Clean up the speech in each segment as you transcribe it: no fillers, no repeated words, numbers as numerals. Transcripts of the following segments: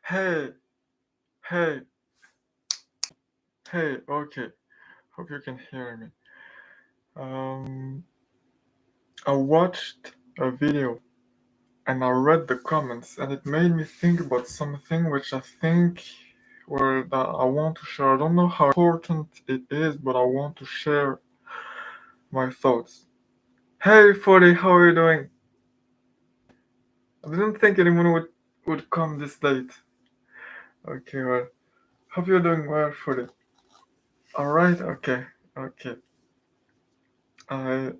Hey, hey, hey, okay. Hope you can hear me. Um, I watched a video and I read the comments and it made me think about something which I think that I want to share. I don't know how important it is, but I want to share my thoughts. Hey, 40, how are you doing? I didn't think anyone would come this late. Okay, well, hope you're doing well, 40. Alright, okay, okay. I,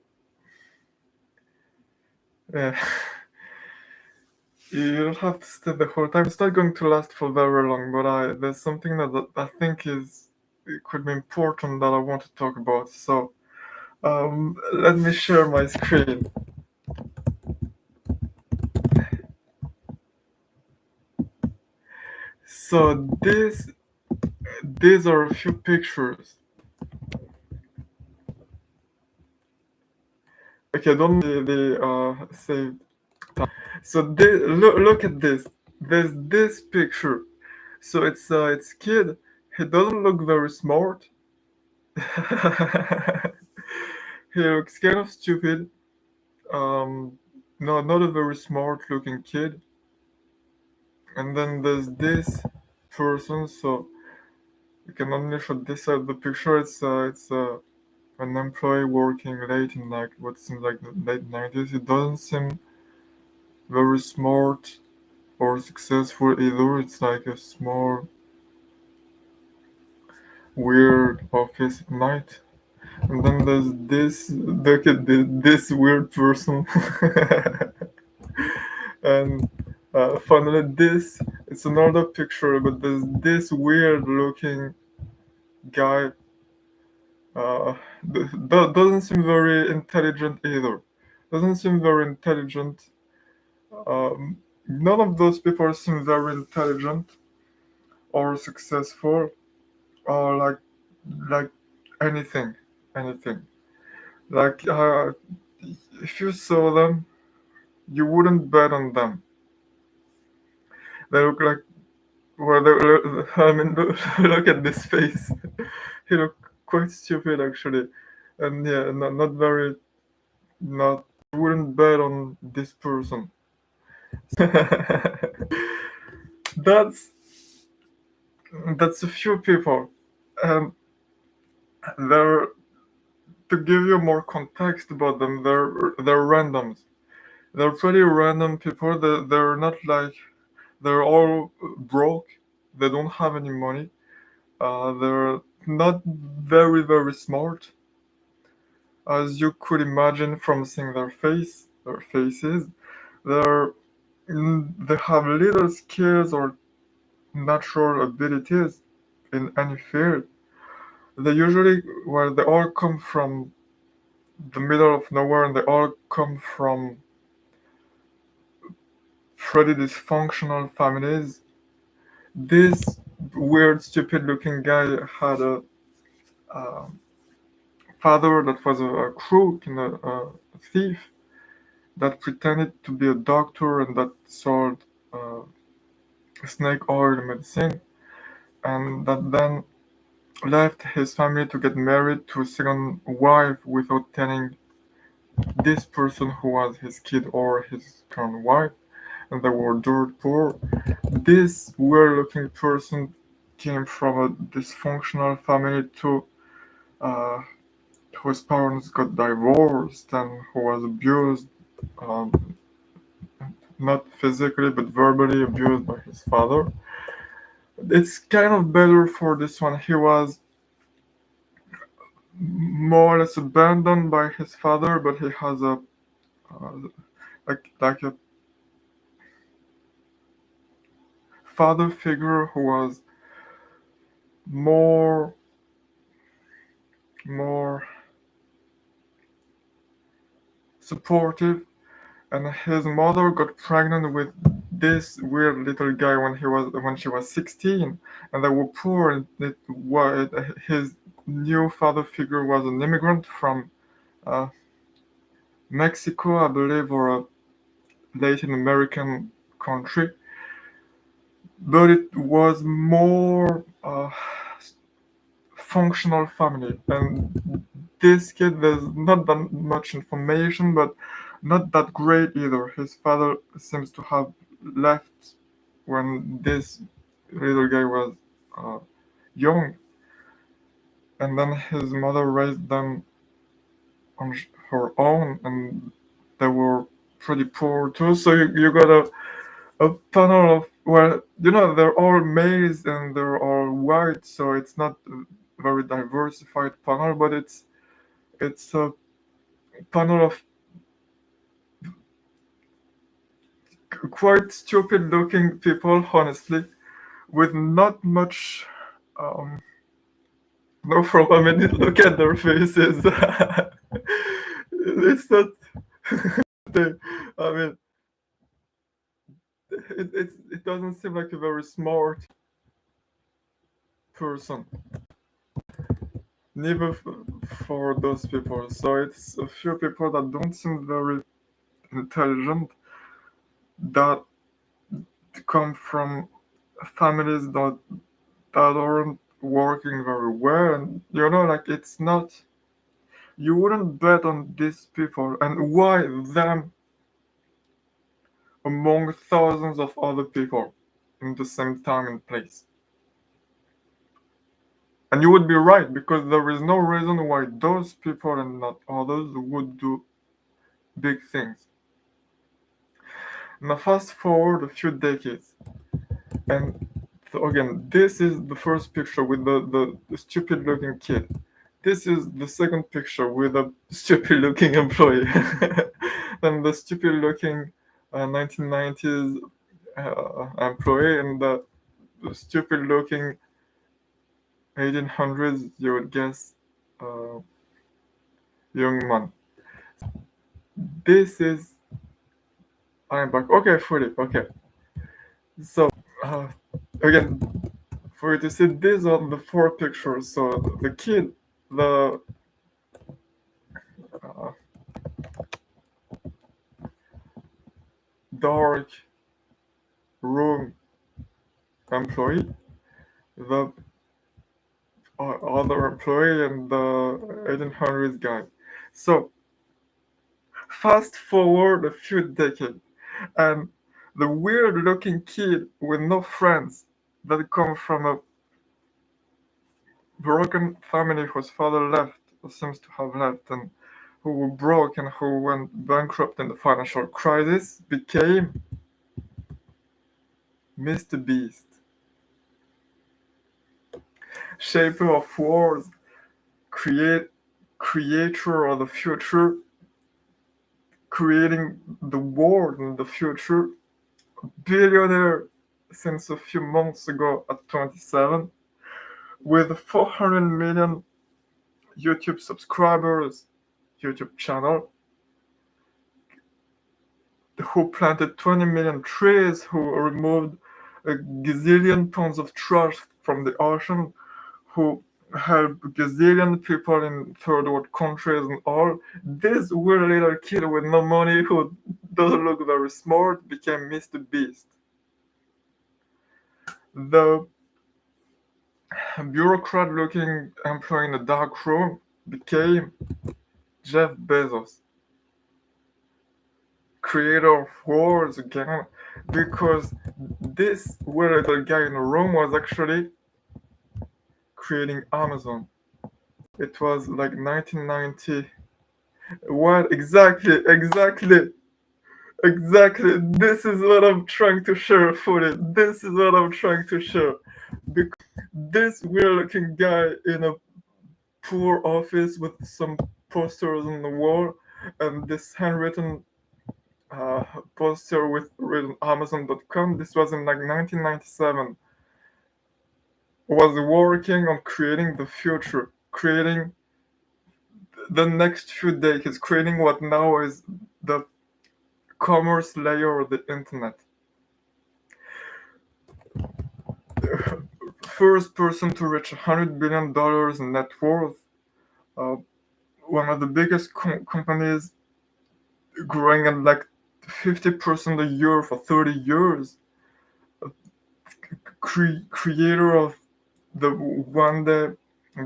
yeah. You don't have to stay the whole time. It's not going to last for very long, but there's something that I think it could be important that I want to talk about. So let me share my screen. So these are a few pictures. Okay, don't the saved. So look at this. There's this picture. So it's kid. He doesn't look very smart. He looks kind of stupid. Um, no, not a very smart looking kid. And then there's this person, so you can only show this side of the picture. It's an employee working late in like what seems like the late 90s. It doesn't seem very smart or successful either. It's like a small, weird office at night. And then there's this, look at this weird person. And finally, it's another picture, but there's this weird looking guy. Doesn't seem very intelligent either. Doesn't seem very intelligent. None of those people seem very intelligent or successful or like anything, anything. Like if you saw them, you wouldn't bet on them. They look like I mean, look at this face. He looked quite stupid actually, and yeah, not very not. I wouldn't bet on this person. that's that's a few people. Um, they're to give you more context about them. They're randoms. They're pretty random people. They're not like they're all broke. They don't have any money. They're not very smart, as you could imagine from seeing their faces. They're they have little skills or natural abilities in any field. They usually, well, they all come from the middle of nowhere, and they all come from pretty dysfunctional families. This weird, stupid-looking guy had a father that was a crook and a thief that pretended to be a doctor and that sold uh, snake oil medicine, and that then left his family to get married to a second wife without telling this person who was his kid or his current wife, and they were dirt poor. This weird looking person came from a dysfunctional family too, uh, whose parents got divorced and who was abused, um, not physically but verbally abused by his father. It's kind of better for this one. He was more or less abandoned by his father, but he has a uh, like a father figure who was more more supportive, and his mother got pregnant with this weird little guy when she was 16, and they were poor, and his new father figure was an immigrant from uh, Mexico, I believe, or a Latin American country. but it was more functional family. And this kid, there's not that much information, but not that great either. His father seems to have left when this little guy was uh, young, and then his mother raised them on her own, and they were pretty poor too. So you got a panel of, well, they're all males and they're all white, so it's not a very diversified panel, but it's a panel of quite stupid looking people, honestly, with not much no problem in it. Look at their faces. It's not they, I mean, it doesn't seem like a very smart person, neither for those people. So it's a few people that don't seem very intelligent, that come from families that aren't working very well, and like, it's not, you wouldn't bet on these people, and why them among thousands of other people in the same time and place. And you would be right, because there is no reason why those people and not others would do big things. Now, fast forward a few decades, and so again, this is the first picture with the stupid looking kid. This is the second picture with a stupid looking employee. And the stupid looking 1990s employee, and the stupid looking 1800s, you would guess, uh, young man. This is, I'm back. Okay, Philip. Okay. So, again, for you to see, these are the four pictures. So the kid, the uh, dark room employee, the other employee, and the 1800s guy. So fast forward a few decades, and the weird-looking kid with no friends, that come from a broken family whose father left, or seems to have left, and who were broke and who went bankrupt in the financial crisis, became Mr. Beast, shaper of worlds, creator of the future, creating the world in the future, billionaire since a few months ago at 27, with 400 million YouTube subscribers, YouTube channel, who planted 20 million trees, who removed a gazillion tons of trash from the ocean, who helped gazillion people in third world countries and all. This weird little kid with no money, who doesn't look very smart, became Mr. Beast. The bureaucrat looking employee in the dark room became Jeff Bezos, creator of wars again, because this weird little guy in the room was actually creating Amazon. It was like 1990. What exactly? Exactly. This is what I'm trying to share for it. This is what I'm trying to share. This weird-looking guy in a poor office with some posters on the wall, and this handwritten uh, poster with written Amazon.com. This was in like 1997. Was working on creating the future, creating the next few decades, creating what now is the commerce layer of the internet. First person to reach $100 billion in net worth. Uh, One of the biggest companies, growing at like 50% a year for 30 years. creator of the one day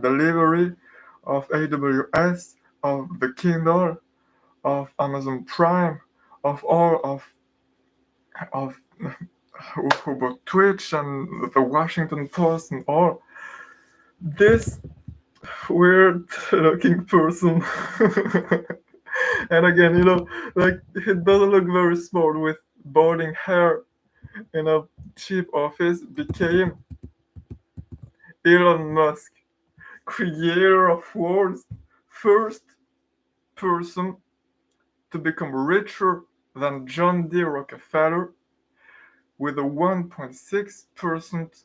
delivery, of AWS, of the Kindle, of Amazon Prime, of all of who bought Twitch and the Washington Post and all. This weird looking person. And again, like he doesn't look very smart with balding hair in a cheap office, became Elon Musk, creator of world's first person to become richer than John D. Rockefeller, with a 1.6%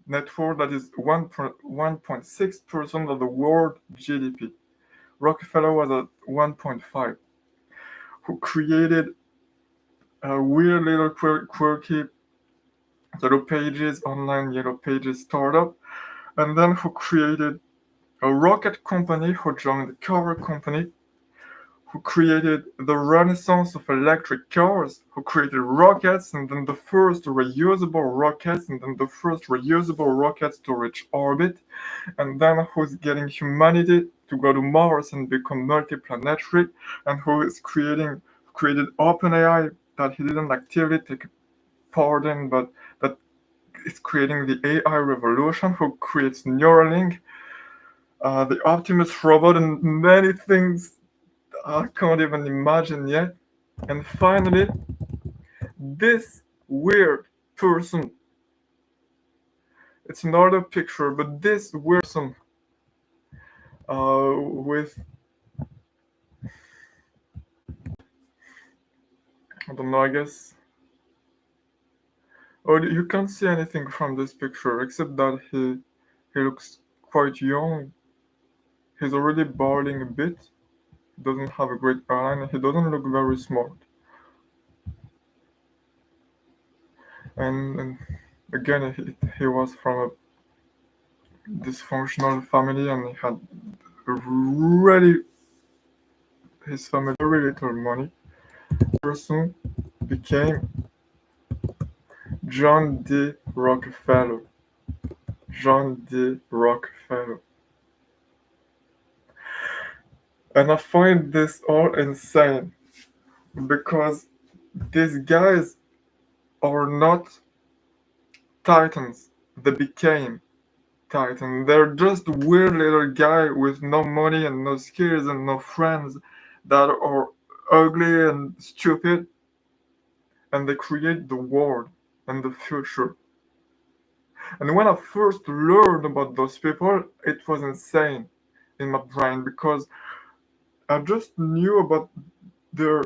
net worth, that is 1.6% of the world GDP. Rockefeller was at 1.5, who created a weird little quirky Yellow Pages, online Yellow Pages startup, and then who created a rocket company, who joined the cover company, who created the renaissance of electric cars, who created rockets, and then the first reusable rockets, and then the first reusable rockets to reach orbit, and then who's getting humanity to go to Mars and become multiplanetary, and who is created OpenAI, that he didn't actively take part in, but that is creating the AI revolution, who creates Neuralink, the Optimus robot, and many things I can't even imagine yet. And finally, this weird person. It's another picture, but this weird person with, I don't know, I guess. Oh, you can't see anything from this picture except that he looks quite young. He's already balding a bit. He doesn't have a great hairline. He doesn't look very smart. And again, he was from a dysfunctional family, and he had really, his family, very little money. Person became John D. Rockefeller. John D. Rockefeller. And I find this all insane because these guys are not titans. They became titans. They're just weird little guy with no money and no skills and no friends that are ugly and stupid, and they create the world and the future. And when I first learned about those people, it was insane in my brain because I just knew about their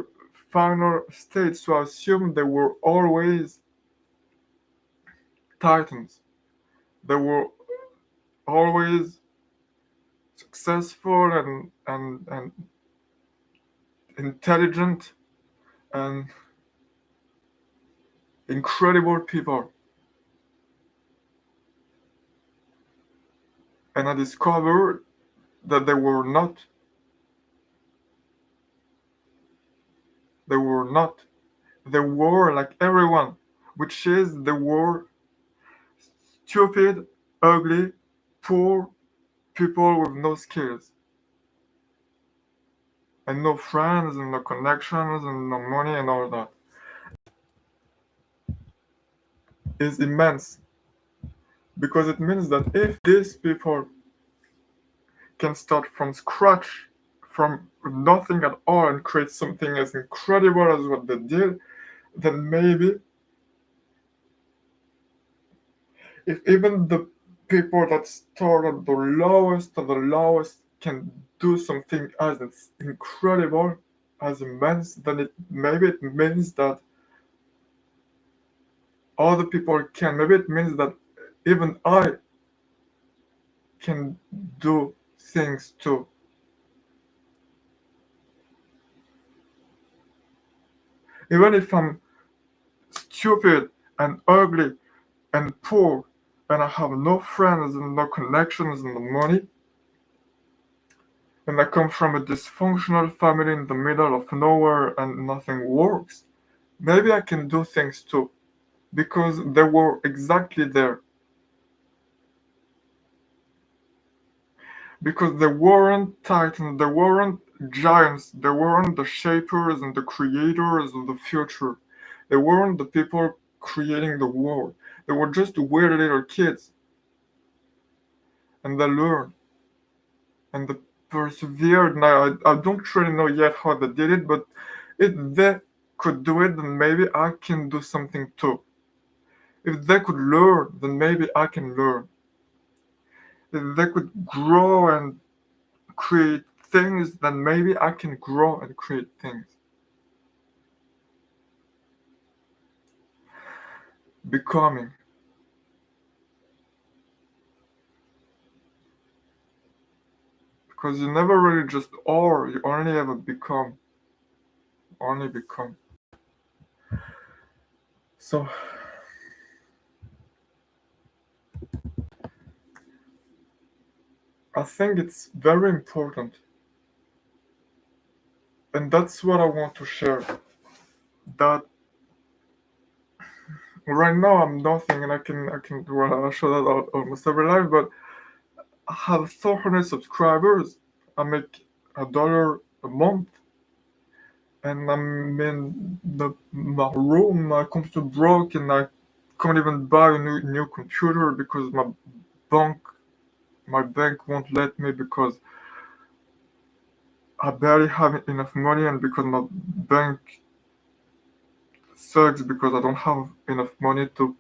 final state, so I assumed they were always titans. They were always successful and intelligent and incredible people. And I discovered that they were not. They were not. They were like everyone, which is they were stupid, ugly, poor people with no skills and no friends and no connections and no money and all that. Is immense because it means that if these people can start from scratch, from nothing at all, and create something as incredible as what they did, then maybe if even the people that started the lowest of the lowest can do something as incredible, as immense, then it means that other people can. Maybe it means that even I can do things too. Even if I'm stupid and ugly and poor and I have no friends and no connections and no money, and I come from a dysfunctional family in the middle of nowhere and nothing works, maybe I can do things too. because they were exactly there. Because they weren't titans, they weren't giants, they weren't the shapers and the creators of the future. They weren't the people creating the world. They were just weird little kids, and they learned and they persevered. Now I don't really know yet how they did it, but if they could do it, then maybe I can do something too. If they could learn, then maybe I can learn. If they could grow and create things, then maybe I can grow and create things. Becoming. Because you never really just are, you only ever become. Only become. So I think it's very important. And that's what I want to share. That right now I'm nothing and I can well I show that almost every life, but I have 400 subscribers. I make $1 a month, and I'm in my room. My computer broke, and I can't even buy a new computer because bank my bank won't let me because I barely have enough money, and because my bank sucks because I don't have enough money to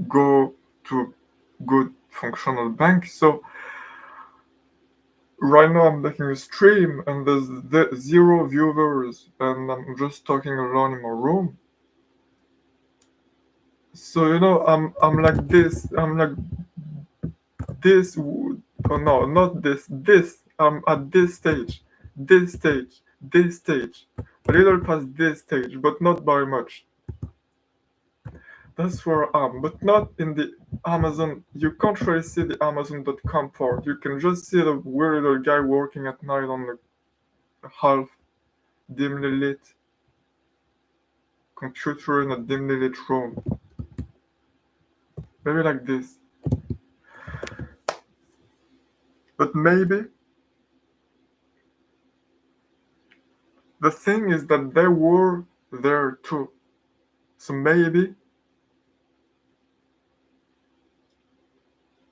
go to a good functional bank. So right now I'm making a stream and there's zero viewers and I'm just talking alone in my room. So I'm like this. I'm like this. Oh no, not this. This. I'm at this stage. This stage. This stage. A little past this stage, but not by much. That's where I am, but not in the Amazon. You can't really see the Amazon.com part. You can just see the weird little guy working at night on the half dimly lit computer in a dimly lit room. Maybe like this. But maybe the thing is that they were there too. So maybe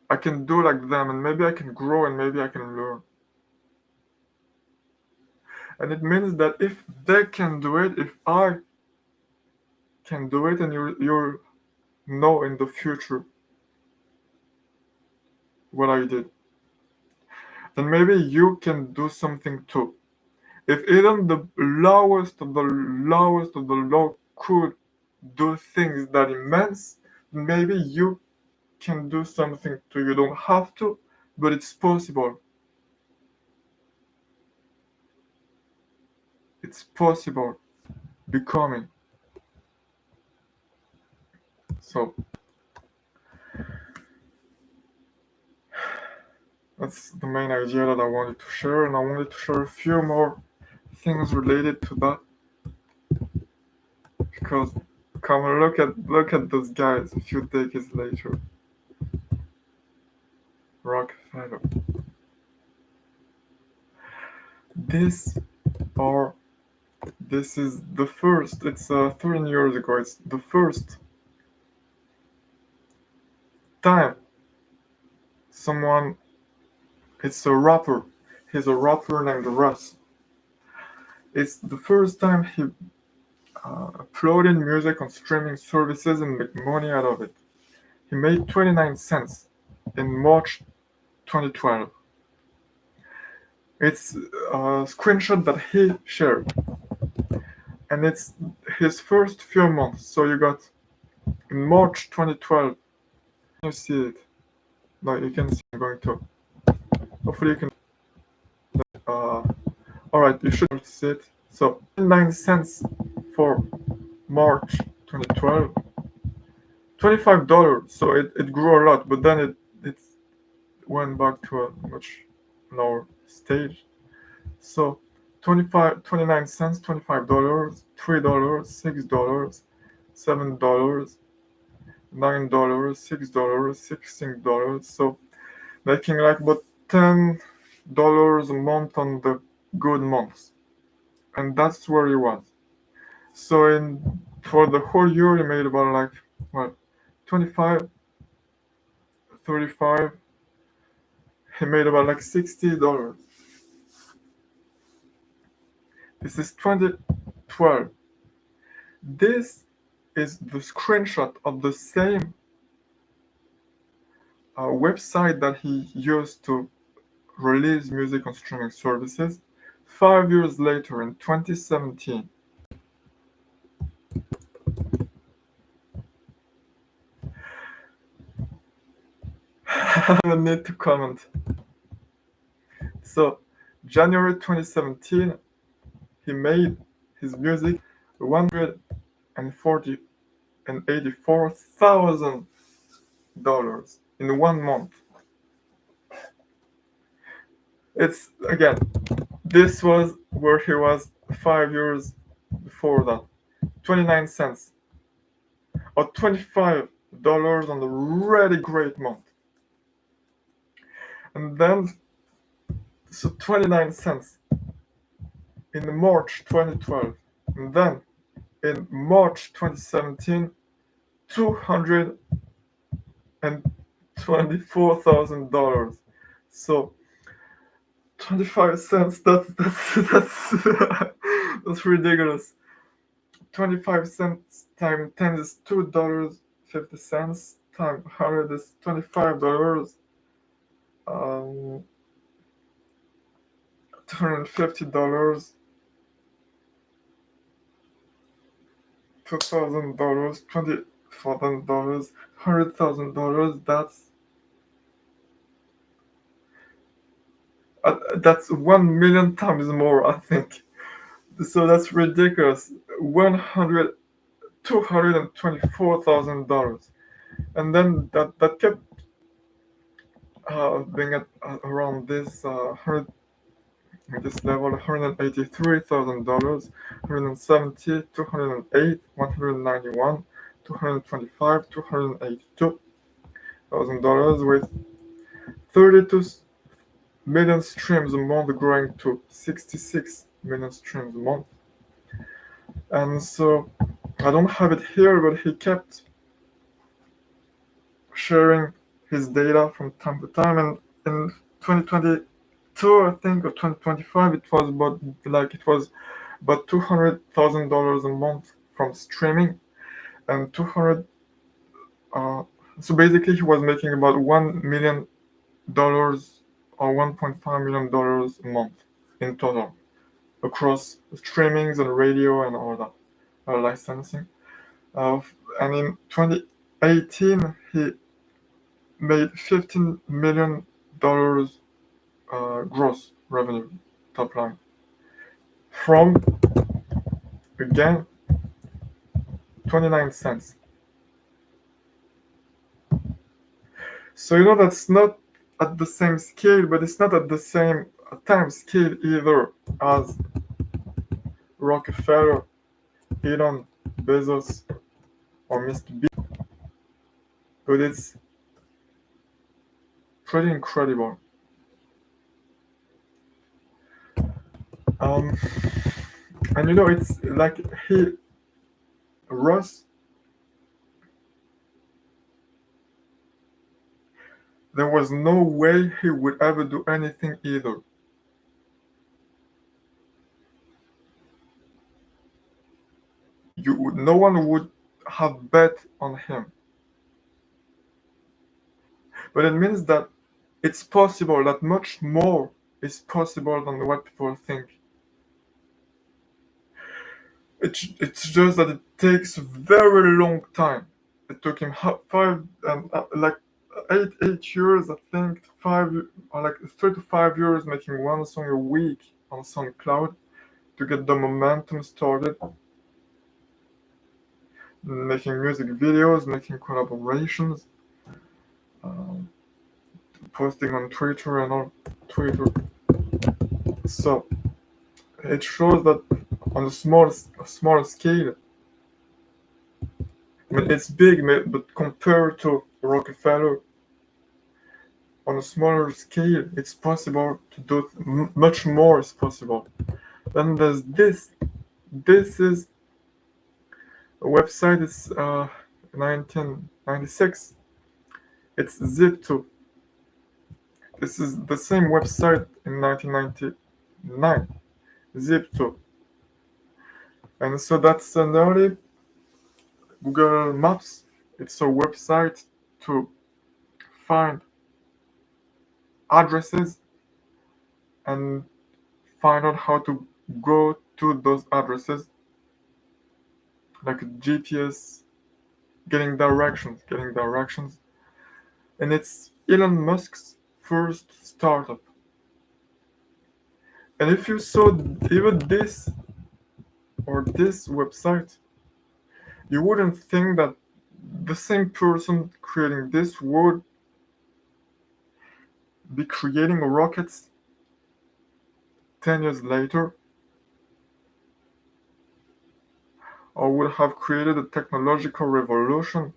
I can do like them and maybe I can grow and maybe I can learn. And it means that if they can do it, if I can do it, and you know in the future what I did, then maybe you can do something too. If even the lowest of the lowest of the low could do things that immense, maybe you can do something too. You don't have to, but it's possible. It's possible. Becoming. So that's the main idea that I wanted to share, and I wanted to share a few more things related to that because come and look at those guys a few decades later. Rockefeller. This or this is the first. It's 13 years ago. It's the first time someone. It's a rapper. He's a rapper named Russ. It's the first time he uploaded music on streaming services and made money out of it. He made 29 cents in March 2012. It's a screenshot that he shared, and it's his first few months. So you got in March 2012. You see it? No, you can see. I'm going to. Hopefully you can. Uh, all right, you should see it. So 9 cents for March 2012. $25. So it grew a lot, but then it went back to a much lower stage. So 29 cents, $25, $3, $6, $7, $9, $6, $16. So making like about $10 a month on the good months. And that's where he was. So for the whole year he made about like what 25, 35. He made about like $60. This is 2012. This is the screenshot of the same website that he used to release music on streaming services 5 years later in 2017. I don't need to comment. So, January 2017, he made his music $184,000 in 1 month. It's again, this was where he was 5 years before that. 29 cents or $25 on a really great month. And then, so 29 cents in March 2012. And then in March 2017, $224,000. So 25 cents, that's ridiculous. 25 cents times 10 is $2.50 times 100 is $25. $250, $2,000, $24,000, $100,000. That's 1 million times more, I think. So that's ridiculous. $224,000, and then that kept being at around this this level: $183,000, 170, 208, 191, 225, $282,000, with 32 million streams a month, growing to 66 million streams a month. And so I don't have it here, but he kept sharing his data from time to time. And in 2022, I think, or 2025, it was about $200,000 a month from streaming, and 200. So basically, he was making about $1 million or $1.5 million a month in total across streamings and radio and all that licensing. And in 2018, he made $15 million gross revenue, top line, from, again, 29 cents. So that's not at the same scale, but it's not at the same time scale either as Rockefeller, Elon, Bezos, or Mr. B. But it's pretty incredible. And it's like Ross, there was no way he would ever do anything either. No one would have bet on him. But it means that it's possible, that much more is possible than what people think. It's just that it takes a very long time. It took him 8 years, I think, 3 to 5 years, making one song a week on SoundCloud to get the momentum started, making music videos, making collaborations, posting on Twitter and all Twitter. So it shows that on a small scale, mean, it's big, but compared to Rockefeller, on a smaller scale, it's possible to do much more is possible. Then there's this. This is a website. It's 1996. It's Zip2. This is the same website in 1999. Zip2. And so that's an early Google Maps. It's a website to find addresses and find out how to go to those addresses, like a GPS, getting directions. And it's Elon Musk's first startup. And if you saw even this or this website, you wouldn't think that the same person creating this would be creating rockets 10 years later, or would have created a technological revolution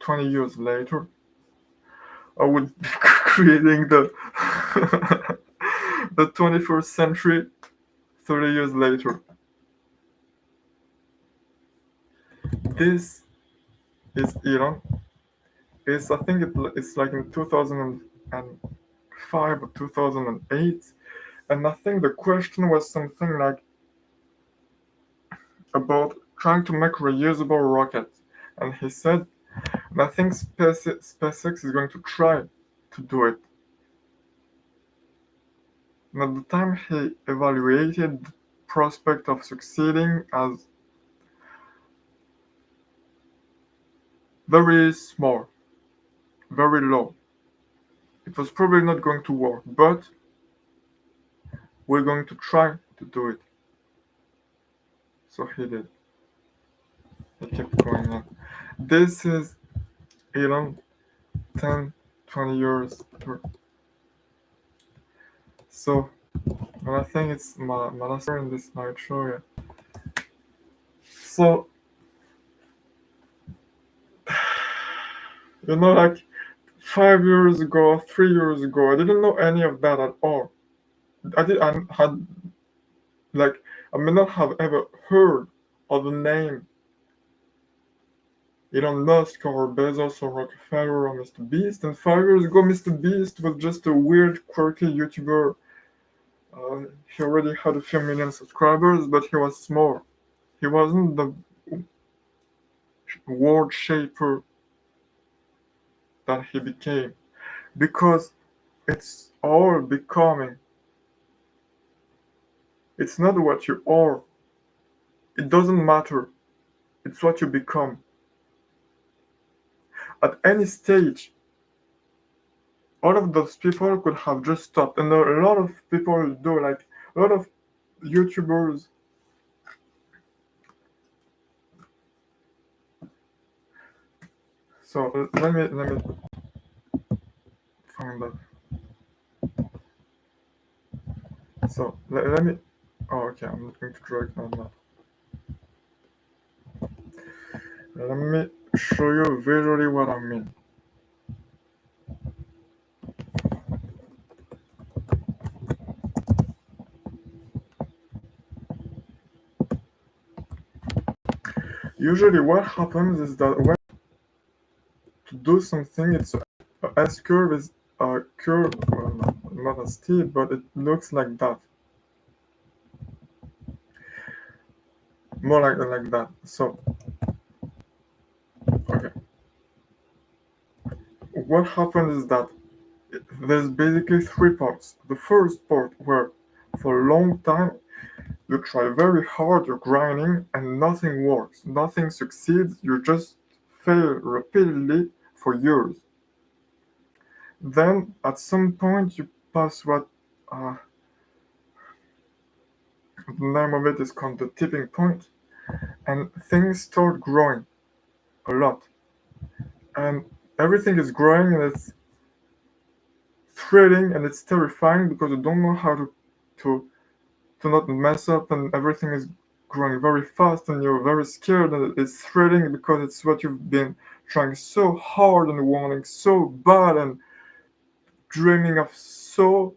20 years later, or would be creating the the 21st century 30 years later. This is Elon. I think it's like in 2005 or 2008, and I think the question was something like about trying to make reusable rockets, and he said, and I think SpaceX is going to try to do it. And at the time, he evaluated the prospect of succeeding as very small, very low. It was probably not going to work, but we're going to try to do it. So he did. He kept going on. This is Elon 10, 20 years. So, and I think it's my last year in this night show. Yeah. So, like 5 years ago, 3 years ago, I didn't know any of that at all. I had like I may not have ever heard of the name Elon Musk or Bezos or Rockefeller or Mr. Beast. And 5 years ago, Mr. Beast was just a weird, quirky YouTuber. He already had a few million subscribers, but he was small. He wasn't the world shaper that he became, because it's all becoming. It's not what you are. It doesn't matter. It's what you become. At any stage, all of those people could have just stopped. And a lot of people do, like a lot of YouTubers. So let me find that. So let me. Oh, okay. I'm not going to drag on that. Let me show you visually what I mean. Usually, what happens is that when to do something, it's a S curve is a curve, well, not as steep, but it looks like that. More like that. So, okay. What happens is that there's basically three parts. The first part where for a long time you try very hard, you're grinding, and nothing works, nothing succeeds, you just fail repeatedly for years. Then at some point you pass what the name of it is called the tipping point, and things start growing a lot. And everything is growing and it's thrilling and it's terrifying because you don't know how to not mess up and everything is growing very fast and you're very scared and it's thrilling because it's what you've been trying so hard and wanting so bad and dreaming of so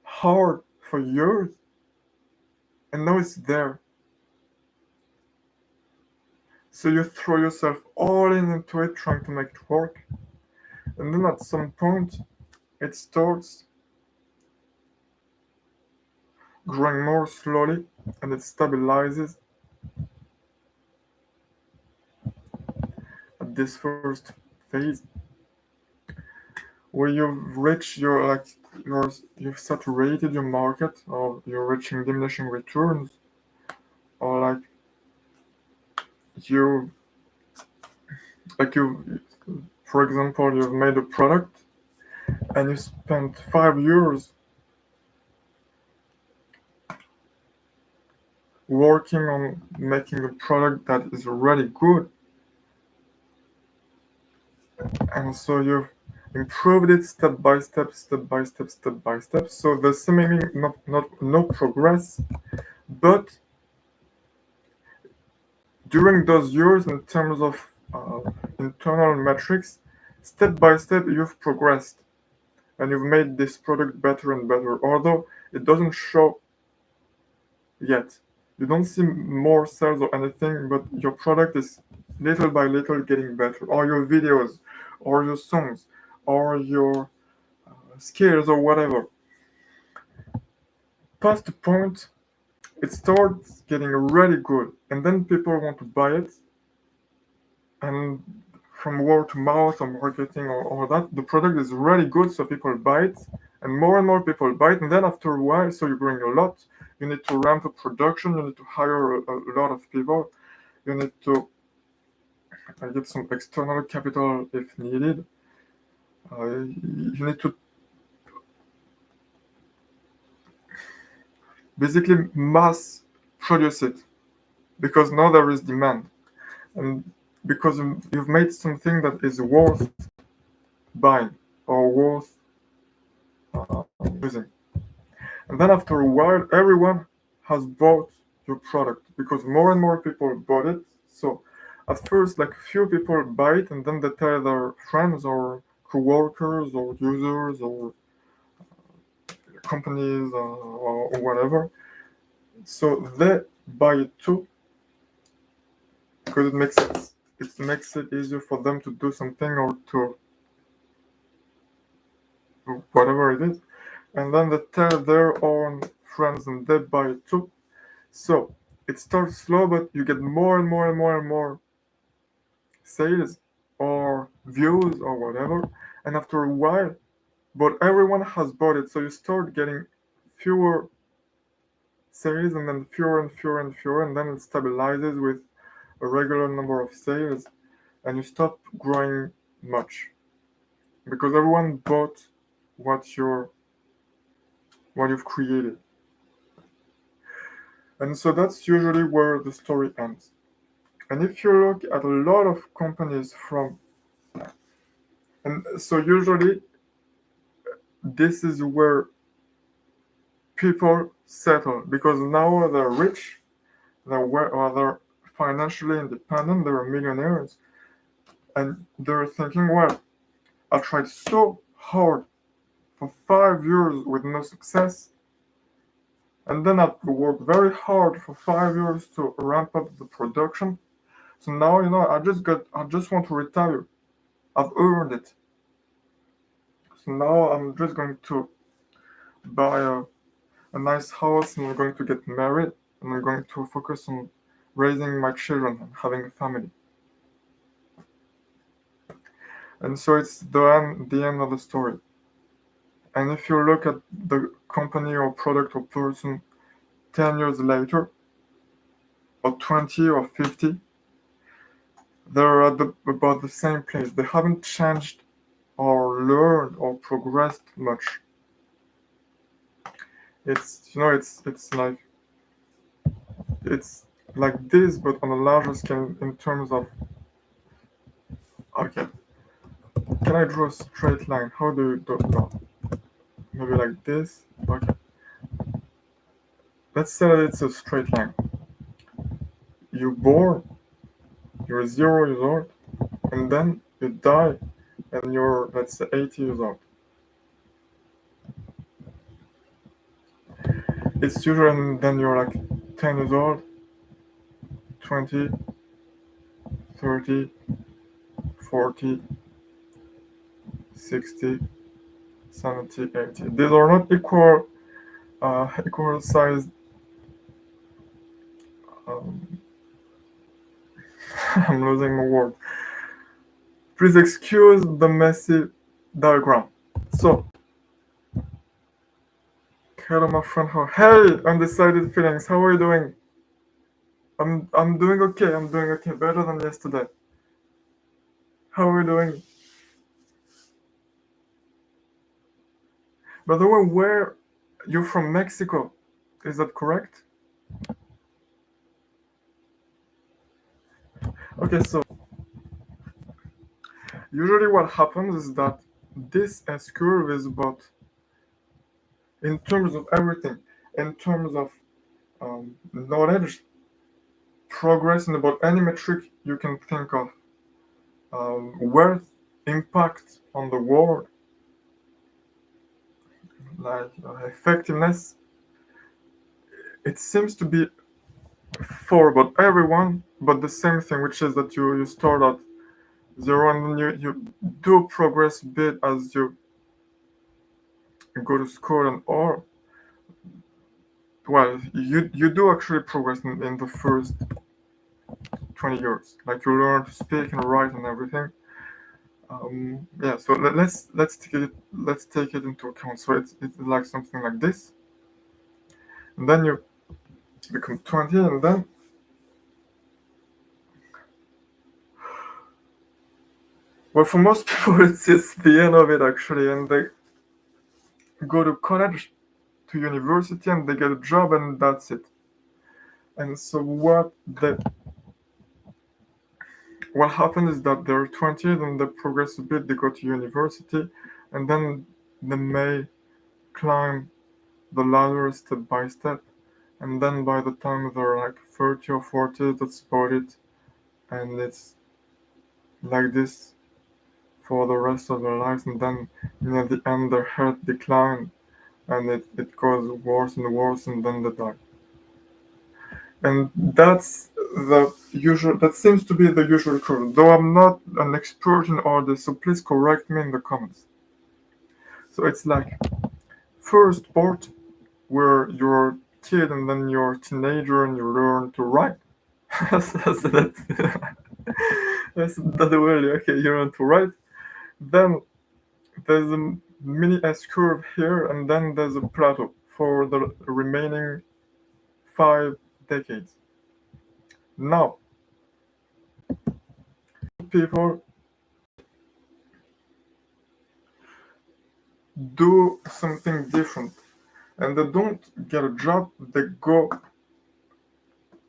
hard for years, and now it's there. So you throw yourself all in into it, trying to make it work, and then at some point it starts growing more slowly and it stabilizes at this first phase where you've reached you've saturated your market, or you're reaching diminishing returns, or you you for example you've made a product and you spent 5 years working on making a product that is really good, and so you've improved it step by step, step by step, step by step. So there's seemingly not no progress, but during those years, in terms of internal metrics, step by step you've progressed and you've made this product better and better. Although it doesn't show yet, you don't see more sales or anything, but your product is little by little getting better, or your videos, or your songs, or your skills, or whatever. Past the point, it starts getting really good, and then people want to buy it, and from word to mouth or marketing or all that, the product is really good, so people buy it, and more people buy it, and then after a while, so you're growing a lot, you need to ramp up production, you need to hire a lot of people, you need to get some external capital if needed. You need to basically mass produce it because now there is demand, and because you've made something that is worth buying or worth using. And then after a while, everyone has bought your product because more and more people bought it. So at first, like few people buy it, and then they tell their friends or co-workers or users or companies or whatever. So they buy it too because it makes it easier for them to do something or to whatever it is, and then they tell their own friends and they buy it too. So it starts slow, but you get more and more and more and more sales or views or whatever, and after a while, but everyone has bought it, so you start getting fewer sales and then fewer and fewer and fewer, and then it stabilizes with a regular number of sales, and you stop growing much because everyone bought what you've created. And so that's usually where the story ends. And if you look at a lot of companies and so usually this is where people settle because now they're rich, they're financially independent, they're millionaires, and they're thinking, well, I tried so hard for 5 years with no success, and then I worked very hard for 5 years to ramp up the production. So now, I just want to retire. I've earned it. So now I'm just going to buy a nice house and I'm going to get married and I'm going to focus on raising my children and having a family. And so it's the end of the story. And if you look at the company or product or person 10 years later, or 20 or 50, they're about the same place. They haven't changed or learned or progressed much. It's like this, but on a larger scale in terms of, okay, can I draw a straight line? How do you do? No, maybe like this. Okay, let's say that it's a straight line. You're born, you're 0 years old, and then you die, and you're, let's say, 80 years old. It's usually, and then you're like 10 years old, 20, 30, 40, 60, 70, 80. These are not equal sized. Um, I'm losing my word. Please excuse the messy diagram. So, hello, my friend. Hey, undecided feelings. How are you doing? I'm doing okay. I'm doing okay. Better than yesterday. How are you doing? By the way, where you're from? Mexico? Is that correct? Okay, so usually what happens is that this S curve is about, in terms of everything, in terms of knowledge, progress, and about any metric you can think of, wealth, impact on the world, like effectiveness. It seems to be for about everyone, but the same thing, which is that you start at zero and then you do progress a bit as you go to school, and or well, you do actually progress in the first 20 years, like you learn to speak and write and everything. Yeah, so let's take it into account. So it's like something like this, and then you become 20, and then well, for most people it's the end of it actually, and they go to college, to university, and they get a job, and that's it. And so what happens is that they're 20, then they progress a bit, they go to university, and then they may climb the ladder step by step, and then by the time they're like 30 or 40, that's about it, and it's like this for the rest of their lives, and then near the end their health decline, and it goes worse and worse, and then they die. And that's the usual, that seems to be the usual curve, though I'm not an expert in all this, so please correct me in the comments. So it's like first part where you're a kid and then you're a teenager and you learn to write. that's that's really okay, you learn to write. Then there's a mini S curve here, and then there's a plateau for the remaining 5 decades. Now, people do something different, and they don't get a job, they go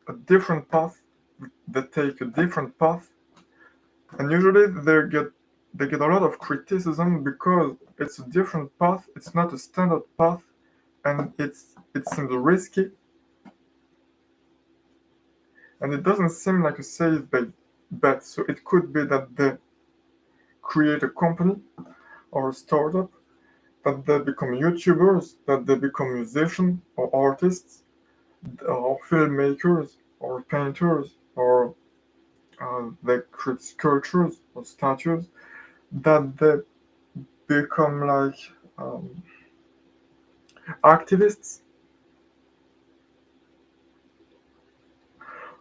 a different path, they take a different path, and usually they get a lot of criticism because it's a different path, it's not a standard path, and it seems risky, and it doesn't seem like a safe bet. So it could be that they create a company or a startup, that they become YouTubers, that they become musicians or artists, or filmmakers, or painters, or they create sculptures or statues, that they become like um, activists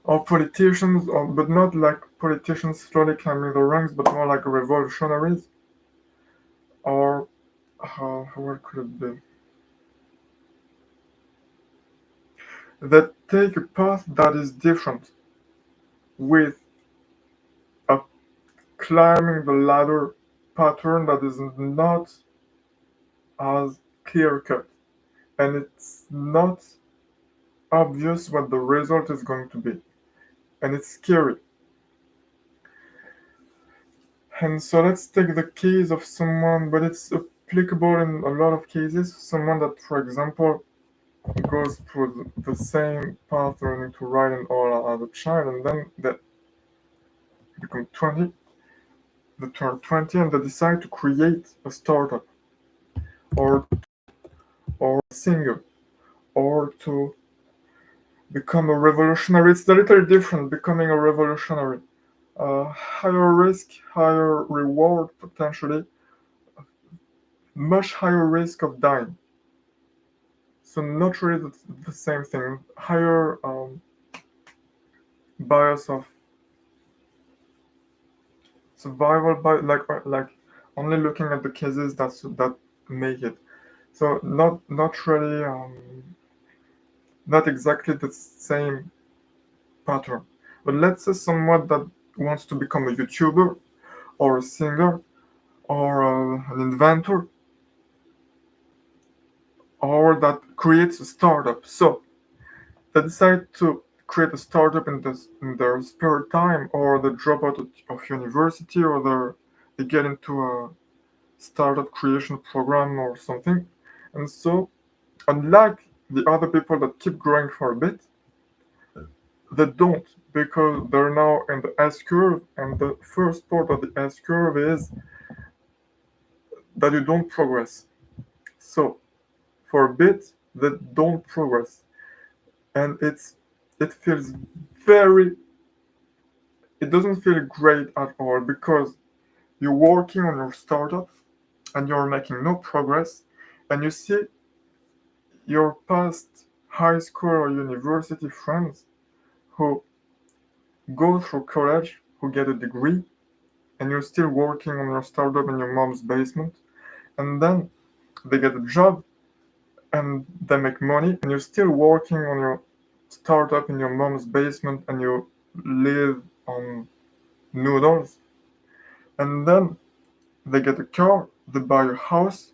or politicians, but not like politicians slowly climbing the ranks, but more like revolutionaries, or what could it be? They take a path that is different, with a climbing the ladder pattern that is not as clear cut, and it's not obvious what the result is going to be, and it's scary. And so let's take the case of someone, but it's applicable in a lot of cases. Someone that, for example, goes through the same pattern into writing all as a child, and then they become 20, they turn 20, and they decide to create a startup, or or a singer, or to become a revolutionary. It's a little different becoming a revolutionary. Higher risk, higher reward potentially, much higher risk of dying. So not really the same thing. Higher bias of survival, by like only looking at the cases that make it. So not really not exactly the same pattern. But let's say someone that wants to become a YouTuber or a singer or an inventor or that creates a startup. So they decide to create a startup in their spare time, or they drop out of university, or they get into a startup creation program or something. And so, unlike the other people that keep growing for a bit, they don't, because they're now in the S curve, and the first part of the S curve is that you don't progress. So, for a bit, they don't progress, and it feels very it doesn't feel great at all, because you're working on your startup and you're making no progress, and you see your past high school or university friends who go through college, who get a degree, and you're still working on your startup in your mom's basement, and then they get a job and they make money, and you're still working on your startup in your mom's basement, and you live on noodles, and then they get a car, they buy a house,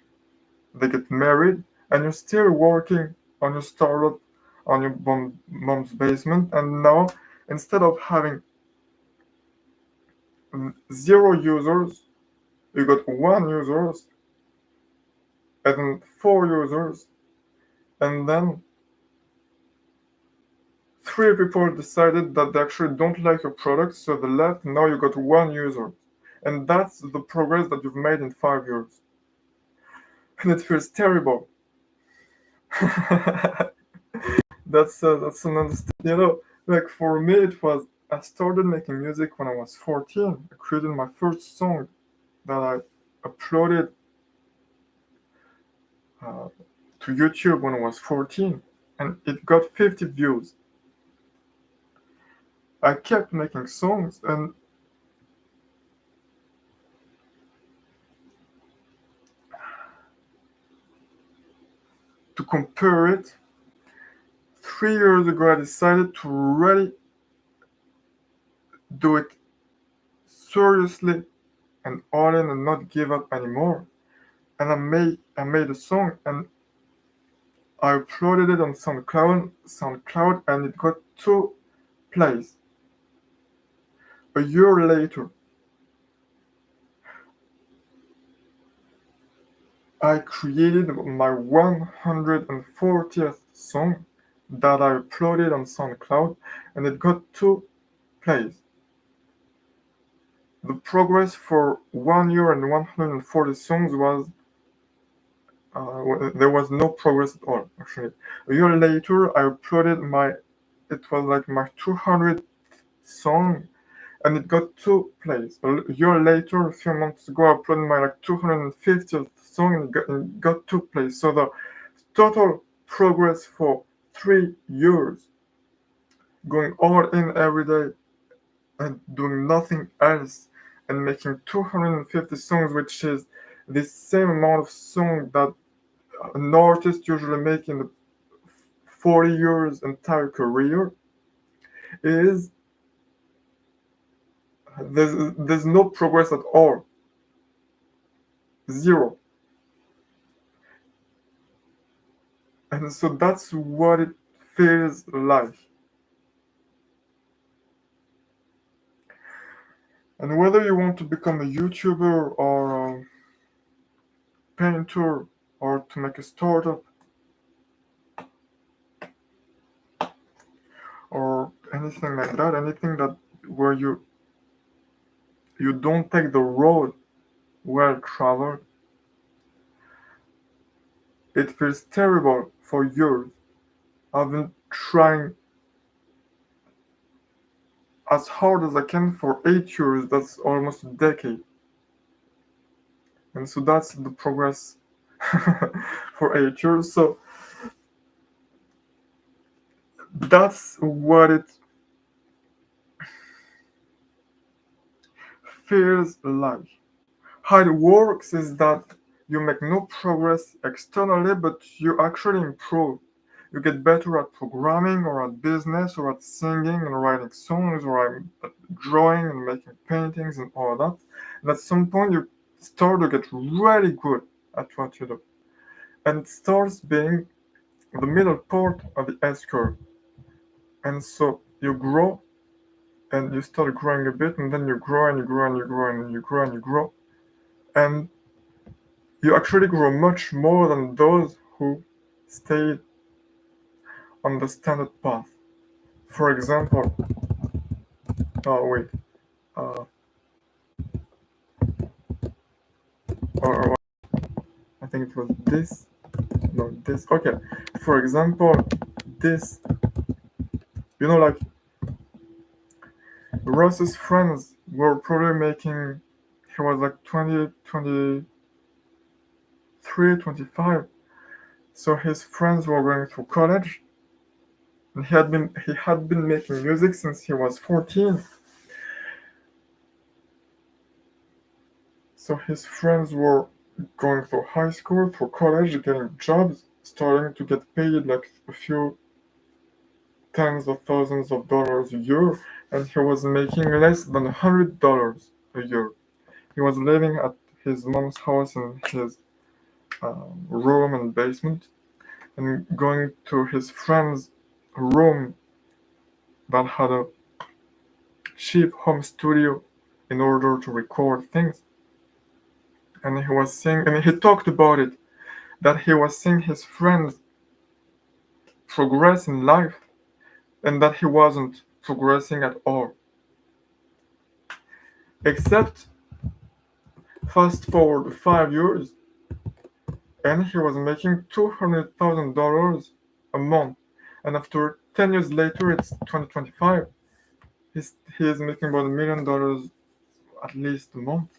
they get married, and you're still working on your startup on your mom's basement. And now, instead of having zero users, you got one users, and then four users, and then three people decided that they actually don't like your product, so they left. Now you got one user, and that's the progress that you've made in 5 years, and it feels terrible. That's an understanding. Like for me, it was I started making music when I was 14. I created my first song that I uploaded uh, to YouTube when I was 14, and it got 50 views. I kept making songs, and to compare it, 3 years ago I decided to really do it seriously and all in and not give up anymore. And I made a song, and I uploaded it on SoundCloud, and it got 2 plays. A year later, I created my 140th song that I uploaded on SoundCloud, and it got 2 plays. The progress for 1 year and 140 songs was there was no progress at all, actually. A year later, I uploaded it was like my 200th song, and it got 2 plays. A year later, a few months ago, I uploaded my like 250th song, and it got 2 plays. So the total progress for 3 years, going all in every day and doing nothing else, and making 250 songs, which is the same amount of song that an artist usually make in the 40 years entire career, is there's no progress at all. Zero. And so that's what it feels like. And whether you want to become a YouTuber or a painter or to make a startup, anything like that, anything that where you don't take the road well traveled, it feels terrible for years. I've been trying as hard as I can for 8 years. That's almost a decade. And so that's the progress for 8 years. So that's what it feels like. How it works is that you make no progress externally, but you actually improve. You get better at programming or at business or at singing and writing songs or at drawing and making paintings and all that. And at some point, you start to get really good at what you do. And it starts being the middle part of the S curve. And so you grow and you start growing a bit, and then you grow and you grow and you grow and you grow and you grow. And you actually grow much more than those who stayed on the standard path. For example, oh wait, uh, or I think it was this, no, this. Okay, for example, this, like Ross's friends were probably making, he was like 20, 23, 25. So his friends were going through college, and he had been making music since he was 14. So his friends were going through high school, through college, getting jobs, starting to get paid like a few tens of thousands of dollars a year, and he was making less than $100 a year. He was living at his mom's house in his room and basement, and going to his friend's room that had a cheap home studio in order to record things. And he was saying, and he talked about it, that he was seeing his friends progress in life and that he wasn't progressing at all. Except fast forward 5 years and he was making $200,000 a month. And after 10 years later, it's 2025, he is making about $1 million at least a month.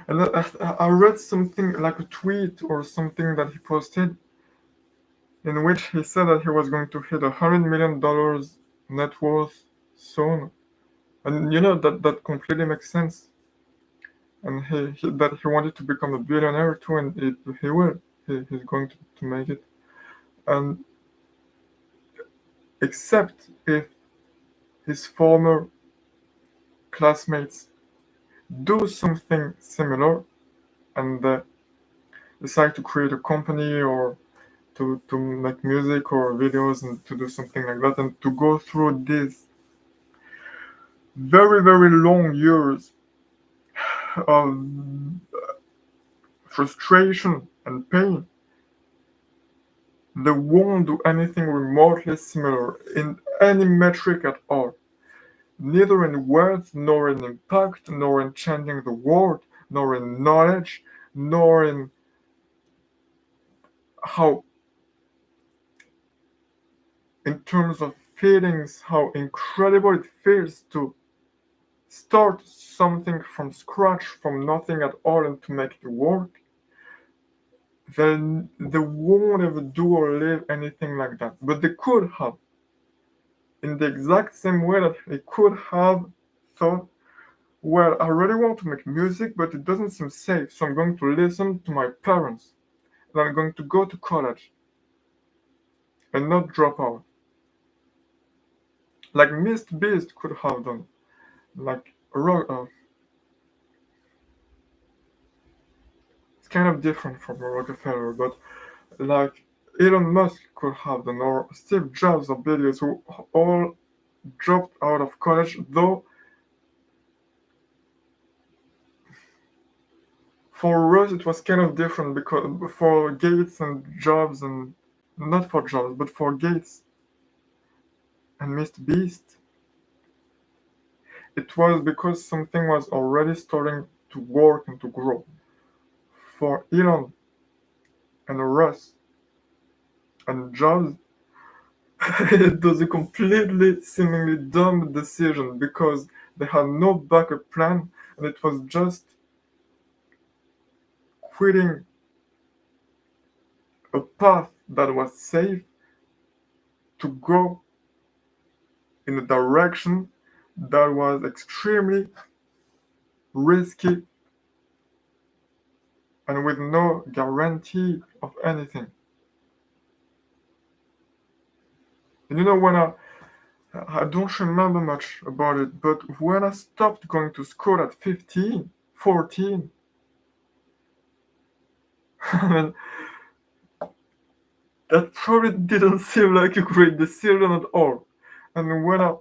And I read something like a tweet or something that he posted in which he said that he was going to hit $100 million net worth soon. And that completely makes sense. And that he wanted to become a billionaire too, and he will. He's going to make it. And except if his former classmates do something similar and decide to create a company or to make music or videos and to do something like that and to go through these very, very long years of frustration and pain, they won't do anything remotely similar in any metric at all, neither in wealth, nor in impact, nor in changing the world, nor in knowledge, nor in how, in terms of feelings, how incredible it feels to start something from scratch, from nothing at all, and to make it work. Then they won't ever do or live anything like that. But they could have, in the exact same way that they could have thought, well, I really want to make music, but it doesn't seem safe, so I'm going to listen to my parents. And I'm going to go to college and not drop out. Like Mr. Beast could have done. Like, it's kind of different from Rockefeller, but like Elon Musk could have done, or Steve Jobs or Bill Gates, who all dropped out of college, though For us, it was kind of different because for Gates and Jobs, and not for Jobs, but for Gates and Mr. Beast, it was because something was already starting to work and to grow. For Elon and Russ and Jobs, it was a completely seemingly dumb decision because they had no backup plan, and it was just quitting a path that was safe to go in a direction that was extremely risky and with no guarantee of anything. And when I don't remember much about it, but when I stopped going to school at 15, 14, I mean, that probably didn't seem like a great decision at all. And when I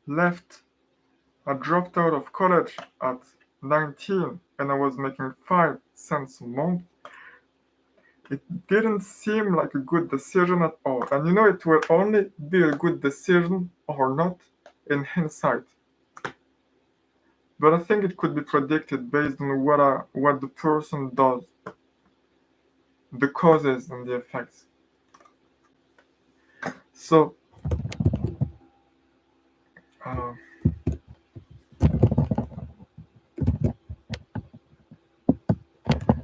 left, I dropped out of college at 19 and I was making 5 cents a month. It didn't seem like a good decision at all. And it will only be a good decision or not in hindsight. But I think it could be predicted based on what the person does, the causes and the effects. So, uh,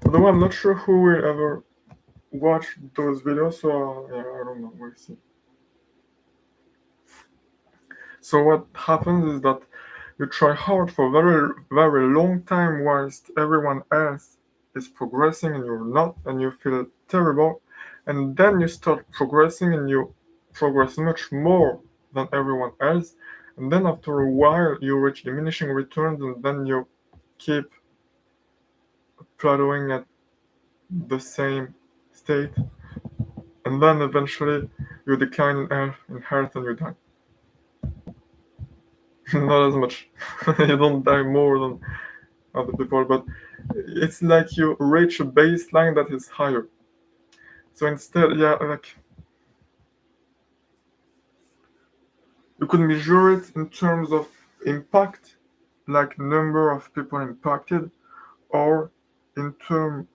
although I'm not sure who will ever watch those videos, so yeah, I don't know. We'll see. So what happens is that you try hard for a very, very long time whilst everyone else is progressing and you're not, and you feel terrible. And then you start progressing and you progress much more than everyone else. And then after a while, you reach diminishing returns and then you keep plateauing at the same state. And then eventually you decline in health and you die. Not as much. You don't die more than other people, but it's like you reach a baseline that is higher. So instead, yeah, like you could measure it in terms of impact, like number of people impacted, or in terms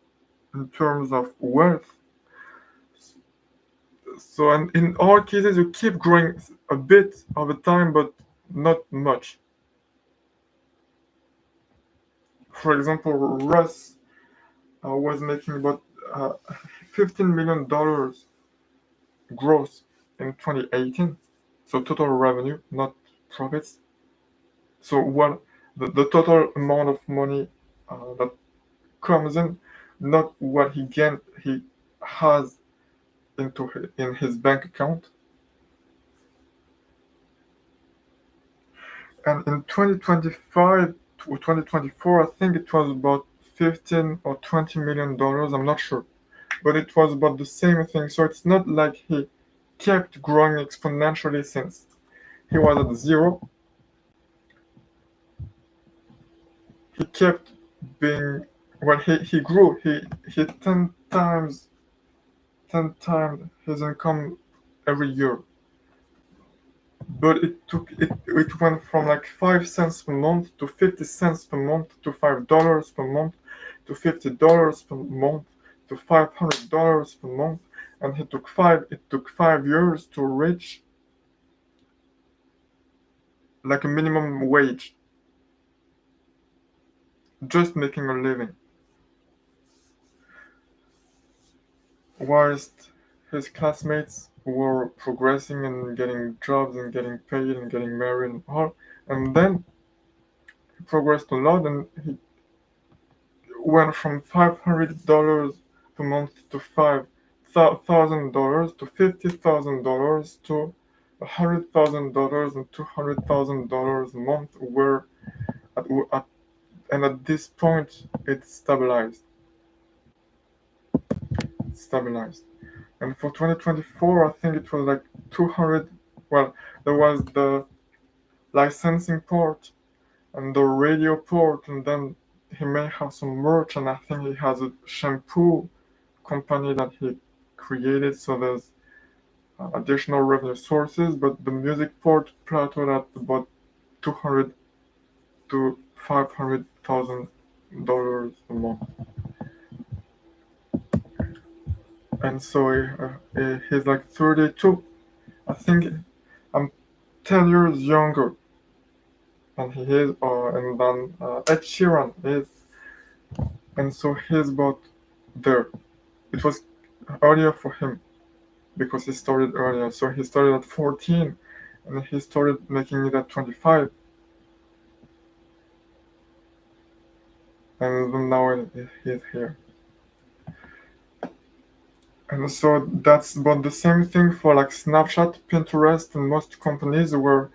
of wealth. So, and in all cases, you keep growing a bit over time, but not much. For example, Russ was making about $15 million gross in 2018. So total revenue, not profits. So what the total amount of money that comes in, not what he has in his bank account. And in 2025 to 2024, I think it was about 15 or 20 million dollars. I'm not sure, but it was about the same thing. So it's not like he kept growing exponentially since he was at zero. He kept being when he grew. He 10 times his income every year. But it went from like 5 cents per month to 50 cents per month to $5 per month to $50 per month to $500 per month, and it took 5 years to reach like a minimum wage, just making a living, whilst his classmates were progressing and getting jobs and getting paid and getting married and all. And then he progressed a lot and he went from $500 per month to $5,000 to $50,000 to $100,000 and $200,000 a month. Where at, and at this point it stabilized. And for 2024, I think it was like 200. Well, there was the licensing part and the radio port, and then he may have some merch, and I think he has a shampoo company that he created, so there's additional revenue sources, but the music port plateaued at about 200 to $500,000 a month. And so he's like 32. I think I'm 10 years younger than he is, and then Ed Sheeran is. And so he's about there. It was earlier for him because he started earlier. So he started at 14 and he started making it at 25. And now he's here. And so that's about the same thing for like Snapchat, Pinterest, and most companies where,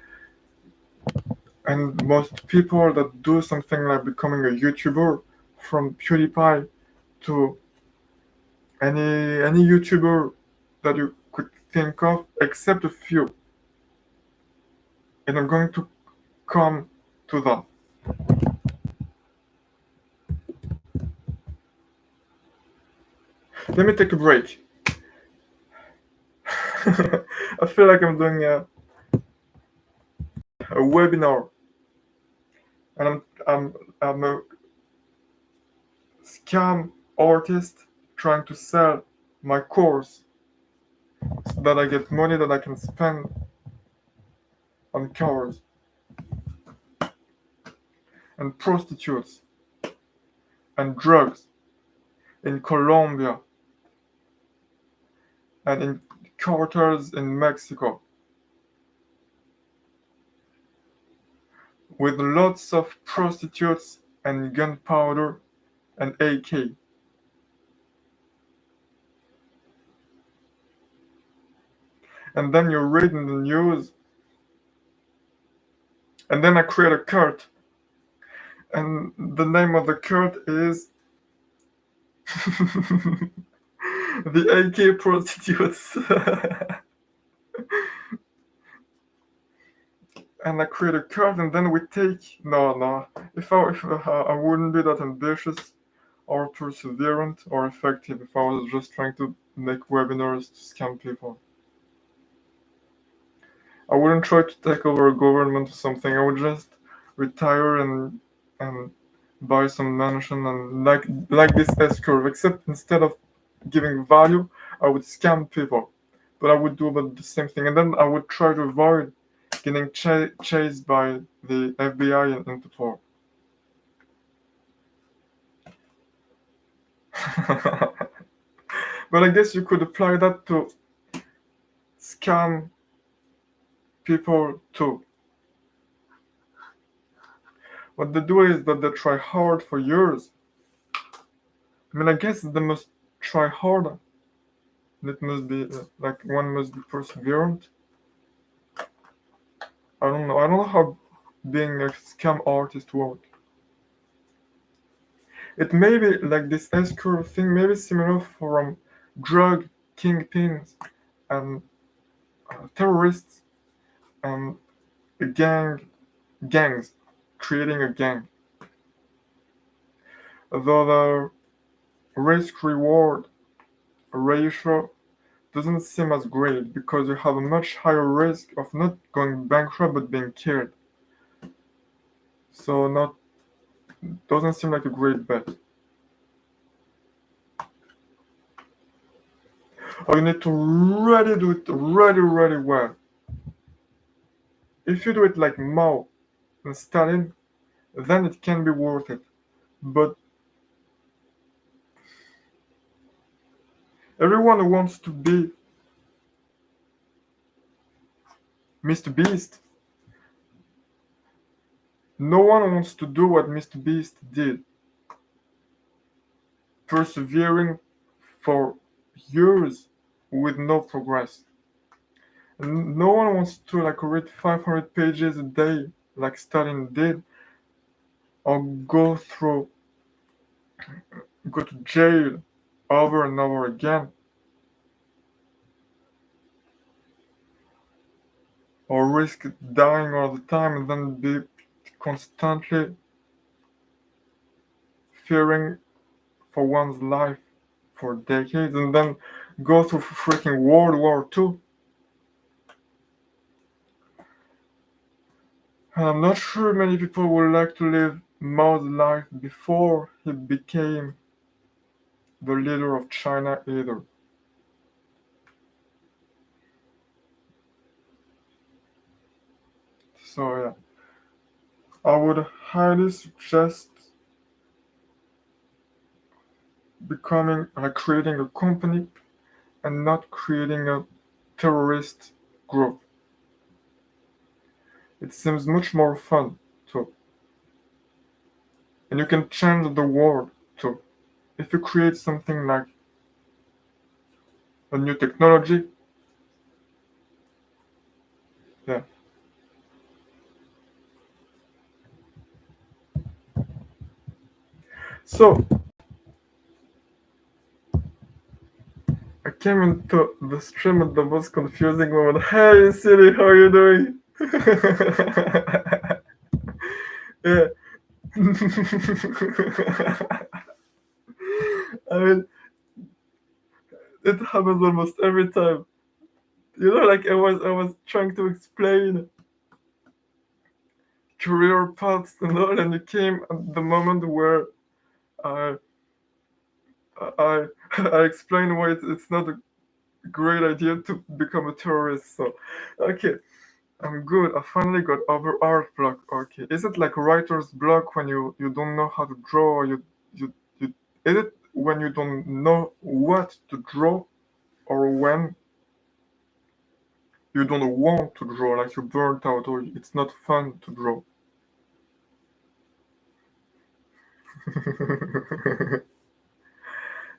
and most people that do something like becoming a YouTuber, from PewDiePie to any YouTuber that you could think of, except a few. And I'm going to come to that. Let me take a break. I feel like I'm doing a webinar, and I'm a scam artist trying to sell my course so that I get money that I can spend on cars and prostitutes and drugs in Colombia and in cartels in Mexico with lots of prostitutes and gunpowder and AK. And then you read in the news, and then I create a cult, and the name of the cult is the AK prostitutes. And I create a cult, and then we take no. If I wouldn't be that ambitious or perseverant or effective if I was just trying to make webinars to scam people. I wouldn't try to take over a government or something. I would just retire and buy some mansion and like this S curve. Except instead of giving value, I would scam people. But I would do about the same thing, and then I would try to avoid getting chased by the FBI and Interpol. But I guess you could apply that to scam people too. What they do is that they try hard for years. I mean, I guess they must try harder. It must be like one must be perseverant. I don't know. I don't know how being a scam artist works. It may be like this S-curve thing, maybe similar from drug kingpins and terrorists and gangs, creating a gang. Though the risk reward ratio doesn't seem as great because you have a much higher risk of not going bankrupt but being killed. So not doesn't seem like a great bet. Or you need to really do it really well. If you do it like Mao and Stalin, then it can be worth it. But everyone wants to be Mr. Beast. No one wants to do what Mr. Beast did, persevering for years with no progress. And no one wants to like read 500 pages a day like Stalin did, or go to jail over and over again. or risk dying all the time and then be constantly fearing for one's life for decades and then go through freaking World War II. And I'm not sure many people would like to live Mao's life before he became the leader of China either. So yeah, I would highly suggest creating a company and not creating a terrorist group. It seems much more fun too. And you can change the world too. If you create something like a new technology, yeah. So I came into the stream at the most confusing moment. Hey Siri, how are you doing? Yeah. I mean, it happens almost every time. You know, like I was trying to explain career paths and all, and you came at the moment where I I I explained why it's not a great idea to become a terrorist. So, okay, I'm good. I finally got over art block. Okay, is it like writer's block when you don't know how to draw? Or you is it when you don't know what to draw, or when you don't want to draw, like you're burnt out, or it's not fun to draw?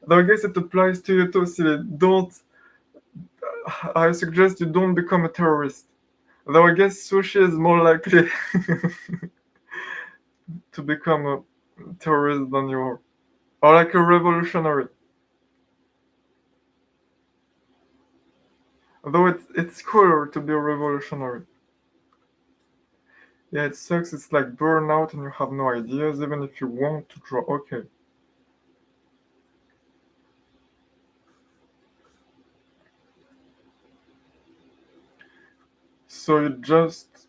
Though I guess it applies to you too, Silly. Don't. I suggest you don't become a terrorist. Though I guess sushi is more likely to become a terrorist than you are. Or like a revolutionary. Though it's cooler to be a revolutionary. Yeah, it sucks. It's like burnout and you have no ideas, even if you want to draw. Okay. So you just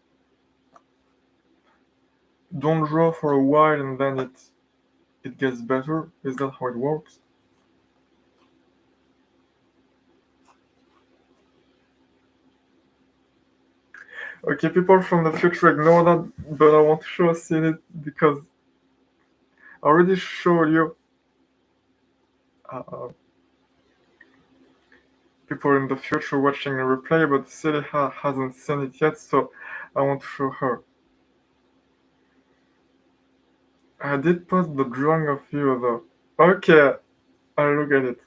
don't draw for a while and then it gets better? Is that how it works? Okay, people from the future ignore that, but I want to show us in it because I already showed you uh, people in the future watching the replay, but Celia hasn't seen it yet, so I want to show her. I did post the drawing of you though. Okay, I look at it.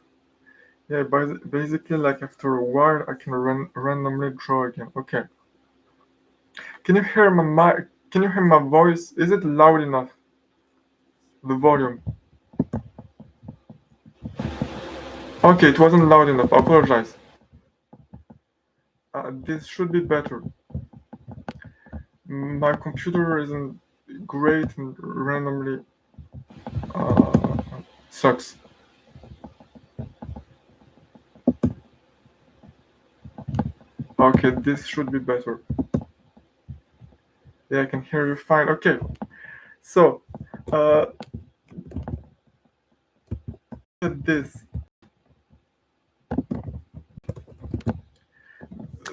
Yeah, basically, like after a while, I can randomly draw again. Okay. Can you hear my mic? Can you hear my voice? Is it loud enough? The volume. Okay, it wasn't loud enough. I apologize. This should be better. My computer isn't great and randomly uh, sucks. Okay, this should be better. Yeah, I can hear you fine. Okay, so at this.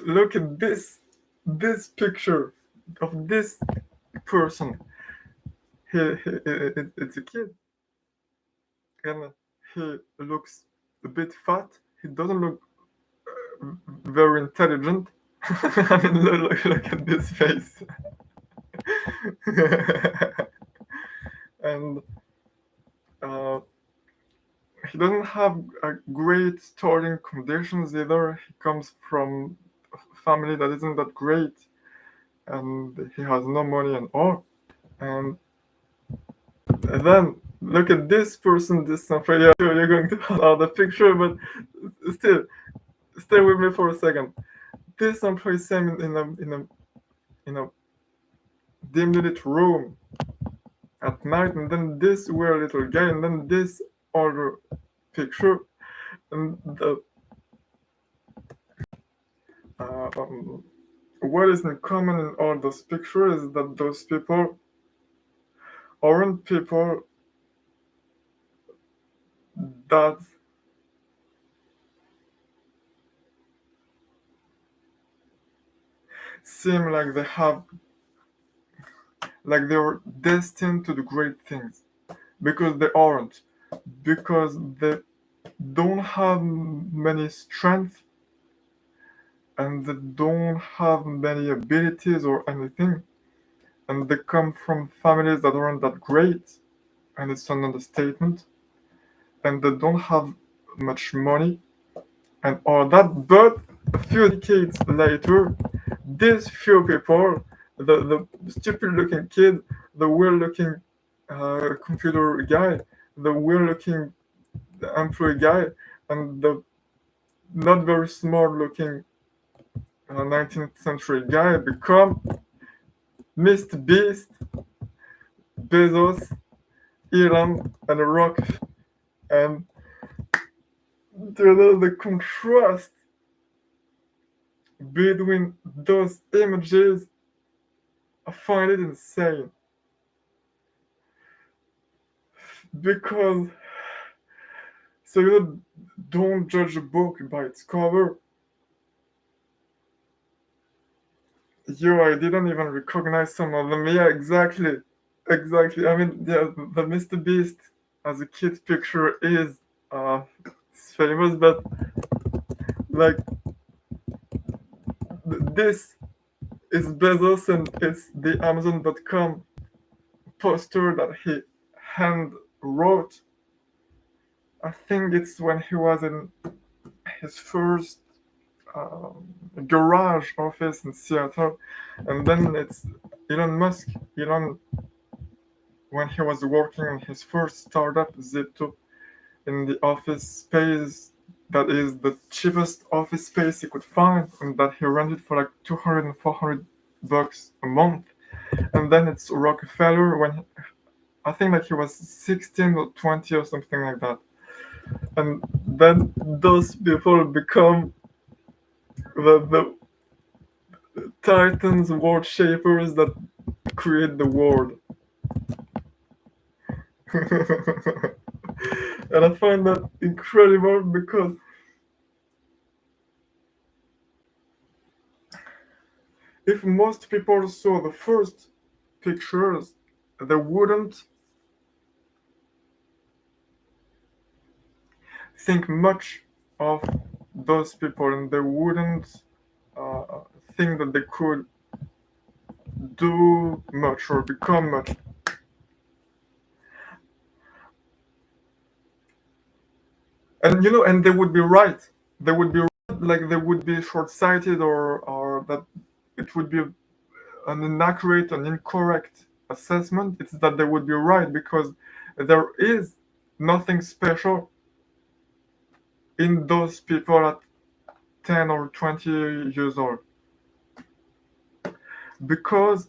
Look at this picture of this person. It's a kid, and he looks a bit fat. He doesn't look very intelligent. I mean, look at this face. And uh, he doesn't have great starting conditions either. He comes from a family that isn't that great, and he has no money and all. And then look at this person, this Sanfreya. You're going to have the picture, but still, stay with me for a second. this employee same in a dimly lit room at night, and then this weird little guy, and then this older picture, and um, what is in common in all those pictures is that those people aren't people that seem like they have, like they're destined to do great things, because they aren't, because they don't have many strength, and they don't have many abilities or anything, and they come from families that aren't that great, and it's an understatement, and they don't have much money and all that. But a few decades later, these few people, the stupid looking kid, the weird looking computer guy, the weird looking employee guy, and the not very smart looking 19th century guy become Mr. Beast, Bezos, Elon, and Rockefeller. And the contrast between those images, I find it insane. Because, so don't judge a book by its cover. I didn't even recognize some of them. Yeah, exactly. Exactly. I mean, yeah, the Mr. Beast as a kid picture is it's famous, but like this is Bezos and it's the Amazon.com poster that he hand wrote. I think it's when he was in his first garage office in Seattle, and then it's Elon Musk. Elon, when he was working on his first startup, Zip2, in the office space that is the cheapest office space he could find, and that he rented for like 200 and 400 bucks a month. And then it's Rockefeller when I think like he was 16 or 20 or something like that. And then those people become the titans, world shapers that create the world. And I find that incredible because if most people saw the first pictures, they wouldn't think much of those people, and they wouldn't uh, think that they could do much or become much. And and they would be right. They would be right, like they would be short-sighted, or that it would be an inaccurate and incorrect assessment. It's that they would be right because there is nothing special in those people at 10 or 20 years old. Because,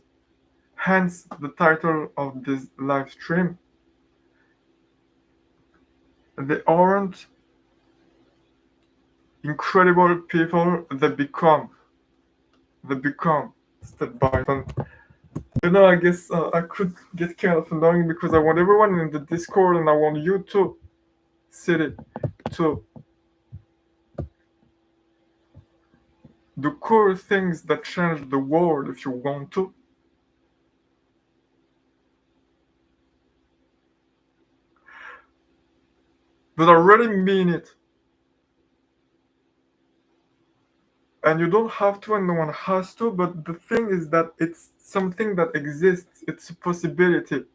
hence the title of this live stream, they aren't incredible people, they become step by step. I guess I could get kind of annoying because I want everyone in the Discord and I want you to, City, to do cool things that change the world if you want to. But I really mean it. And you don't have to, and no one has to, but the thing is that it's something that exists. It's a possibility.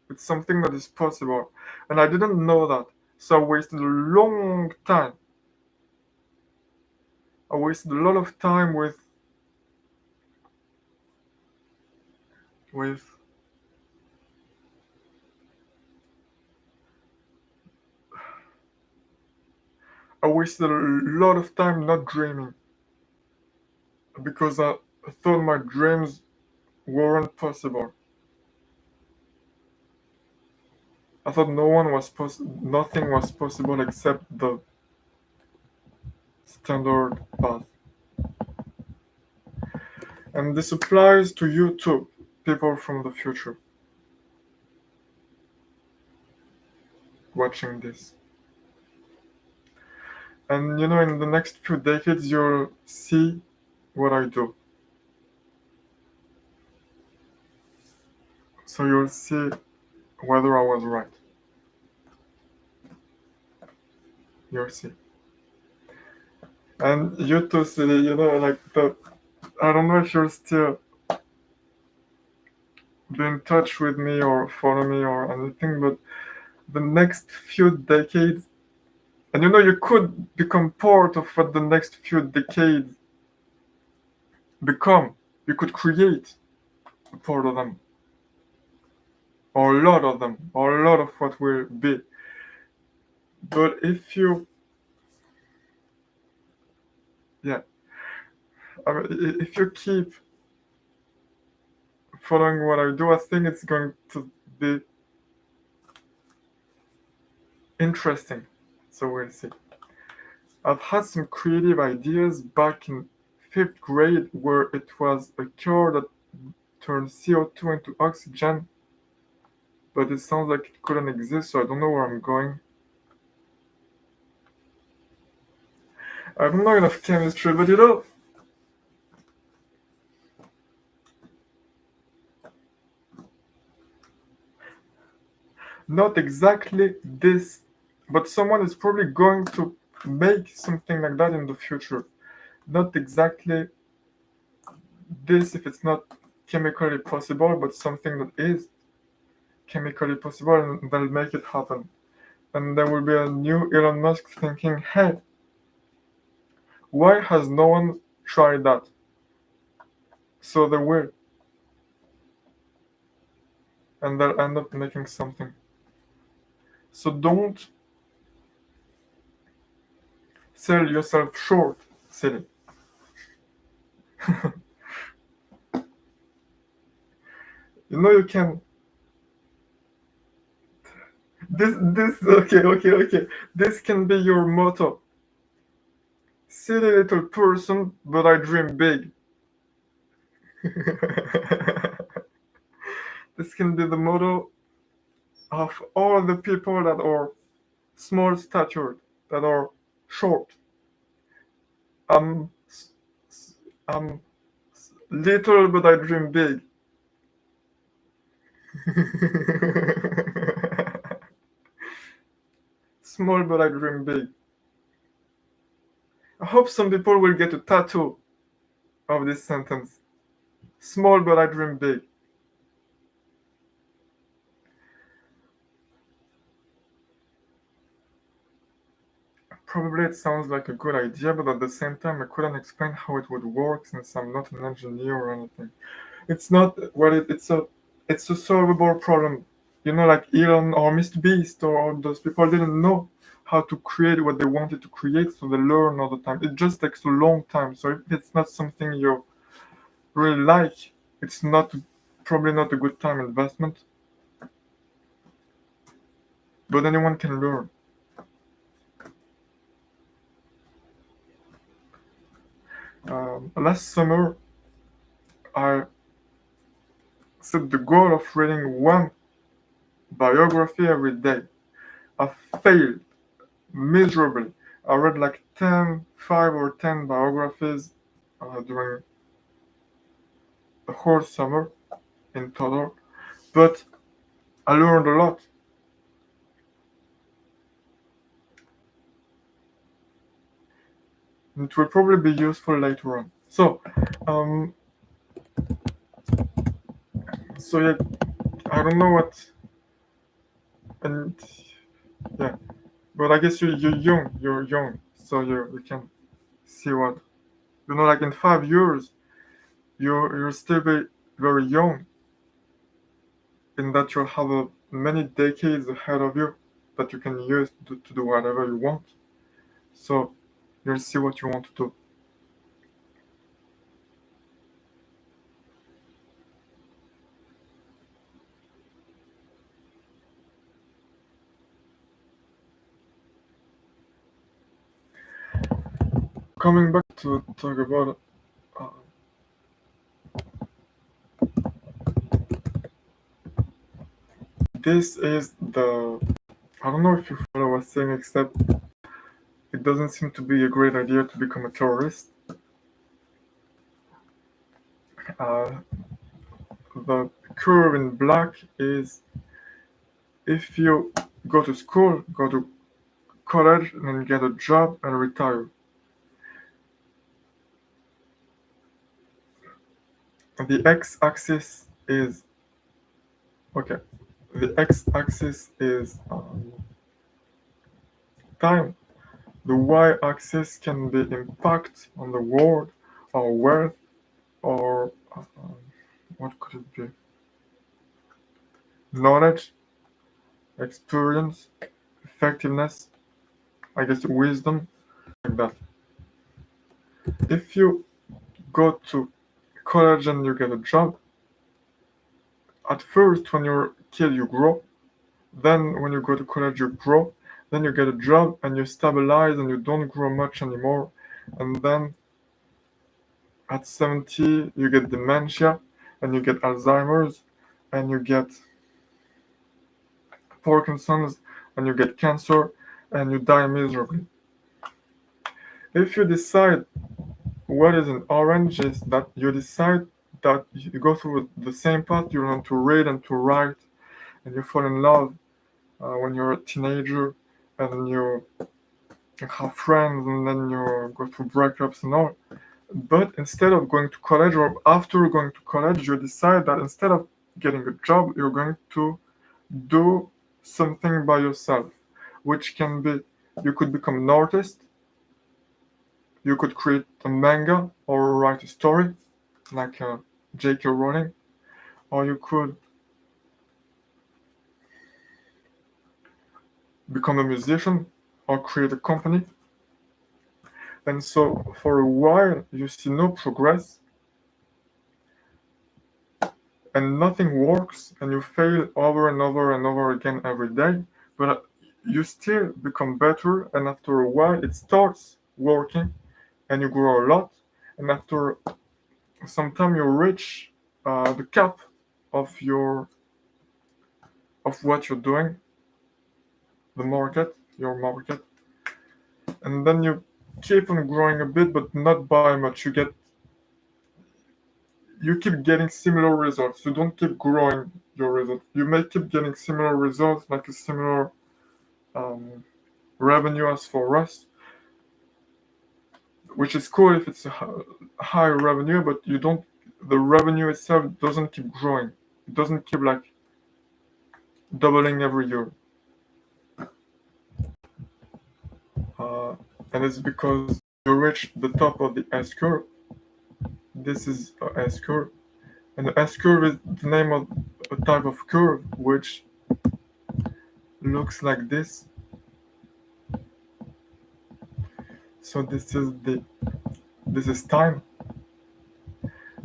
It's something that is possible. And I didn't know that. So I wasted a long time. I wasted a lot of time with I wasted a lot of time not dreaming. because I thought my dreams weren't possible. I thought nothing was possible except the standard path. And this applies to you too, people from the future watching this. And in the next few decades, you'll see what I do. So you'll see whether I was right. You'll see. And you too, Silly, I don't know if you'll still be in touch with me or follow me or anything, but the next few decades, and you could become part of what the next few decades become. You could create a part of them, or a lot of them, or a lot of what will be. But yeah, if you keep following what I do, I think it's going to be interesting. So we'll see. I've had some creative ideas back in 5th grade where it was a cure that turned CO2 into oxygen, but it sounds like it couldn't exist, so I don't know where I'm going. I don't know enough chemistry, but not exactly this, but someone is probably going to make something like that in the future. Not exactly this if it's not chemically possible, but something that is chemically possible and they'll make it happen. And there will be a new Elon Musk thinking, hey, why has no one tried that? So they will. And they'll end up making something. So don't sell yourself short, silly. You can. This okay. This can be your motto. Silly little person, but I dream big. This can be the motto of all the people that are small statured, that are short. I'm, I'm little, but I dream big. Small, but I dream big. I hope some people will get a tattoo of this sentence. Small, but I dream big. Probably it sounds like a good idea, but at the same time, I couldn't explain how it would work since I'm not an engineer or anything. It's not well. It's a solvable problem. Like Elon or Mr. Beast or all those people didn't know how to create what they wanted to create, so they learn all the time. It just takes a long time. So if it's not something you really like, it's not probably not a good time investment. But anyone can learn. Last summer, I set the goal of reading one biography every day. I failed miserably. I read like 5 or 10 biographies during the whole summer in total, but I learned a lot. It will probably be useful later on. Um, so yeah, I don't know what, and yeah, but I guess you're young. You're young, so you can see what like in 5 years, you'll still be very young in that you'll have many decades ahead of you that you can use to do whatever you want. So you'll see what you want to do. coming back to talk about uh, this is the, I don't know if you follow what I was saying, except it doesn't seem to be a great idea to become a terrorist. Uh, the curve in black is if you go to school, go to college, and then get a job and retire. The x-axis is okay. The x-axis is time. The y-axis can be impact on the world, or wealth, or what could it be? Knowledge, experience, effectiveness, I guess wisdom, like that. If you go to college and you get a job, at first when you're a kid you grow, then when you go to college you grow, then you get a job and you stabilize and you don't grow much anymore, and then at 70 you get dementia and you get Alzheimer's and you get Parkinson's and you get cancer and you die miserably. If you decide what is an orange is that you decide that you go through the same path, you learn to read and to write, and you fall in love when you're a teenager, and you have friends, and then you go through breakups and all. But instead of going to college, or after going to college, you decide that instead of getting a job, you're going to do something by yourself, which can be, you could become an artist, you could create a manga or write a story like J.K. Rowling, or you could become a musician or create a company. And so for a while you see no progress and nothing works, and you fail over and over and over again every day, but you still become better, and after a while it starts working and you grow a lot, and after some time you reach the cap of what you're doing, your market, and then you keep on growing a bit, but not by much. You keep getting similar results. You don't keep growing your results. You may keep getting similar results, like a similar um, revenue as for us, which is cool if it's a high revenue, but you don't. The revenue itself doesn't keep growing. It doesn't keep like doubling every year. Uh, and it's because you reach the top of the S curve. This is a S curve, and the S curve is the name of a type of curve which looks like this. So this is time.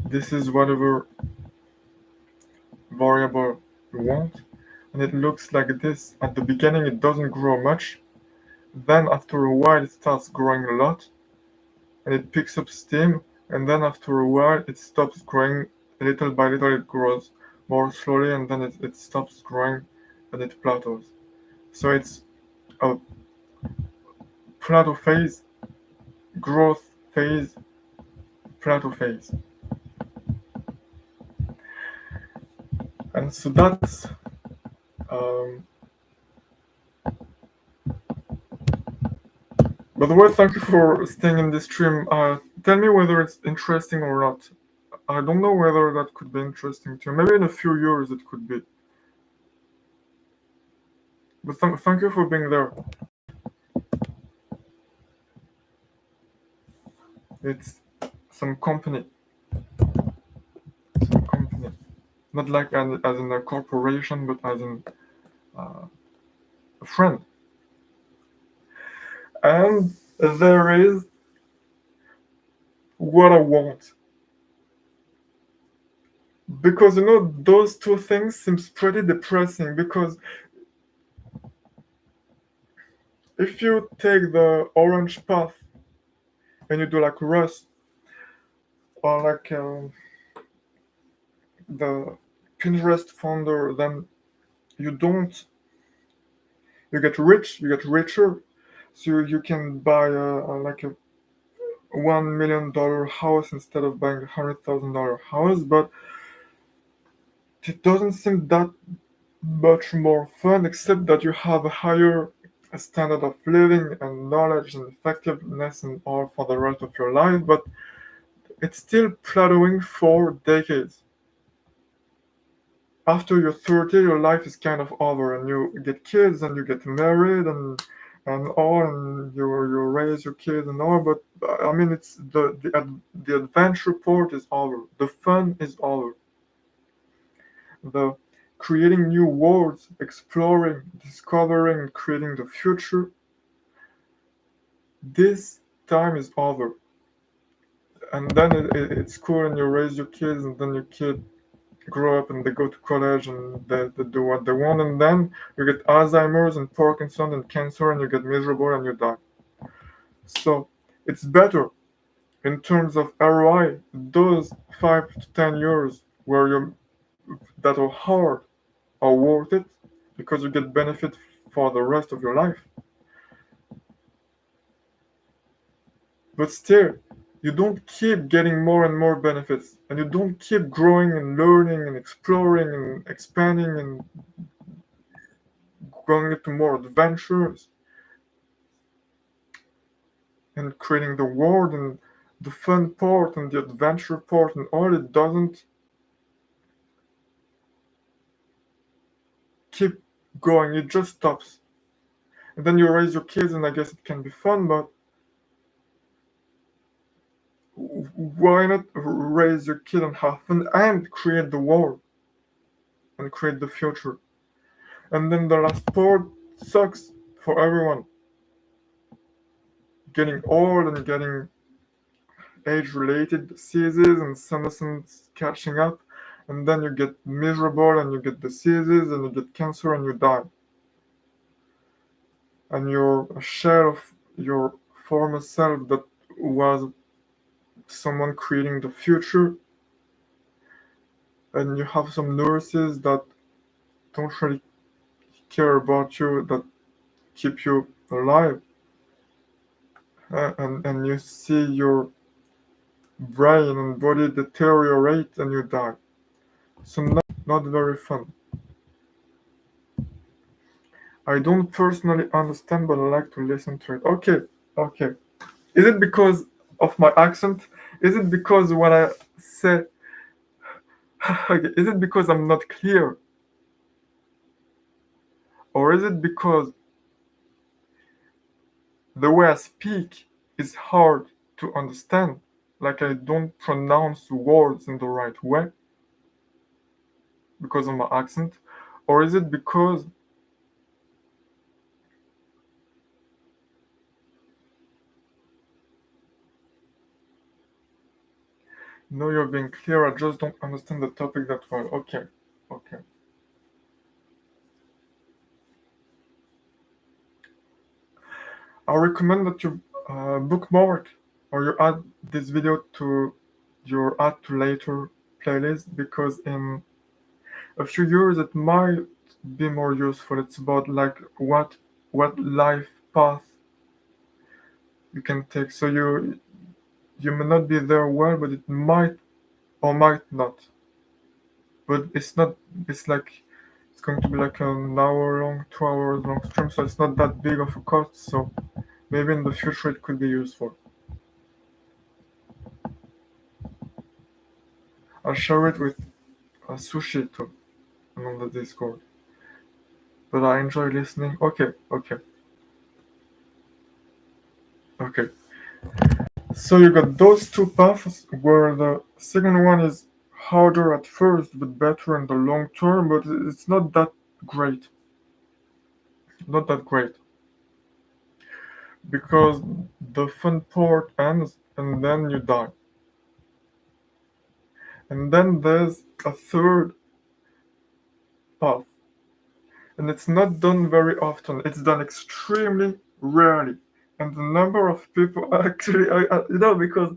This is whatever variable you want, and it looks like this. At the beginning it doesn't grow much, then after a while it starts growing a lot, and it picks up steam, and then after a while it stops growing. Little by little it grows more slowly, and then it stops growing and it plateaus. So it's a plateau phase, growth phase, plateau phase. And so that's um, by the way, thank you for staying in this stream. Tell me whether it's interesting or not. I don't know whether that could be interesting to you. Maybe in a few years it could be. But thank you for being there. It's some company. Some company. Not like as in a corporation, but as in a friend. And there is what I want. Because those two things seems pretty depressing, because if you take the orange path and you do like Russ or like the Pinterest founder, then you don't you get rich, you get richer, so you can buy like a $1 million house instead of buying $100,000 house, but it doesn't seem that much more fun, except that you have a higher standard of living and knowledge and effectiveness and all for the rest of your life, but it's still plateauing for decades. After you're 30, your life is kind of over, and you get kids and you get married and all, and you raise your kids and all. But I mean, it's the adventure part is over. The fun is over. The creating new worlds, exploring, discovering, creating the future. This time is over. And then it's cool, and you raise your kids, and then your kid grow up and they go to college and they do what they want, and then you get Alzheimer's and Parkinson and cancer, and you get miserable and you die. So it's better in terms of ROI. Those 5 to 10 years where you that are hard are worth it because you get benefit for the rest of your life. But still, you don't keep getting more and more benefits, and you don't keep growing and learning and exploring and expanding and going into more adventures and creating the world and the fun part and the adventure part and all. It doesn't keep going, it just stops. And then you raise your kids, and I guess it can be fun, but why not raise your kid and have fun and create the world and create the future? And then the last part sucks for everyone. Getting old and getting age-related diseases and senescence catching up, and then you get miserable and you get diseases and you get cancer and you die. And you're a shell of your former self that was someone creating the future, and you have some nurses that don't really care about you, that keep you alive, and you see your brain and body deteriorate and you die. So not very fun. I don't personally understand, but I like to listen to it. Okay, okay. Is it because of my accent? Is it because when I say, okay, is it because I'm not clear? Or is it because the way I speak is hard to understand? Like I don't pronounce words in the right way because of my accent? Or is it because no, you're being clear, I just don't understand the topic that well? Okay, okay. I recommend that you bookmark or you add this video to your add to later playlist, because in a few years it might be more useful. It's about like what life path you can take. So you may not be there well, but it might or might not. But it's not. It's like it's going to be like an hour long, 2 hours long stream. So it's not that big of a cost. So maybe in the future it could be useful. I'll share it with Sushi too on the Discord. But I enjoy listening. Okay, okay, okay. So you got those two paths where the second one is harder at first but better in the long term, but it's not that great. Not that great. Because the fun part ends and then you die. And then there's a third path. And it's not done very often. It's done extremely rarely. and the number of people actually, because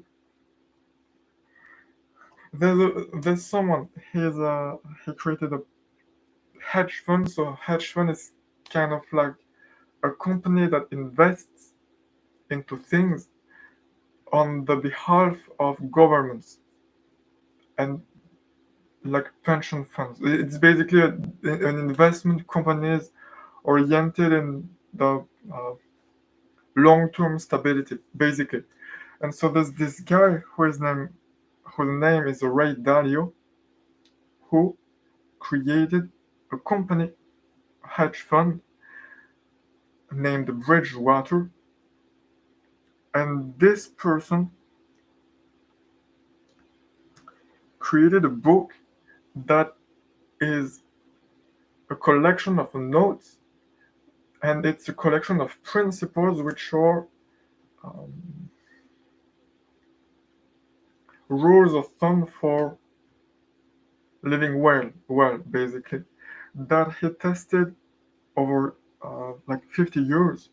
there's someone he created a hedge fund. So hedge fund is kind of like a company that invests into things on the behalf of governments and like pension funds. It's basically an investment companies oriented in the uh, long-term stability, basically. And so there's this guy whose name is Ray Dalio, who created a company, a hedge fund named Bridgewater, and this person created a book that is a collection of notes, and it's a collection of principles which are um, rules of thumb for living well, basically, that he tested over like 50 years,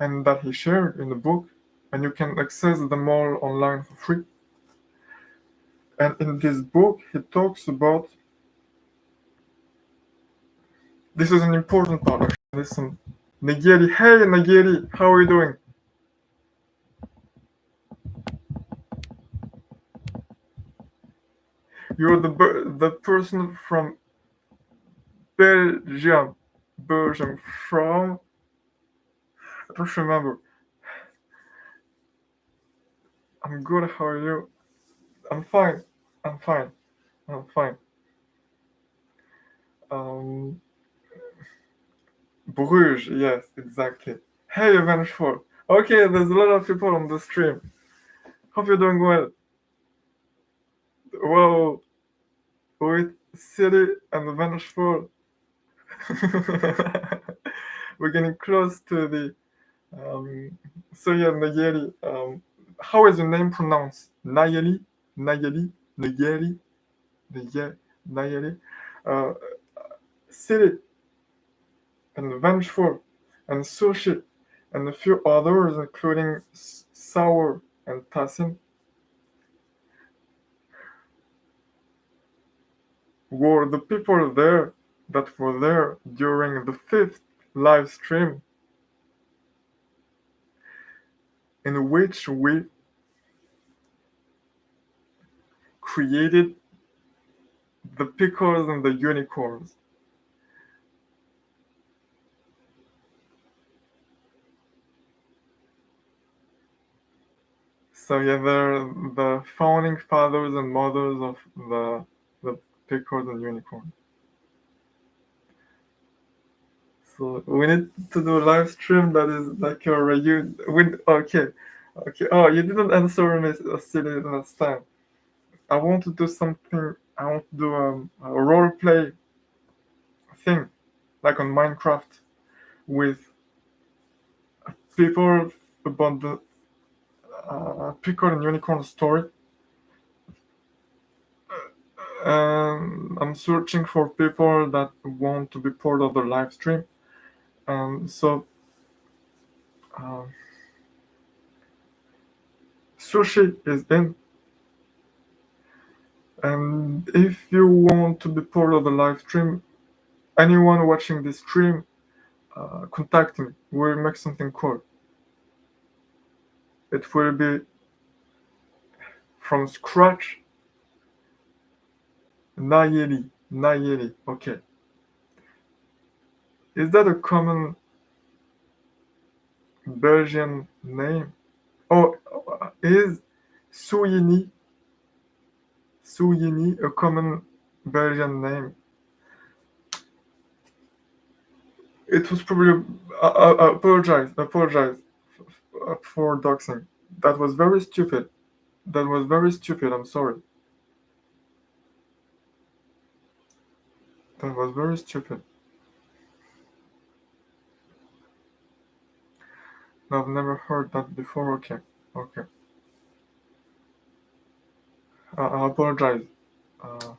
and that he shared in the book, and you can access them all online for free. And in this book, he talks about this is an important part. Actually. Listen, Nagiri, hey Nagiri, how are you doing? You're the person from Belgium, Belgium from I don't remember. I'm good. How are you? I'm fine. I'm fine. I'm fine. Um, Bruges, yes, exactly. Hey, Vengeful. Okay, there's a lot of people on the stream. Hope you're doing well. Whoa, with City and Vengeful. We're getting close to the. So yeah, Nayeli. How is your name pronounced? Nayeli, Nayeli, Nayeli, Nayeli. Uh, City and Vengeful and Sushi and a few others, including Sour and Tassin, were the people there that were there during the fifth live stream, in which we created the pickles and the unicorns. So yeah, they're the founding fathers and mothers of the pickles and unicorns. So we need to do a live stream that is like a reunion. Okay, okay. Oh, you didn't answer me silly last time. I want to do something. I want to do a role play thing, like on Minecraft, with people about the pickle and unicorn story. And I'm searching for people that want to be part of the live stream. So uh, Sushi is in. And if you want to be part of the live stream, anyone watching this stream, contact me. We'll make something cool. It will be from scratch. Nayeli. Nayeli. Okay. Is that a common Belgian name? Oh, is Souyini a common Belgian name? It was probably. Apologize for doxing. That was very stupid. That was very stupid. I'm sorry. That was very stupid. I've never heard that before. Okay. Okay. I apologize. Uh,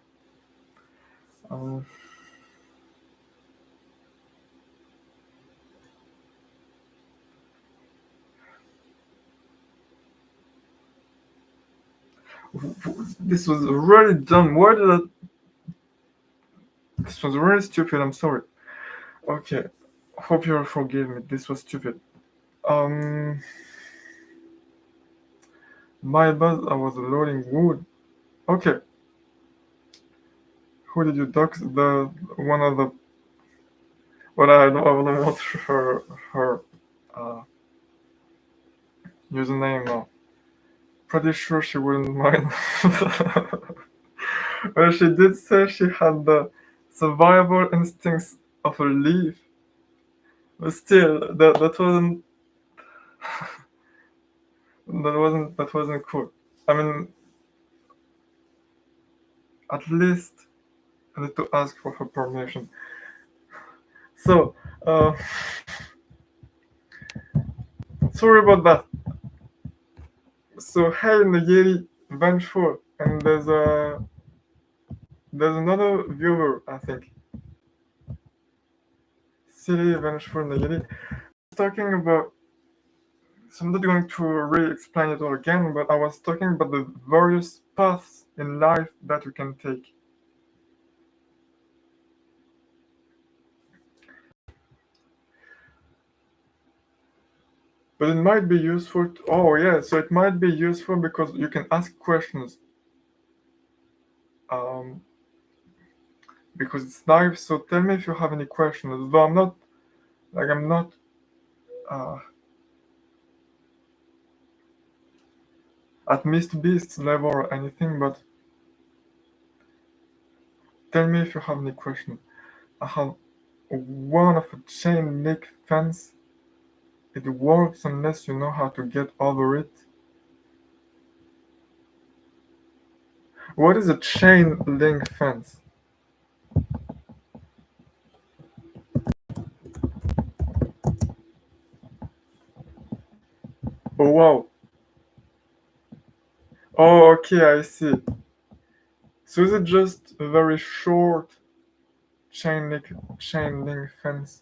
um, This was really dumb. Why did I? This was really stupid. I'm sorry. Okay, hope you'll forgive me. This was stupid. Um, my bad. I was loading wood. Okay, who did you dox? The one of the. Well, I don't want her uh, username now. Pretty sure she wouldn't mind. Well, she did say she had the survival instincts of a leaf, but still, that wasn't cool. I mean, at least I need to ask for her permission. So, uh, sorry about that. So, hey, Nagiri, vengeful, and there's another viewer, I think. Silly, vengeful, Nagiri. Talking about. So I'm not going to re-explain it all again, but I was talking about the various paths in life that we can take. But it might be useful. Oh yeah, so it might be useful because you can ask questions. Um, because it's live. So tell me if you have any questions. Though I'm not uh, at Mr. Beast level or anything, but tell me if you have any questions. I have one of a chain link fence. It works unless you know how to get over it. What is a chain link fence? Oh wow. Oh okay, I see. So is it just a very short chain link fence?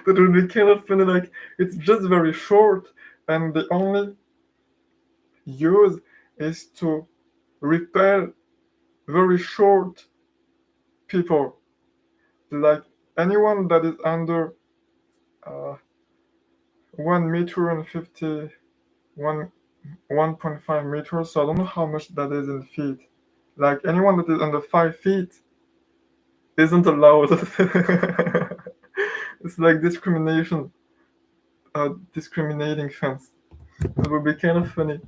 That would be kind of funny. Like it's just very short, and the only use is to repel very short people, like anyone that is under 1 meter and 1.5 meters. So I don't know how much that is in feet. Like anyone that is under 5 feet isn't allowed. It's like discrimination, discriminating fence. It would be kind of funny.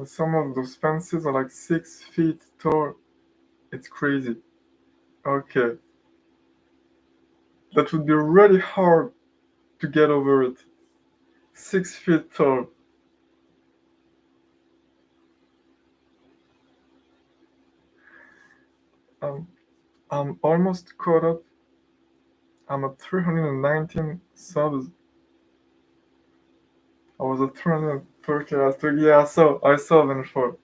Some of those fences are like 6 feet tall. It's crazy. Okay, that would be really hard to get over it. 6 feet tall. Um, I'm almost caught up. I'm at 319 subs. I was at 330 last week. Yeah, I saw Vengeful.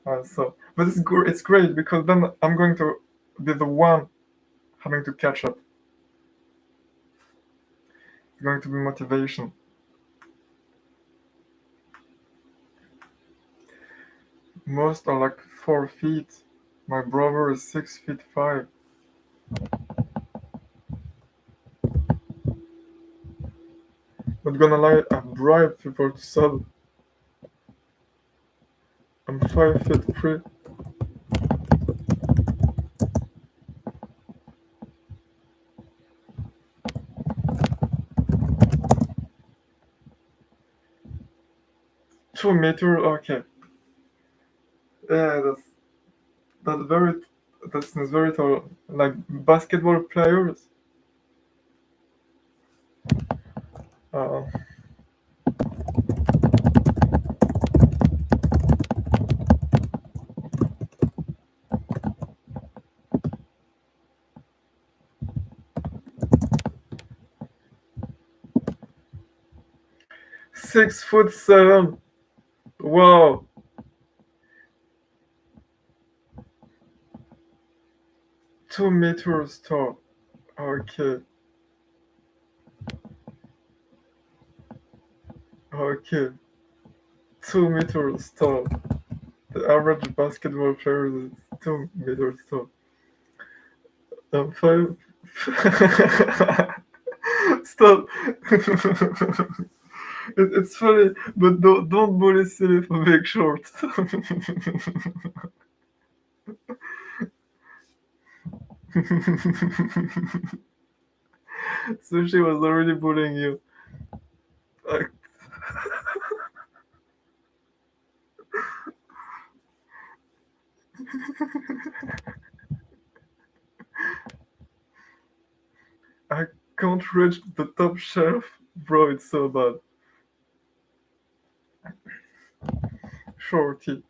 I saw. But it's great because then I'm going to be the one having to catch up. It's going to be motivation. Most are like 4 feet. My brother is 6 feet 5. Not gonna lie, I bribe people to sub. I'm 5 feet 3. 2 meter. Okay. Yeah, that's very that's very tall. Like basketball players. Uh, 6'7". Wow. 2 meters tall. Okay. Okay. 2 meters tall. The average basketball player is 2 meters tall. Five. Stop. It's funny, but don't bully silly for being short. Sushi was already bullying you. I, I can't reach the top shelf, bro. It's so bad. Shorty.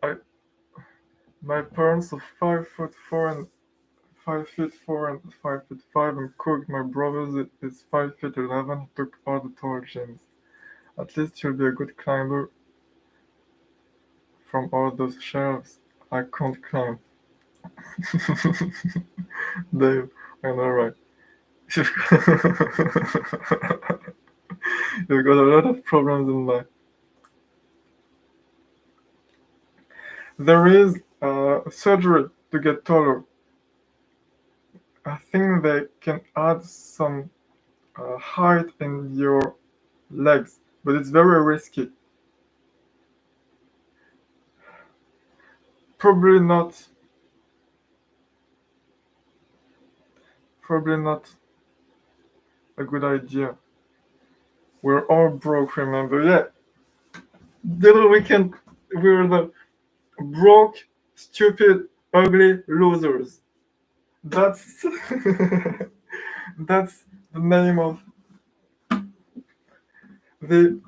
I My parents are 5'4" and 5'4" and 5'5" and cook. My brother is 5'11". Took all the tall gyms. At least you'll be a good climber from all those shelves. I can't climb. Dave, I know, right? You've got a lot of problems in life. There is surgery to get taller. I think they can add some height in your legs, but it's very risky. Probably not. Probably not a good idea. We're all broke, remember? Yeah, the other weekend we were the broke, stupid, ugly losers. That's that's the name of the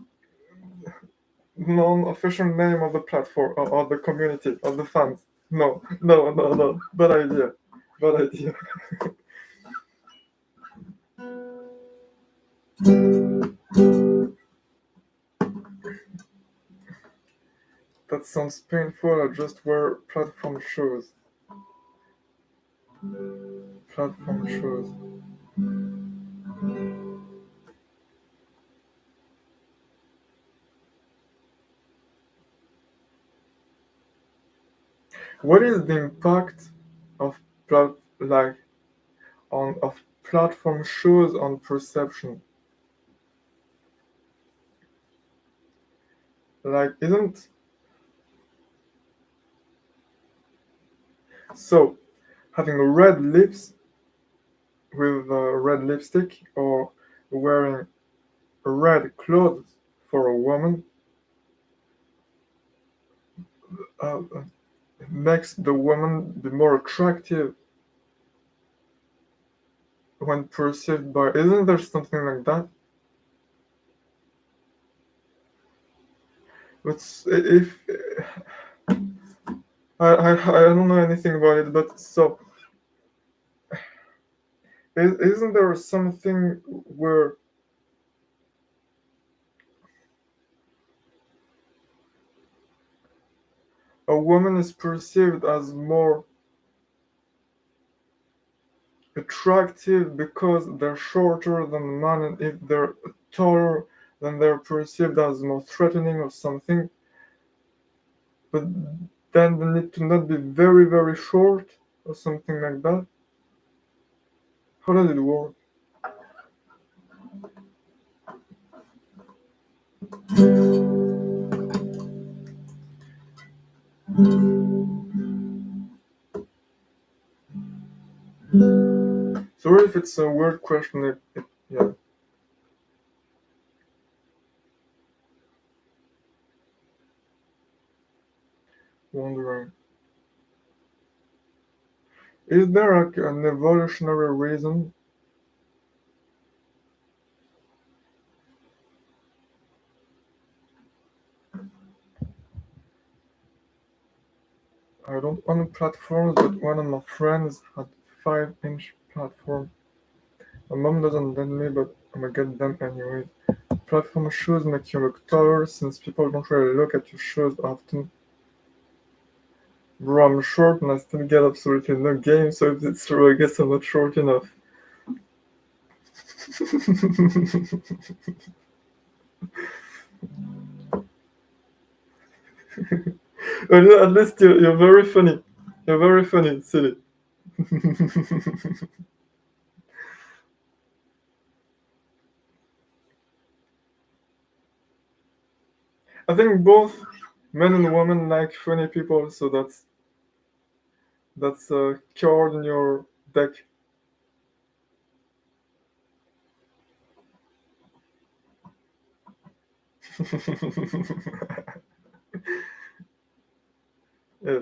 non-official name of the platform or the community of the fans. No, no, no, no. Bad idea. Bad idea. That sounds painful. I just wear platform shoes. Platform shoes. What is the impact of like on of platform shoes on perception? Like, isn't so having red lips with red lipstick or wearing red clothes for a woman uh, makes the woman be more attractive when perceived by. Isn't there something like that? But if I don't know anything about it, but so isn't there something where a woman is perceived as more attractive because they're shorter than man, and if they're taller, then they're perceived as more threatening or something. But then they need to not be very, very short or something like that. How does it work? Sorry if it's a weird question. Yeah, wondering. Is there like an evolutionary reason? I don't own platforms, but one of my friends had 5-inch platform My mom doesn't let me, but I'ma get them anyway. Platform shoes make you look taller since people don't really look at your shoes often. Bro, I'm short and I still get absolutely no game, so if it's true, I guess I'm not short enough. Well, at least you're very funny. You're very funny, silly. I think both men and women like funny people, so that's a card in your deck. Yeah.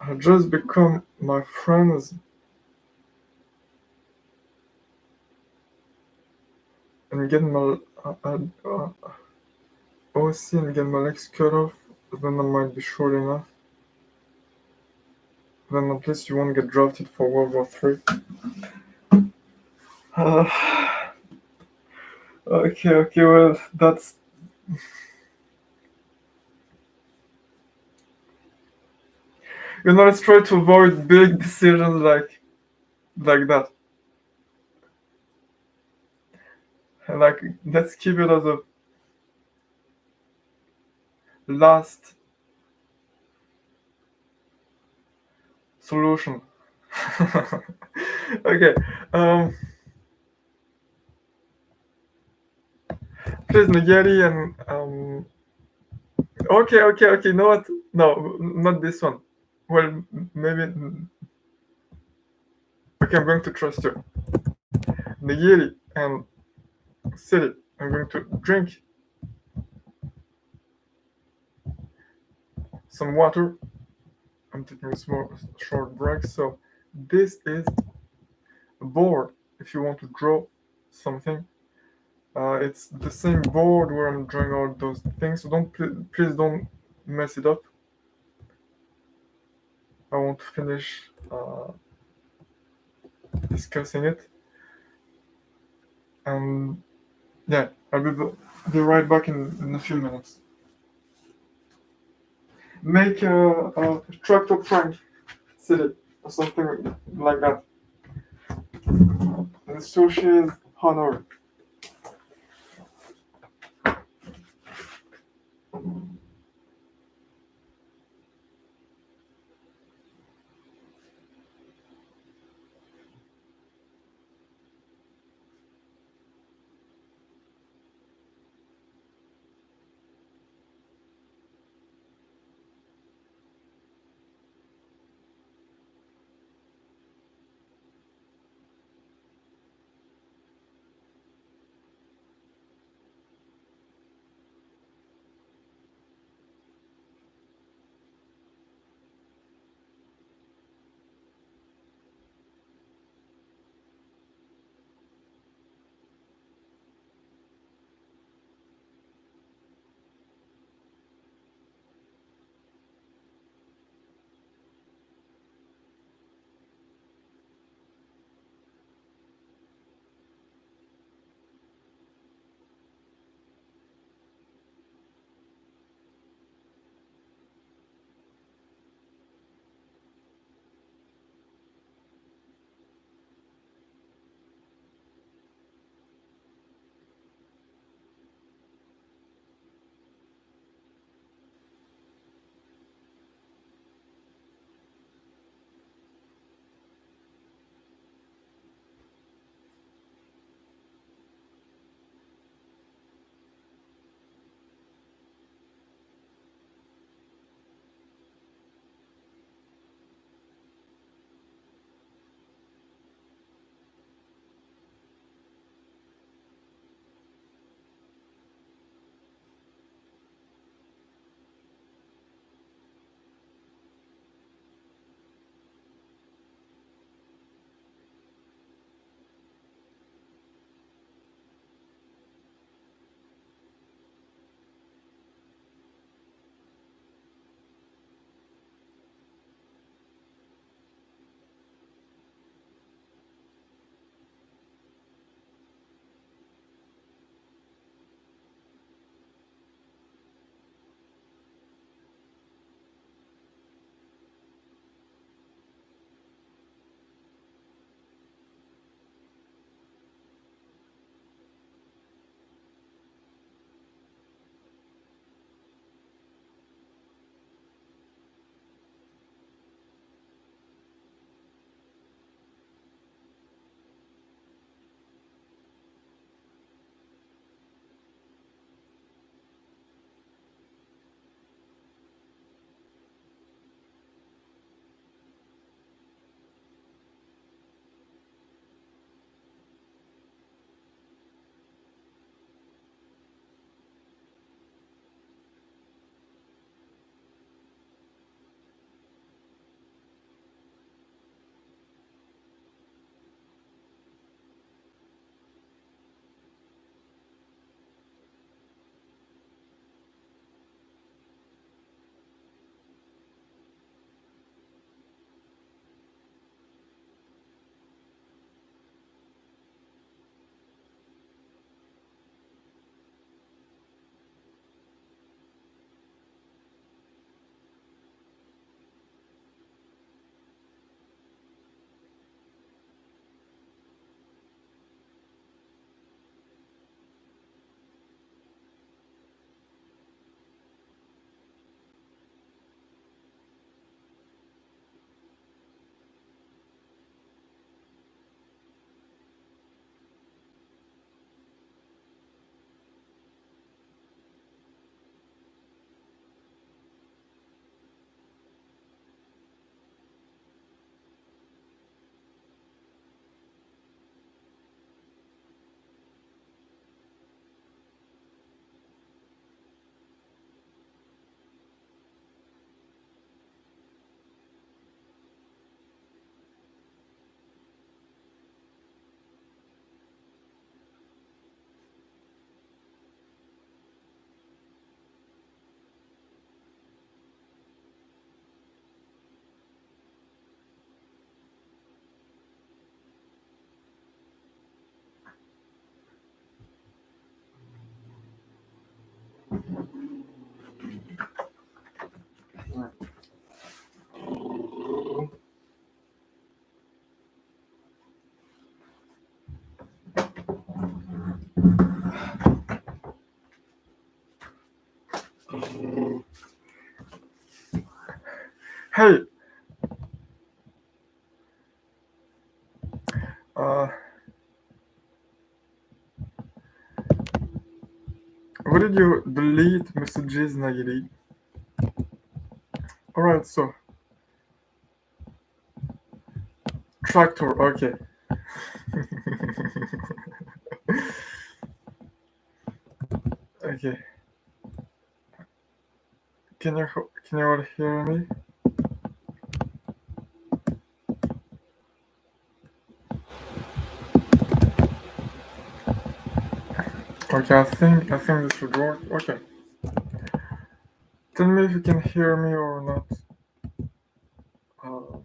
I just become my friends and get my OC and get my legs cut off, then I might be short enough. Then at least you won't get drafted for World War III. Uh, okay, well, that's. Let's try to avoid big decisions like that. Like, let's keep it as a last solution. Okay, um, please, Nigeri and okay. You know what? No, not this one. Well, maybe. Okay, I'm going to trust you. Nigiri and City. I'm going to drink some water. I'm taking a small short break. So this is a board. If you want to draw something, it's the same board where I'm drawing all those things. So please don't mess it up. I want to finish discussing it, and yeah, be right back in a few minutes. Make a tractor prank city or something like that. And Sushi's honor. Hey, uh, why did you delete messages, Nagiri? Alright, so tractor, okay. Okay. Can you all hear me? Okay, I think this should work. Okay. Tell me if you can hear me or not. Uh,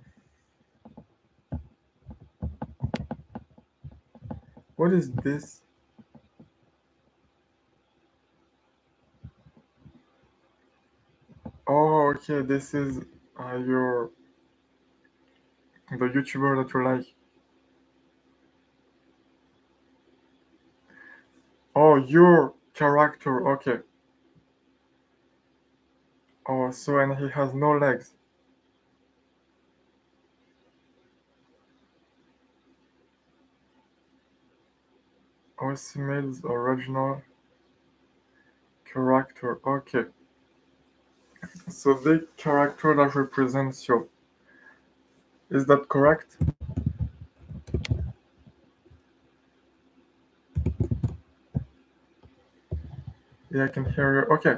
what is this? Oh, okay. This is your the YouTuber that you like. Oh, your character. Okay. Oh, so and he has no legs. Osime's original character. Okay. So the character that represents you. Is that correct? Yeah, I can hear you. Okay.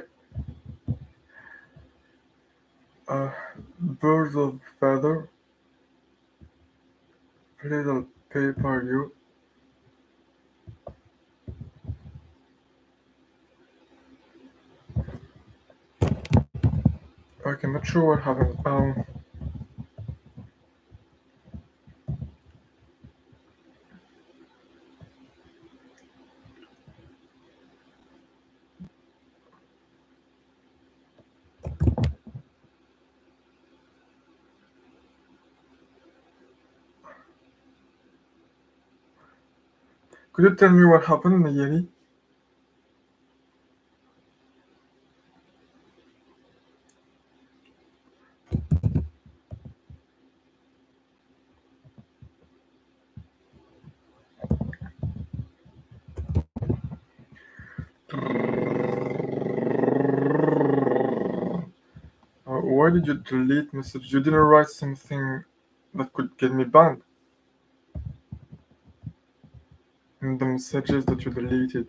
Uh, birds of feather, little paper you. Okay, not sure what happened. Could you tell me what happened, Nayeli? Why did you delete message? You didn't write something that could get me banned in the messages that you deleted.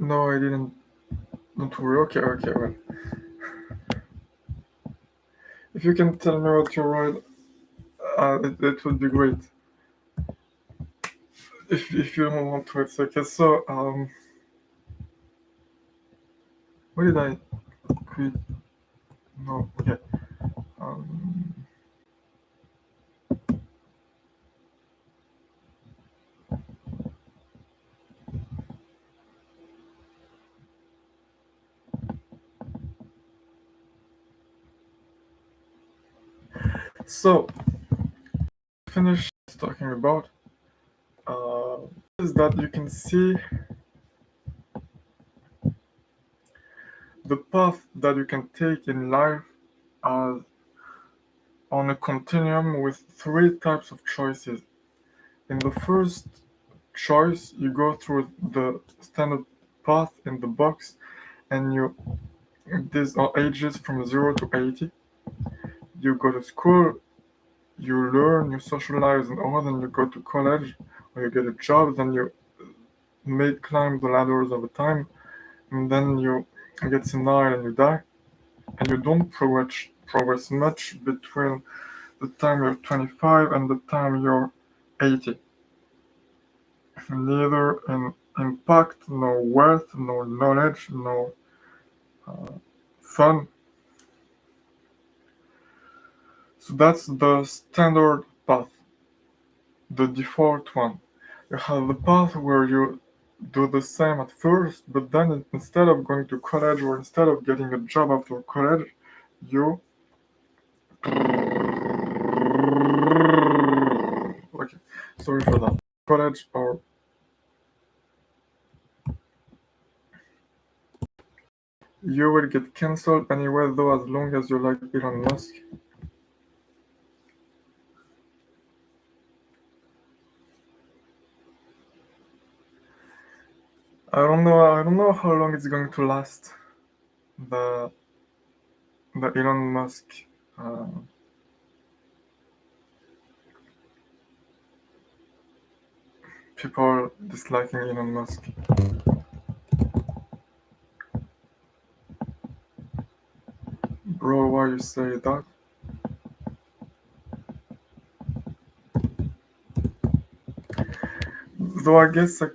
No, I didn't. Don't worry. Okay, okay, well. If you can tell me what you wrote, it would be great. If you don't want to, it's okay. So, what did I quit? No, okay. Um, so, finish talking about uh, is that you can see the path that you can take in life as on a continuum with three types of choices. In the first choice, you go through the standard path in the box, and these are ages from 0 to 80. You go to school, you learn, you socialize, and all. Then you go to college, or you get a job. Then you may climb the ladders over time, and then you get senile and you die. And you don't progress much between the time you're 25 and the time you're 80. Neither in impact, no wealth, no knowledge, no fun. So that's the standard path, the default one. You have the path where you do the same at first, but then instead of going to college or instead of getting a job after college, you. Okay, sorry for that. College or. You will get cancelled anyway, though, as long as you like Elon Musk. I don't know how long it's going to last. The the Elon Musk uh, people disliking Elon Musk. Bro, why you say that? Though I guess I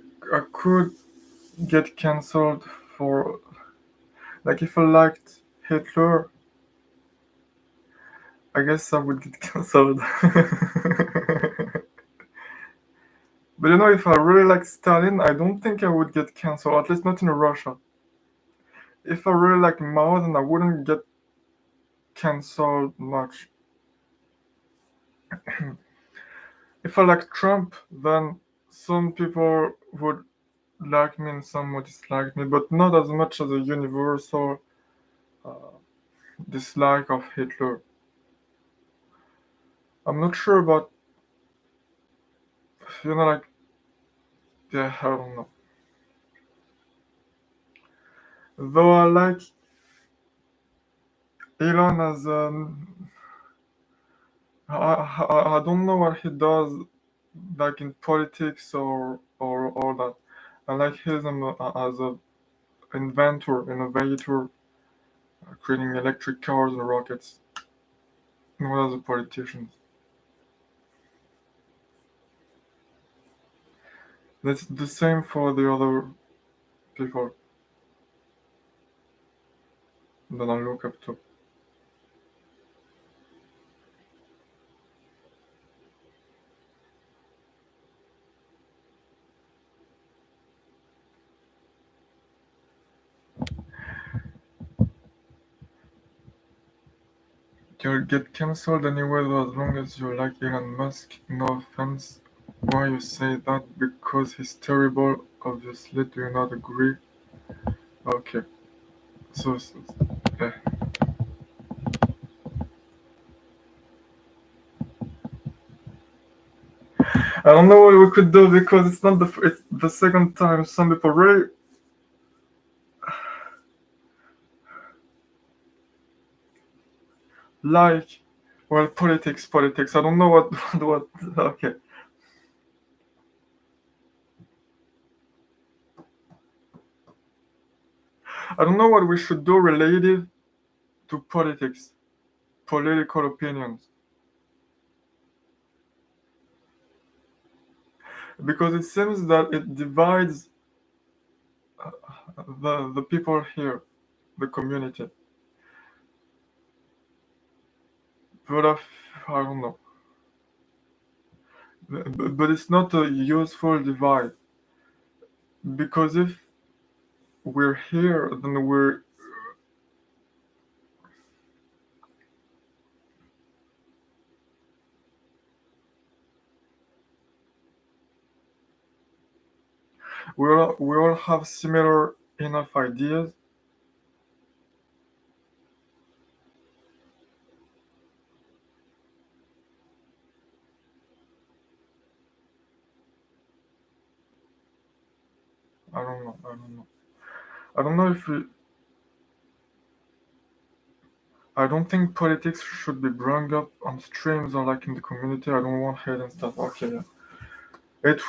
could get cancelled for, like, if I liked Hitler, I guess I would get cancelled. But you know, if I really like Stalin, I don't think I would get cancelled, at least not in Russia. If I really like Mao, then I wouldn't get cancelled much. If I like Trump, then some people would like me and some would dislike me, but not as much as a universal uh, dislike of Hitler. I'm not sure about, like, yeah, I don't know. Though I like Elon as I don't know what he does, like in politics or all that. I like him as a inventor, innovator, creating electric cars and rockets, not as a politician. That's the same for the other people that I look up to. You'll get cancelled anyway, though, as long as you like Elon Musk. No offense. Why you say that? Because he's terrible. Obviously, do you not agree? Okay. So yeah. I don't know what we could do because it's the second time some people really like, well, politics. I don't know what what. Okay. I don't know what we should do related to politics, political opinions, because it seems that it divides the people here, the community. But I don't know. But it's not a useful divide because if we're here, then we all have similar enough ideas. I don't know. I don't know. I don't know if we, I don't think politics should be brought up on streams or like in the community. I don't want hate and stuff. Okay, yeah. It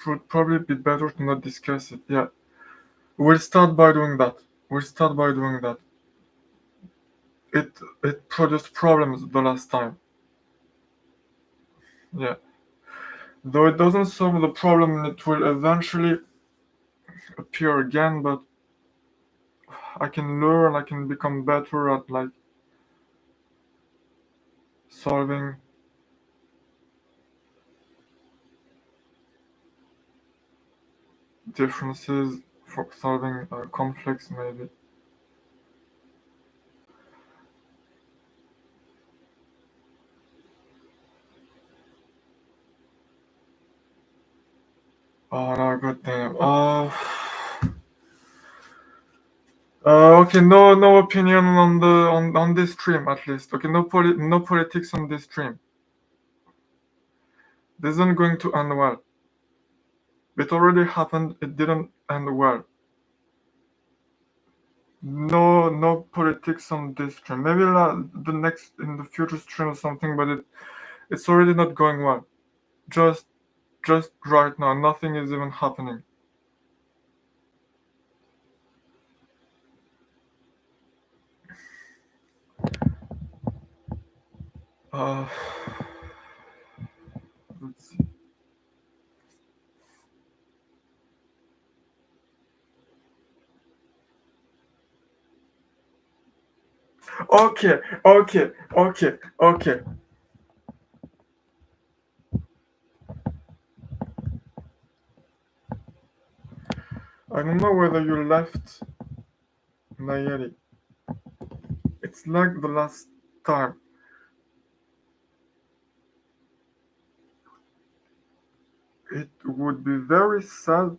would probably be better to not discuss it. Yeah. We'll start by doing that. We'll start by doing that. It it produced problems the last time. Yeah. Though it doesn't solve the problem, it will eventually appear again, but I can learn, I can become better at, like, solving differences, for solving conflicts, maybe. Oh no, goddamn. Okay, no opinion on on this stream at least. Okay, no politics on this stream. This isn't going to end well. It already happened. It didn't end well. No politics on this stream. Maybe the next in the future stream or something, but it's already not going well. Just just right now, nothing is even happening. Uh, let's see. Okay. I don't know whether you left Nayeli. It's like the last time. It would be very sad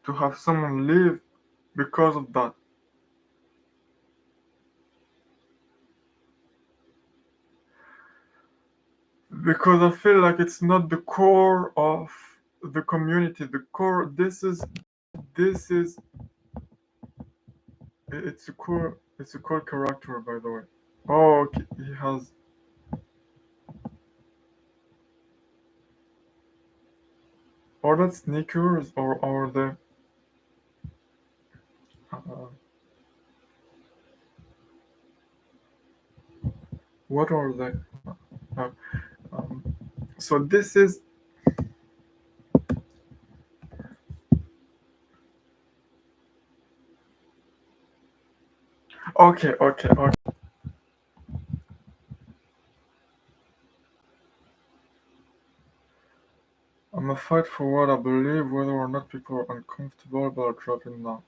to have someone leave because of that. Because I feel like it's not the core of the community. The core. This is. It's a core. It's a core character, by the way. Oh, okay. He has. Are that sneakers or are they? Uh, what are they? Uh, um, so this is okay. I'm a fight for what I believe, whether or not people are uncomfortable about dropping now.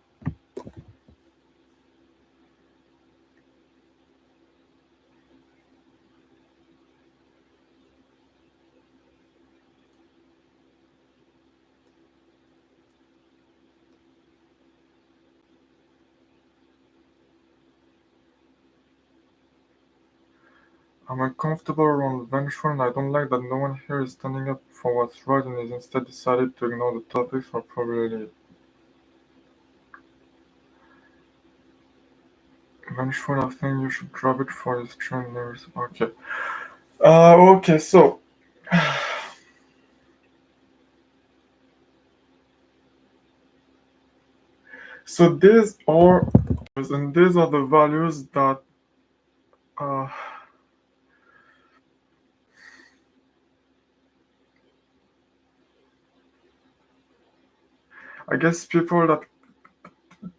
I'm uncomfortable around vengeful and I don't like that no one here is standing up for what's right and is instead decided to ignore the topics or probably leave. Vengeful, I think you should drop it for this trend news. Okay. Okay, so these are and these are the values that uh, I guess people that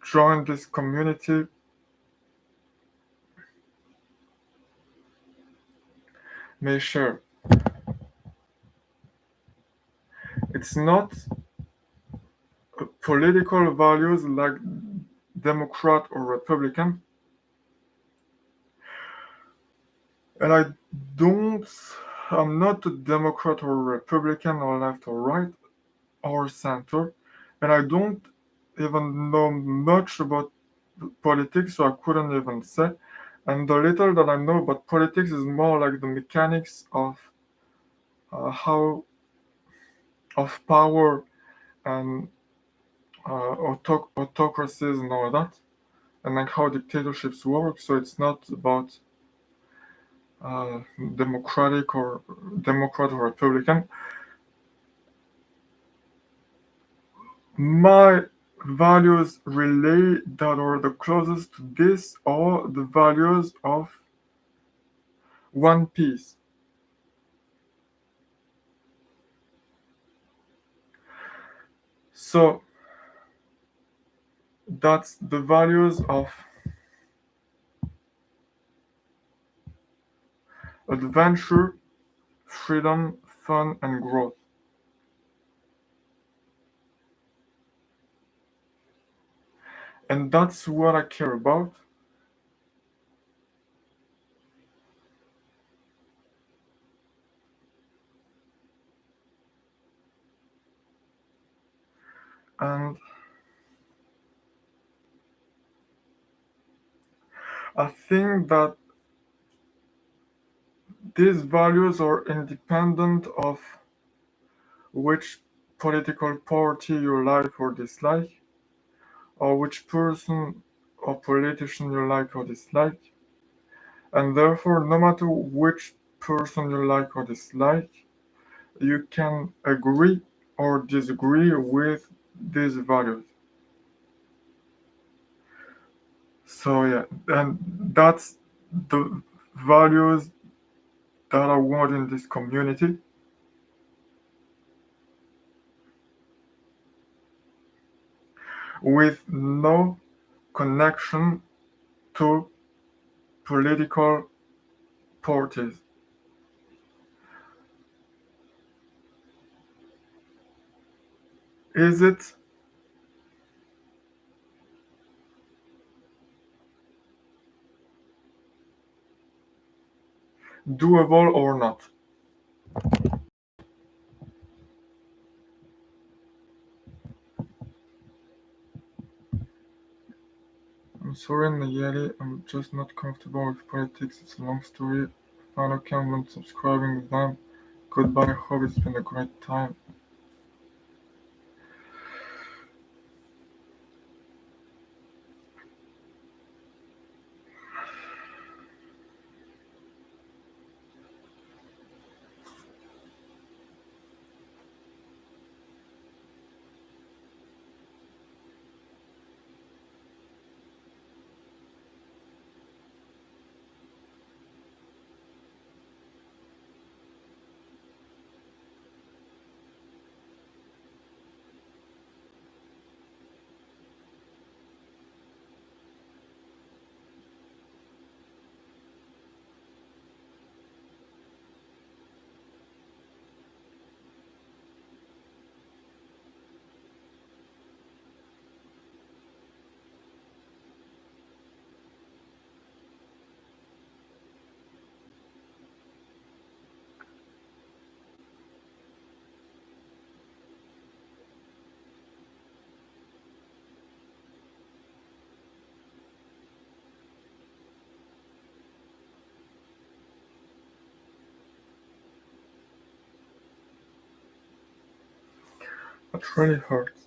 join this community may share. It's not political values like Democrat or Republican, and don't. I'm not a Democrat or Republican or left or right or center, and I don't even know much about politics, so I couldn't even say. And the little that I know about politics is more like the mechanics how of power and autocracies and all that, and like how dictatorships work. So it's not about uh, democratic or Democrat or Republican. My values relay that are the closest to this are the values of One Piece. So that's the values of adventure, freedom, fun, and growth. And that's what I care about. And I think that these values are independent of which political party you like or dislike, or which person or politician you like or dislike. And therefore, no matter which person you like or dislike, you can agree or disagree with these values. So, yeah, and that's the values that I want in this community, with no connection to political parties. Is it doable or not? I'm sorry, Nayeli, I'm just not comfortable with politics. It's a long story. Final comment, subscribing with them. Goodbye, I hope it's been a great time. It really hurts.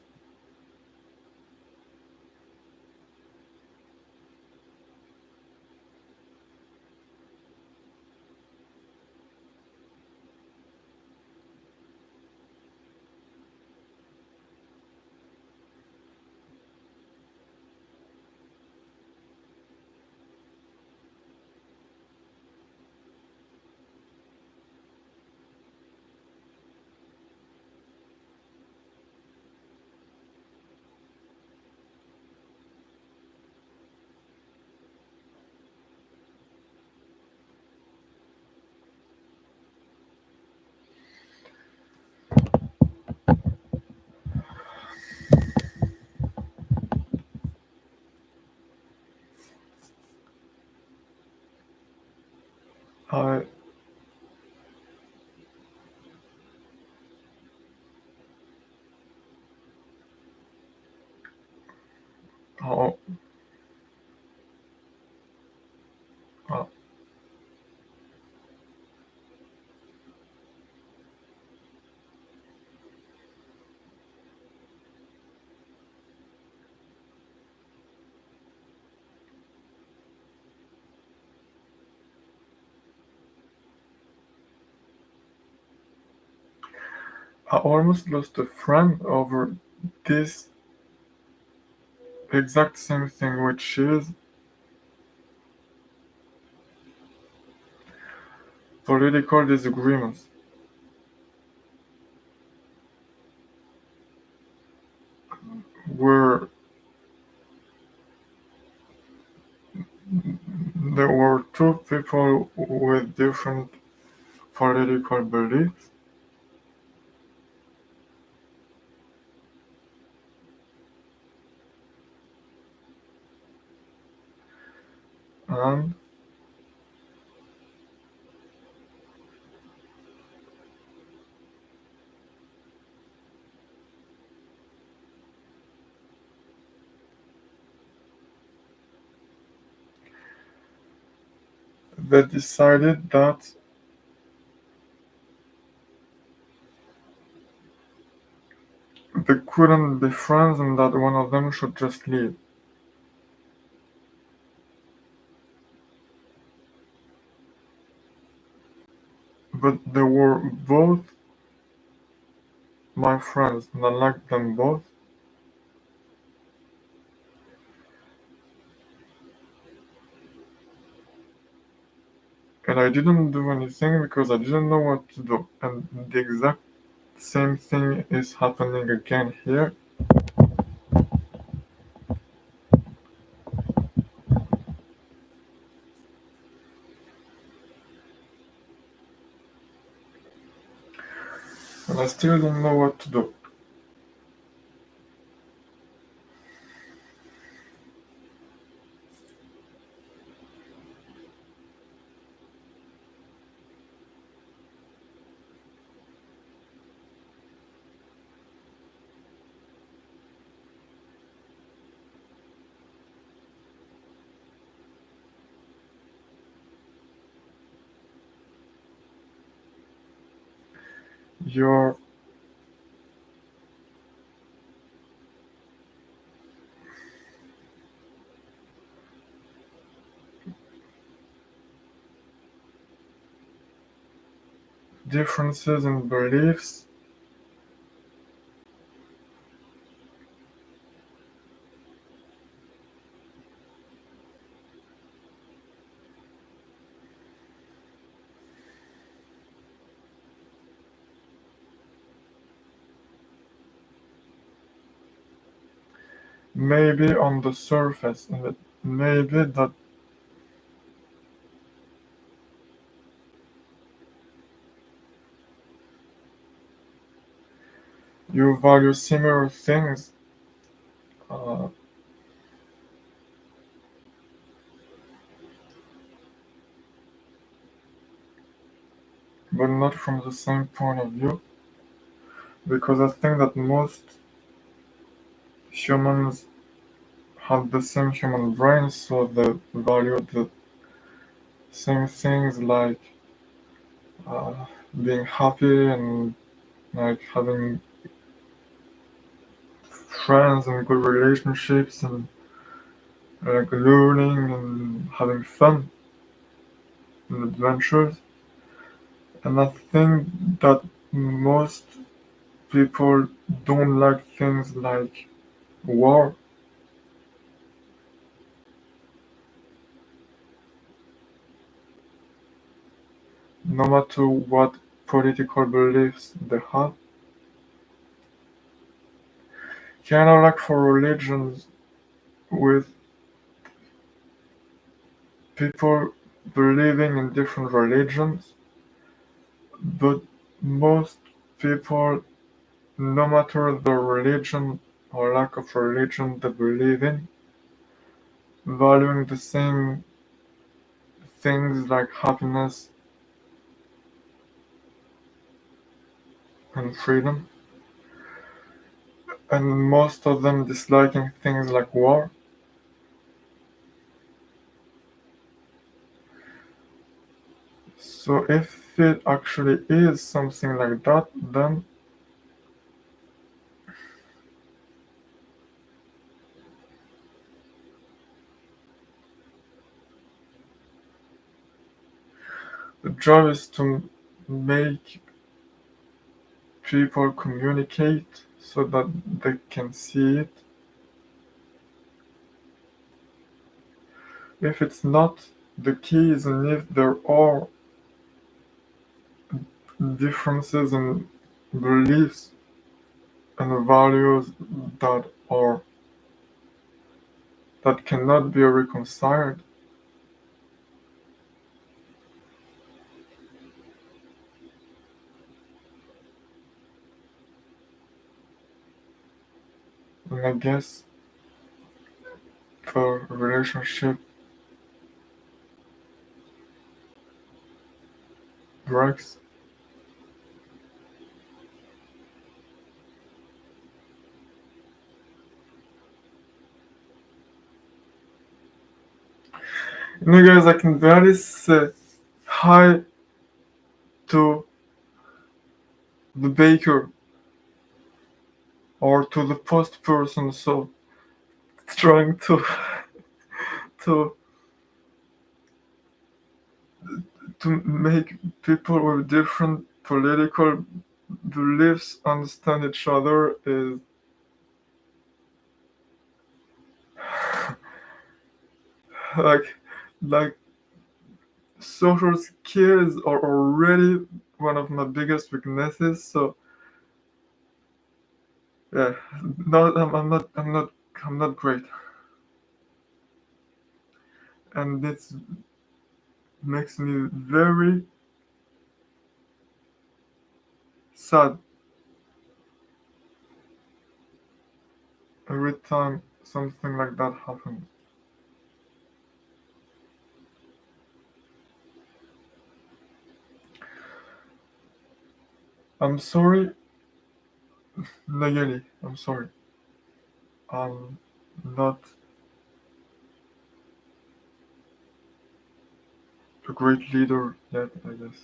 I, I, I I almost lost a friend over this exact same thing, which is political disagreements. Where there were two people with different political beliefs, and they decided that they couldn't be friends and that one of them should just leave. But they were both my friends and I liked them both. And I didn't do anything because I didn't know what to do. And the exact same thing is happening again here. And I still don't know what to do. Your differences in beliefs may be on the surface, and it may be that you value similar things, uh, but not from the same point of view. Because I think that most humans have the same human brain, so they value the same things like uh, being happy and like having friends and good relationships and like learning and having fun and adventures. And I think that most people don't like things like war, no matter what political beliefs they have. Kind of like for religions, with people believing in different religions, but most people, no matter the religion or lack of religion they believe in, valuing the same things like happiness and freedom, and most of them disliking things like war. So if it actually is something like that, then the job is to make people communicate so that they can see it. If it's not the keys and if there are differences in beliefs and values that are that cannot be reconciled, And I guess the relationship breaks. Guys, I can barely say hi to the baker or to the post person, so trying to to make people with different political beliefs understand each other is like like social skills are already one of my biggest weaknesses. So yeah, no, I'm not great, and this makes me very sad every time something like that happens. I'm sorry, Nayeli. I'm sorry. I'm not a great leader yet, I guess.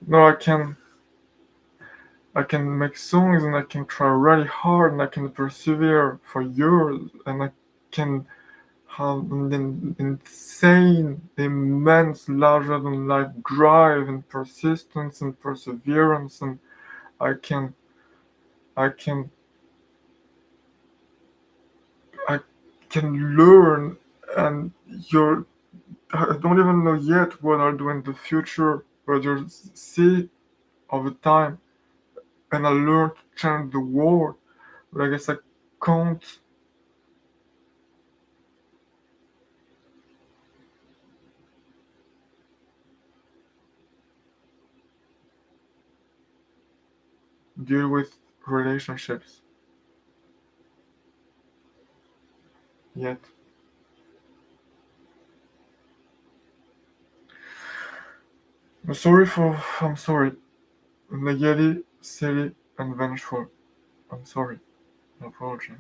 No, I can make songs and I can try really hard and I can persevere for years and I can have an insane, immense, larger than life drive and persistence and perseverance and I can I can I can learn and you're I don't even know yet what I'll do in the future, but you'll see over time and I learn to change the world. But I guess I can't deal with relationships yet. I'm sorry. Nayeli, silly, and vengeful. I'm sorry. I apologize.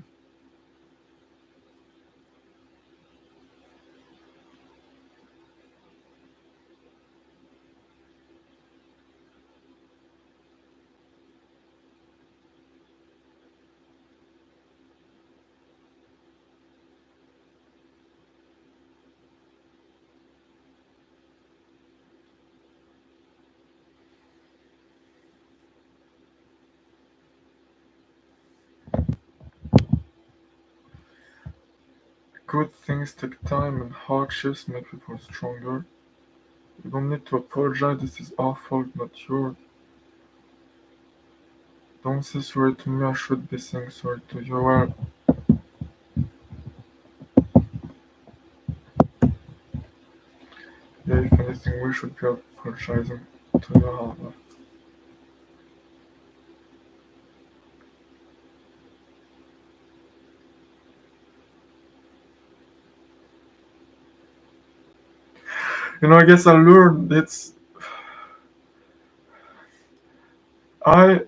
Good things take time and hardships make people stronger. You don't need to apologize, this is our fault, not yours. Don't say sorry to me, I should be saying sorry to you. Well, yeah, if anything, we should be apologizing to you. I guess I learned I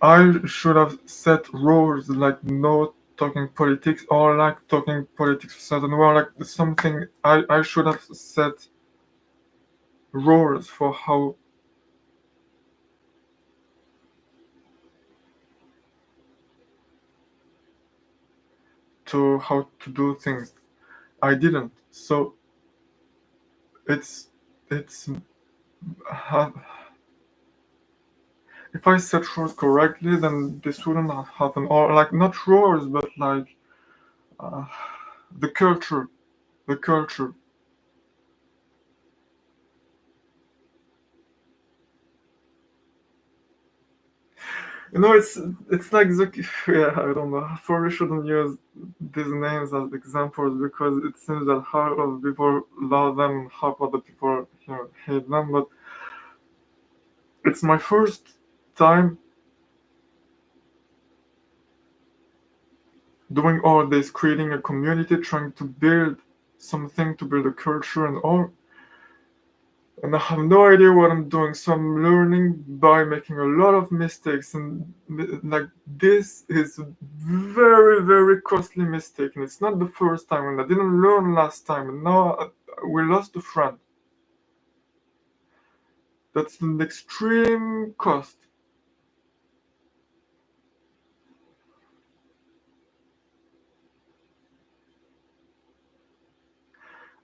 I should have set rules like no talking politics or like talking politics a certain way, like something I should have set rules for how to do things. I didn't. So it's ha- if I set rules correctly, then this wouldn't have happened. Or like not rules, but like uh, the culture, the culture. it's like the yeah, I don't know. I probably shouldn't use these names as examples because it seems that half of people love them, half of the people hate them. But it's my first time doing all this, creating a community, trying to build something, to build a culture and all. And I have no idea what I'm doing, so I'm learning by making a lot of mistakes. And like this is a very, very costly mistake. And it's not the first time, and I didn't learn last time. And now we lost a friend. That's an extreme cost.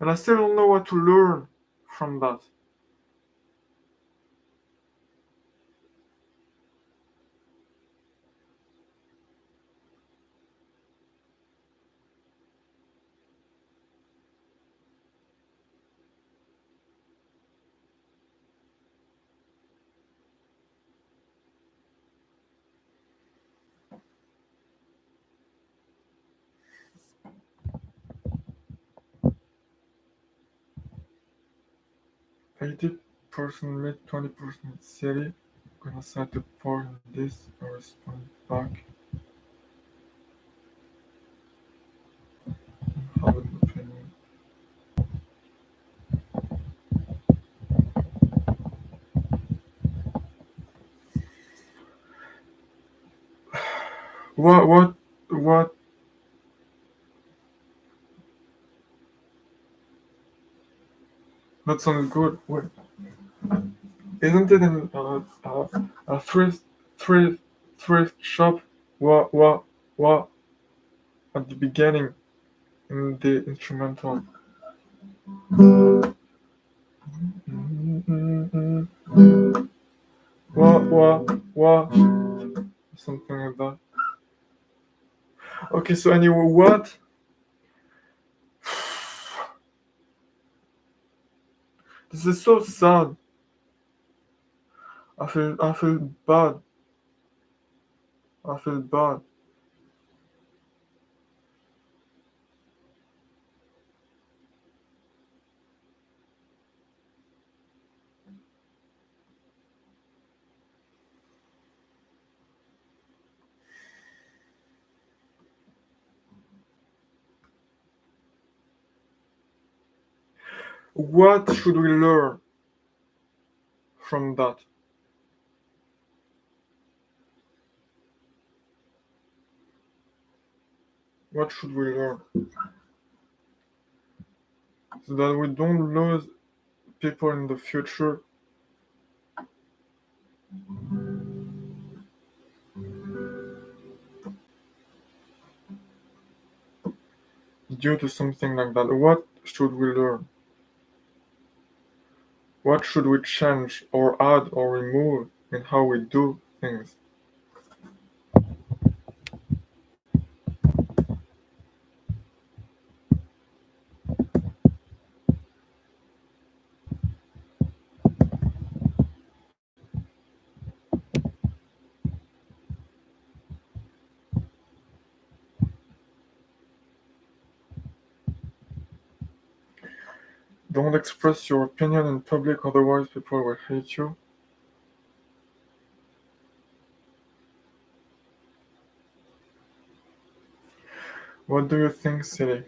And I still don't know what to learn from that. "80% me, 20% city. Gonna cite the point in this and respond back. Have an opinion." What? That sounds good. Wait, isn't it in a thrift thrift shop? What at the beginning in the instrumental? What something like that. Okay, so anyway, what? This is so sad. I feel bad. I feel bad. What should we learn from that? What should we learn so that we don't lose people in the future due to something like that? What should we learn? What should we change or add or remove in how we do things? Don't express your opinion in public, otherwise people will hate you. What do you think, silly?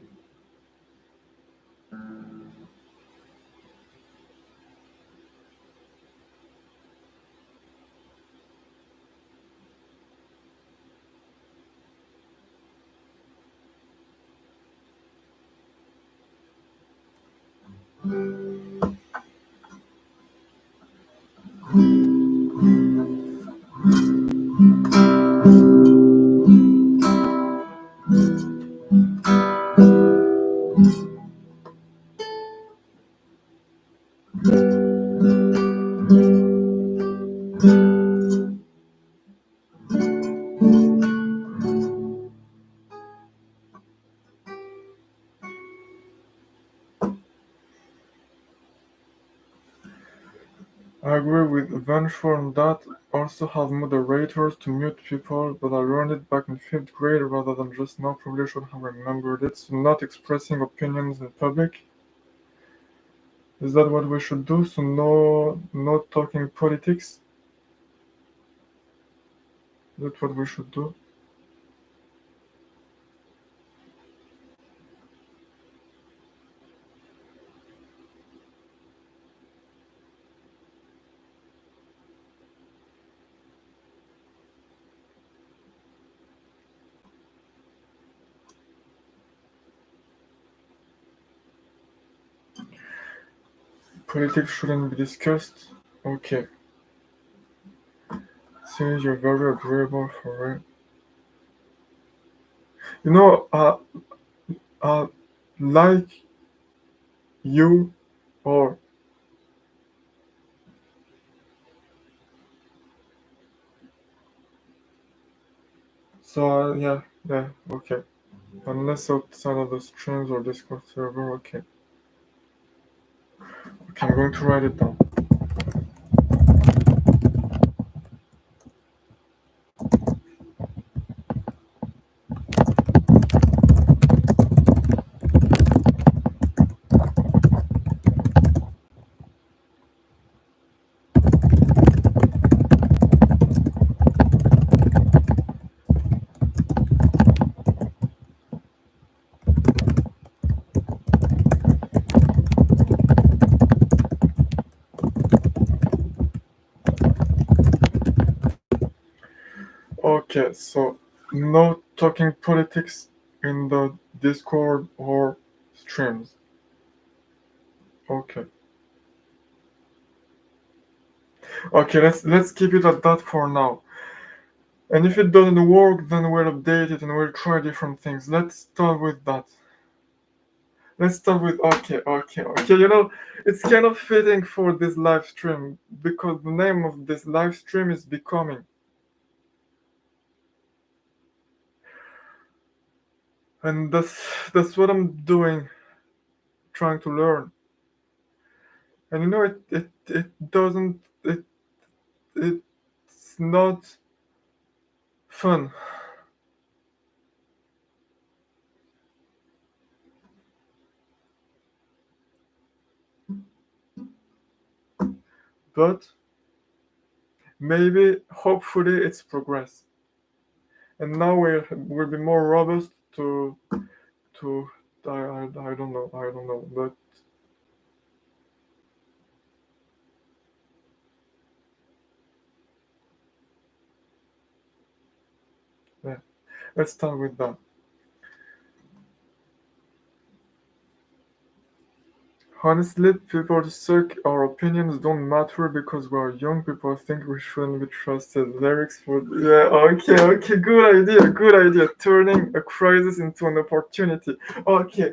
I agree with Vengeful on that. Also have moderators to mute people, but I learned it back in 5th grade rather than just now. Probably should have remembered it. So not expressing opinions in public. Is that what we should do? So no talking politics? That's what we should do? Politics shouldn't be discussed? Okay. Seems you're very agreeable for it. You know, uh, like you or so yeah, okay. Unless outside of the streams or Discord server, okay. Okay, I'm going to write it down. Okay, so no talking politics in the Discord or streams. Okay. Okay, let's keep it at that for now. And if it doesn't work, then we'll update it and we'll try different things. Let's start with that. Let's start with okay. You know, it's kind of fitting for this live stream because the name of this live stream is Becoming. And that's what I'm doing, trying to learn. And you know it doesn't it's not fun. But maybe hopefully it's progress. And now we'll be more robust to I don't know, but yeah, let's start with that. Honestly, people suck. Our opinions don't matter because we are young. People think we shouldn't be trusted. Lyrics for yeah. Okay. Good idea. Turning a crisis into an opportunity. Okay.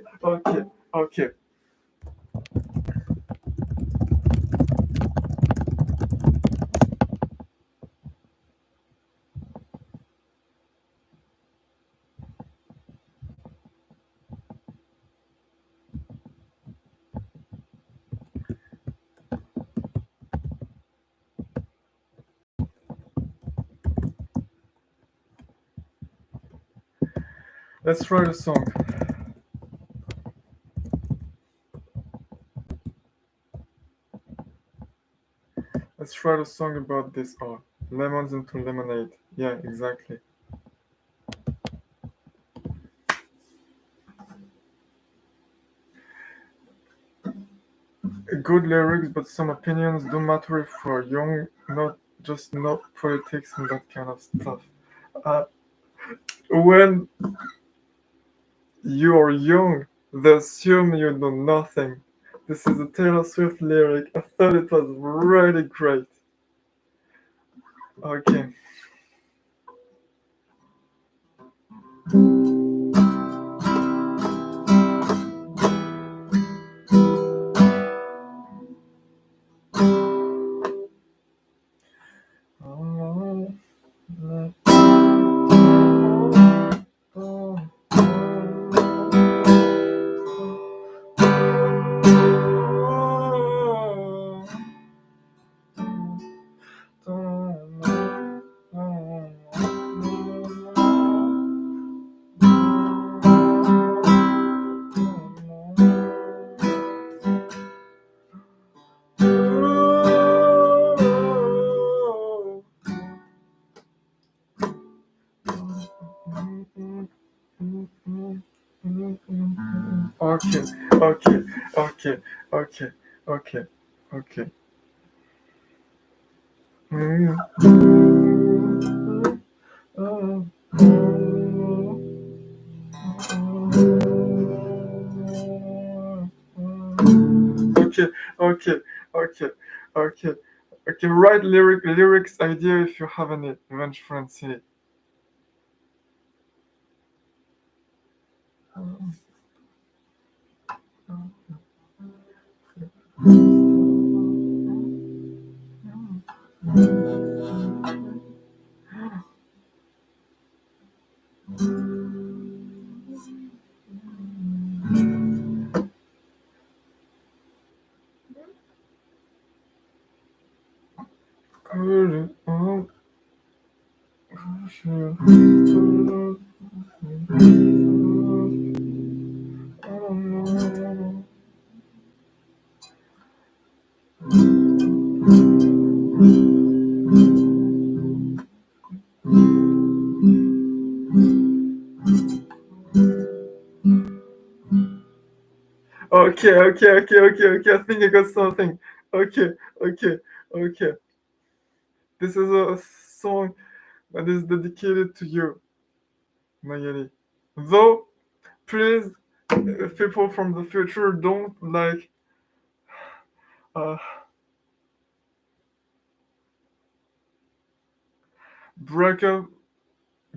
Let's write a song. Let's write a song about this art. Lemons into lemonade. Yeah, exactly. Good lyrics, but some opinions don't matter if we're young, not just no politics and that kind of stuff. Uh, when you are young, they assume you know nothing. This is a Taylor Swift lyric. I thought it was really great. Okay. Okay, okay, okay, okay, okay, okay. Mm. Okay, okay, okay, okay, okay. Write lyrics idea if you have any. Revenge Francie. Okay, okay, okay, okay, okay. I think I got something. Okay, okay, okay. This is a song that is dedicated to you, Nayeli. Though, please, people from the future don't like uh, break up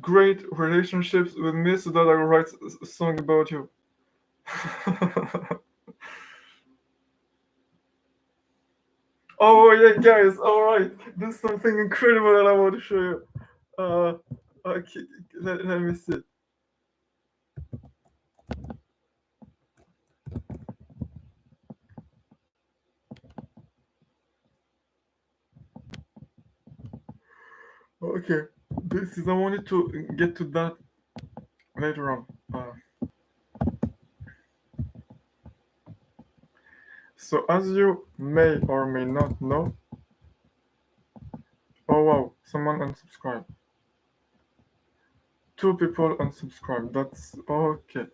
great relationships with me so that I will write a song about you. Oh yeah, guys! All right, there's something incredible that I want to show you. Uh, okay, let me see. Okay, this is I wanted to get to that later on. So as you may or may not know, oh wow, someone unsubscribed. Two people unsubscribed. That's okay.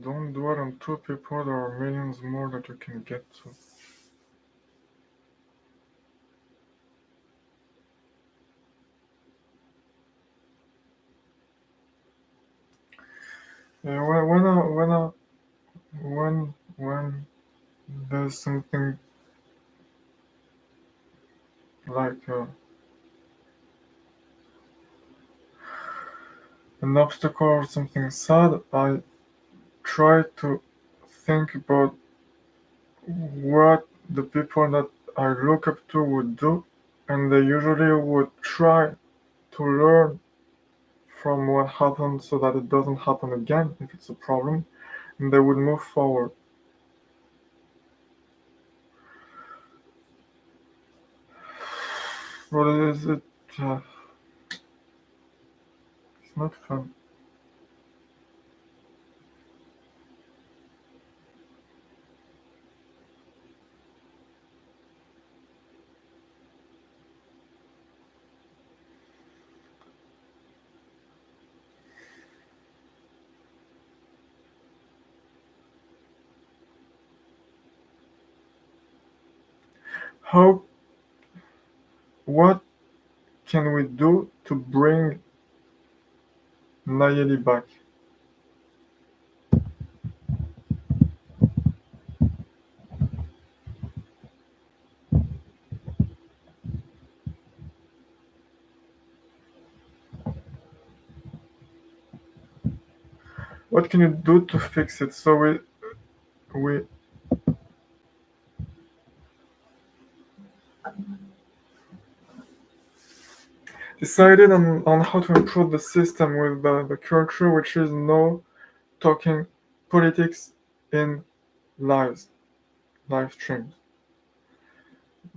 Don't dwell on two people. There are millions more that you can get to. Yeah, when there's something like an obstacle or something sad, I try to think about what the people that I look up to would do, and they usually would try to learn from what happened so that it doesn't happen again if it's a problem, and they would move forward. What is it? Uh, it's not fun. How? What can we do to bring Nayeli back? What can you do to fix it? So we decided on how to improve the system with the culture, which is no talking politics in live streams.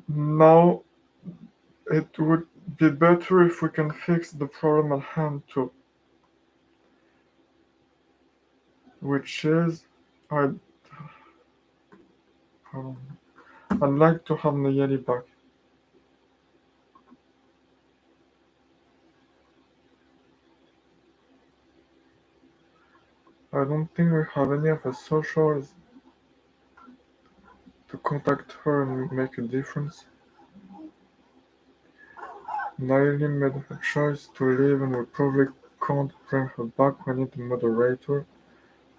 Now it would be better if we can fix the problem at hand too, which is I I'd like to have Nayeli back. I don't think we have any of the socials to contact her and make a difference. Nayeli made her choice to leave and we probably can't bring her back. We need a moderator.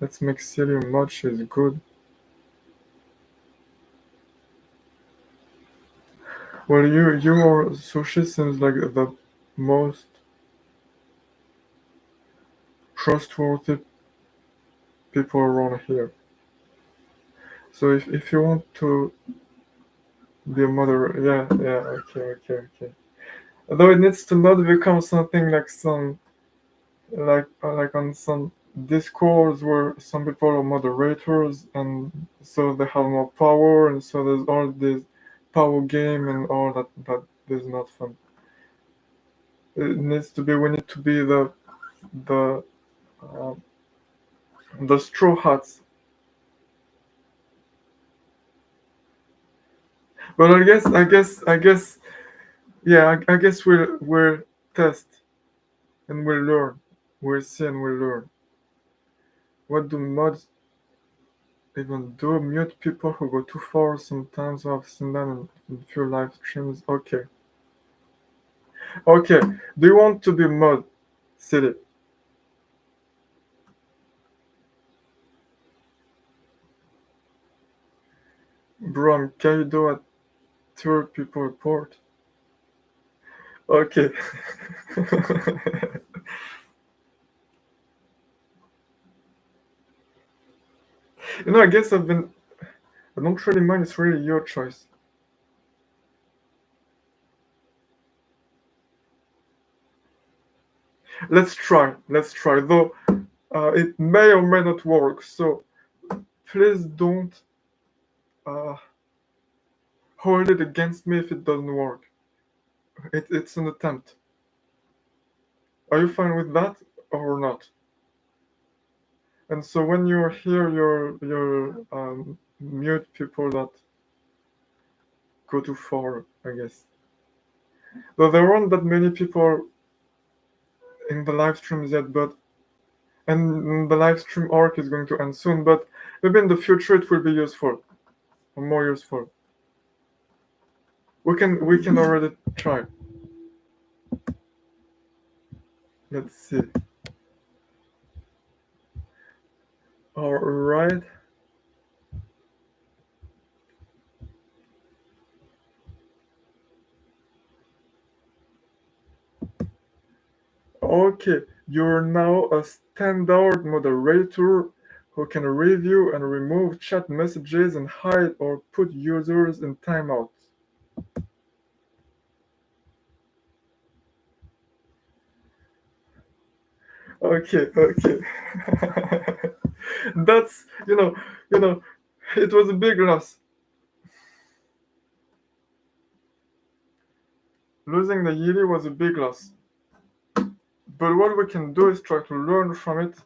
Let's make Celia mod, she's good. Well, you or Sushi seems like the most trustworthy people around here. So if you want to be a moderator, okay. Although it needs to not become something like some like on some discords where some people are moderators and so they have more power and so there's all this power game and all that is not fun. It needs to be we need to be the uh, the straw hats. But I guess yeah I guess we'll test and we'll learn. We'll see and we'll learn. What do mods even do? Mute people who go too far sometimes. I've seen them in few live streams. Okay. Okay. Do you want to be mod? Silly. Bro, I'm Kaido at third people report. Okay. I guess I don't really mind, it's really your choice. Let's try. Though it may or may not work, so please don't uh, hold it against me if it doesn't work. It's an attempt. Are you fine with that or not? And so when you're here, you're mute people that go too far, I guess. Though there aren't that many people in the live streams yet, but and the live stream arc is going to end soon. But maybe in the future it will be useful, or more useful. We can already try. Let's see. All right. Okay, you're now a standard moderator who can review and remove chat messages and hide or put users in timeout. Okay. That's it was a big loss. Losing the Yili was a big loss. But what we can do is try to learn from it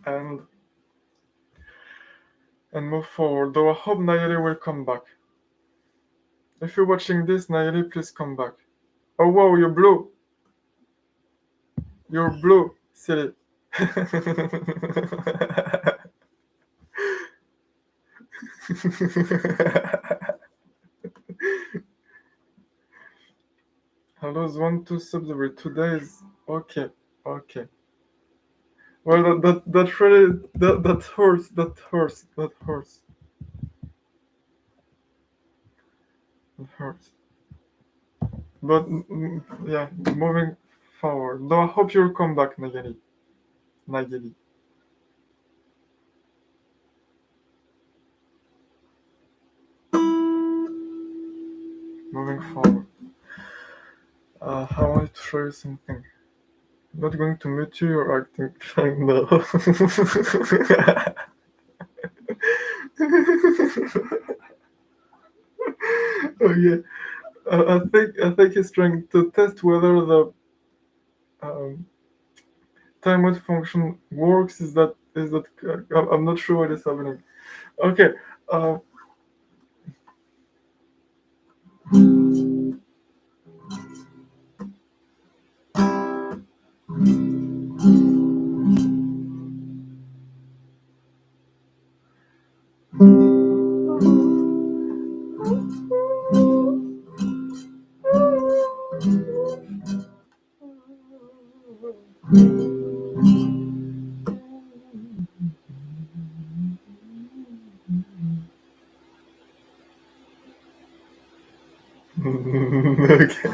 and move forward. Though I hope Nayeli will come back. If you're watching this, Nayeli, please come back. Oh wow, you're blue. You're blue, silly. Hello, 1-2 subs every 2 days. Okay. Well, that really that hurts. That hurts. That hurts. But yeah, moving forward. Though I hope you'll come back, Nageli. Nageli. Moving forward. I wanted to show you something. I'm not going to mute you, you're acting fine now. Oh yeah. I think he's trying to test whether the um, timeout function works. Is that I'm not sure what is happening. Okay. Uh, okay.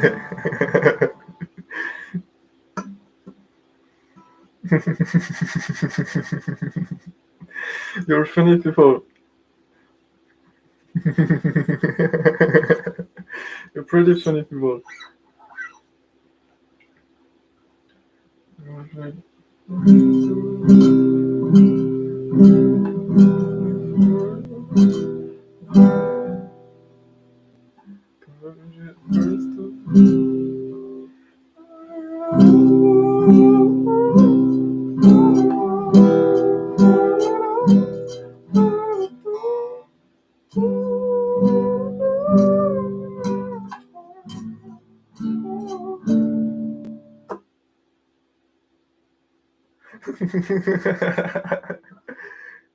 You're funny people. You're pretty funny people.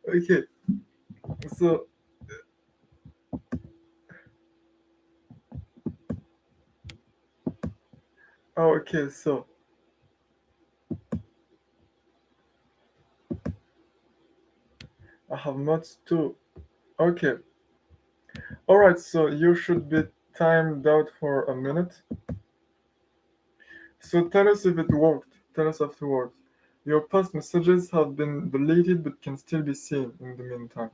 Okay, so okay, so I have mods too. Okay, all right. So you should be timed out for a minute. So tell us if it worked. Tell us afterwards. Your past messages have been deleted but can still be seen in the meantime.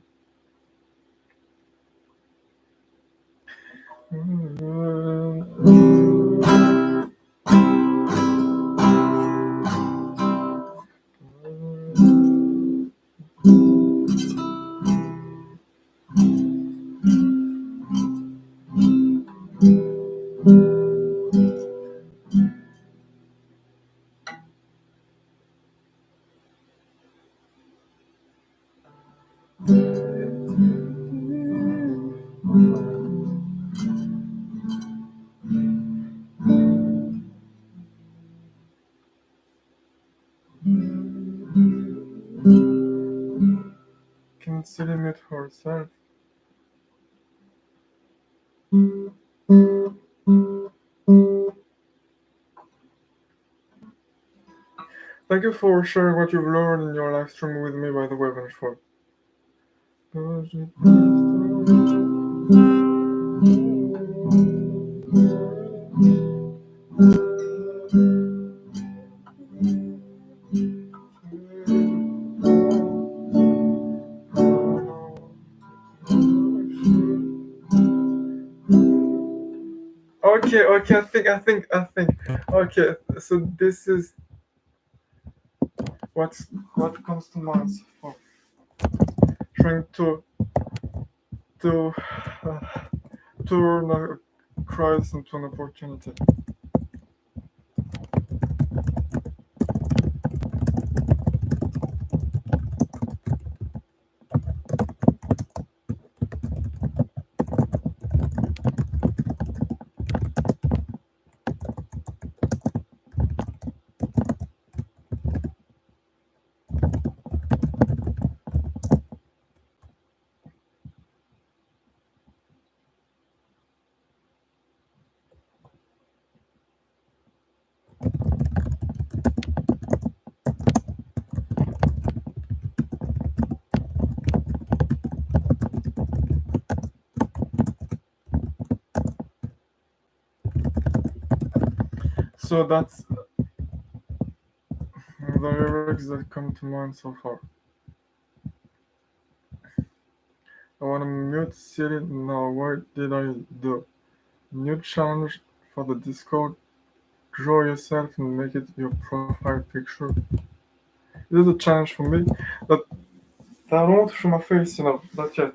Can still mute herself. Thank you for sharing what you've learned in your live stream with me, by the way, Vengeful. Okay, I think. Okay, so this is what comes to mind for trying to uh, turn a crisis into an opportunity. So the lyrics that come to mind so far. I wanna mute Siri now. What did I do? New challenge for the Discord. Draw yourself and make it your profile picture. This is a challenge for me. But I don't want to show my face, not yet.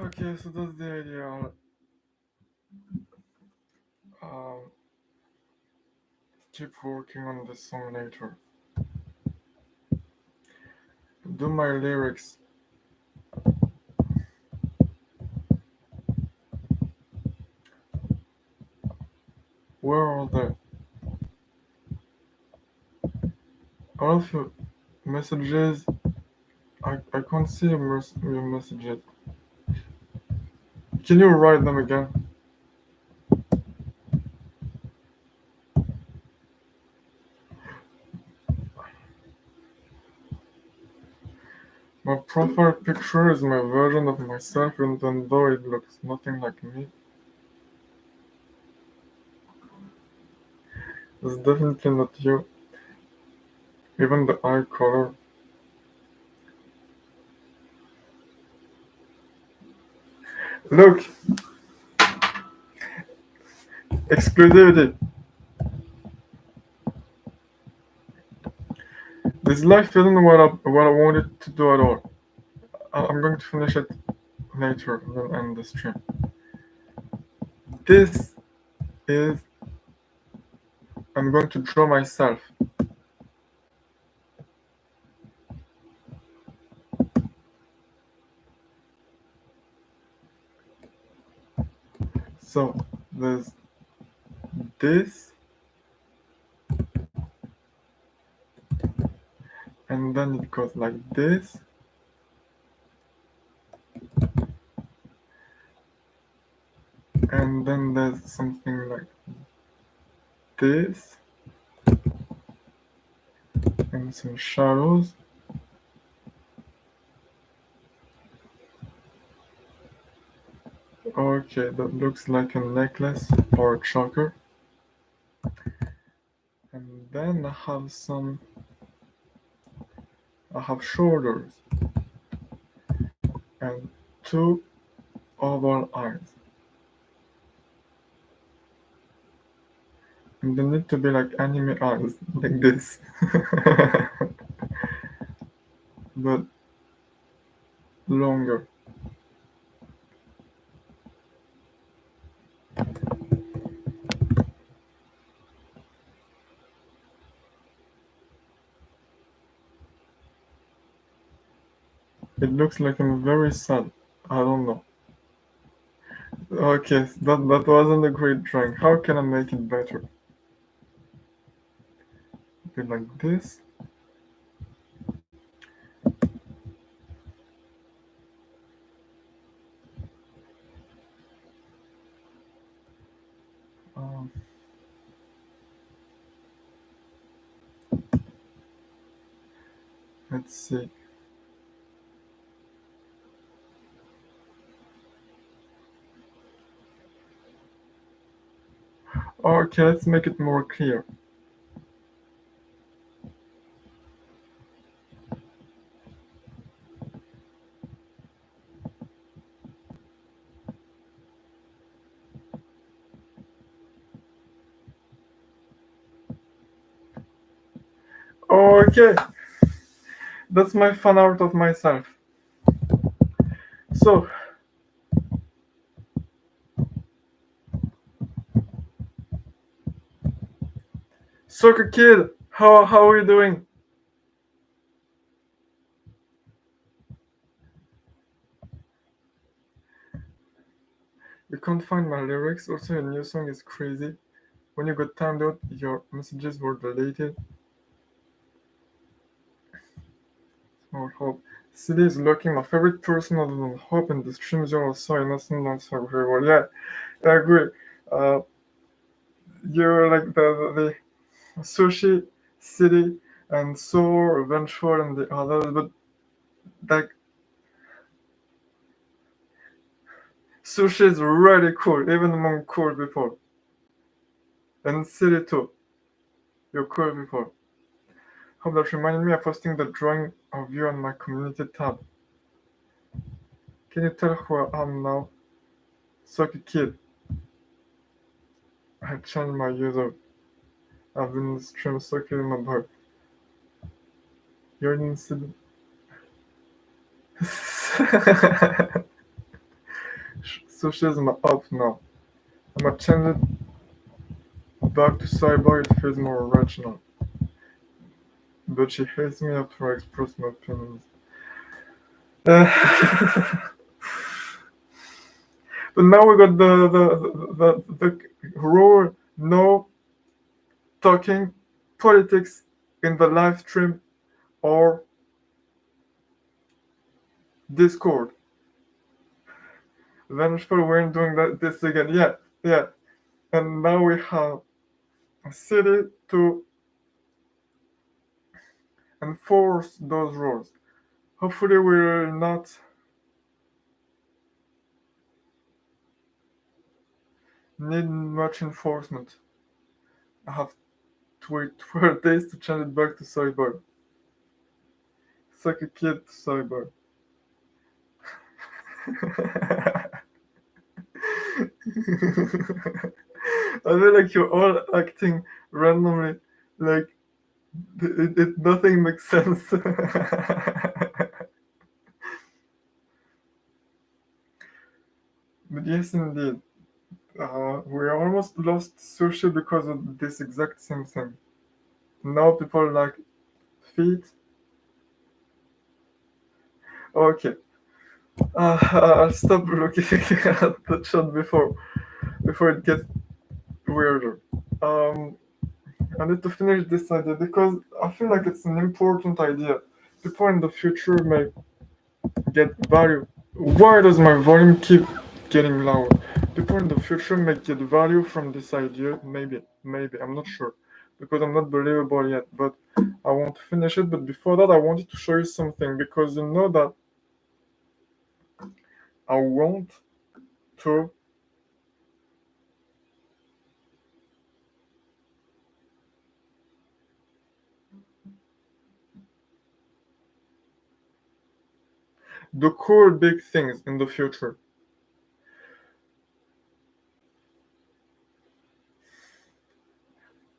Okay, so that's the idea. Um, keep working on the song later. Do my lyrics. Where are they? All of your messages. I can't see your messages. Can you write them again? My profile picture is my version of myself, even though it looks nothing like me. It's definitely not you. Even the eye color. Look! Exclusivity! This life isn't what I wanted to do at all. I'm going to finish it later and then end the stream. This is. I'm going to draw myself. So there's this, and then it goes like this, and then there's something like this, and some shadows. Okay, that looks like a necklace or a choker. And then I have shoulders and two oval eyes. And they need to be like anime eyes, like this. But longer. It looks like I'm very sad. I don't know. Okay, that wasn't a great drawing. How can I make it better? Be like this. Um, let's see. Okay, let's make it more clear. Okay, that's my fan art of myself. So, soccer kid, how are you doing? You can't find my lyrics. Also, your new song is crazy. When you got timed out, your messages were deleted. Small hope. CD is looking my favorite person other than Hope, and the streams are so innocent and so very well. Yeah, I agree. Uh, you're like the sushi city and so vengeful and the others, but like sushi is really cool, even among cool people. And city too, you're cool people. Hope that reminded me of posting the drawing of you on my community tab. Can you tell who I am now? Sucky kid. I changed my user. I've been stream sucking my boy. You're in city. Sushi is my up now. I'm gonna change it back to cyber, it feels more original. But she hates me after I express my opinions. But now we got the rule no talking politics in the live stream or Discord. Vengeful weren't doing this again. Yeah, yeah. And now we have a city to enforce those rules. Hopefully, we'll not need much enforcement. I have to wait 12 days to change it back to cyber. It's like a kid to cyber. I feel like you're all acting randomly, like nothing makes sense. But yes, indeed, we almost lost sushi because of this exact same thing. Now people like feet. Okay, I'll stop looking at the chat before it gets weirder. Um, I need to finish this idea because I feel like it's an important idea. People in the future may get value. Why does my volume keep getting loud? People in the future may get value from this idea. Maybe. I'm not sure. Because I'm not believable yet. But I want to finish it. But before that, I wanted to show you something. Because you know that I want to. Do cool big things in the future.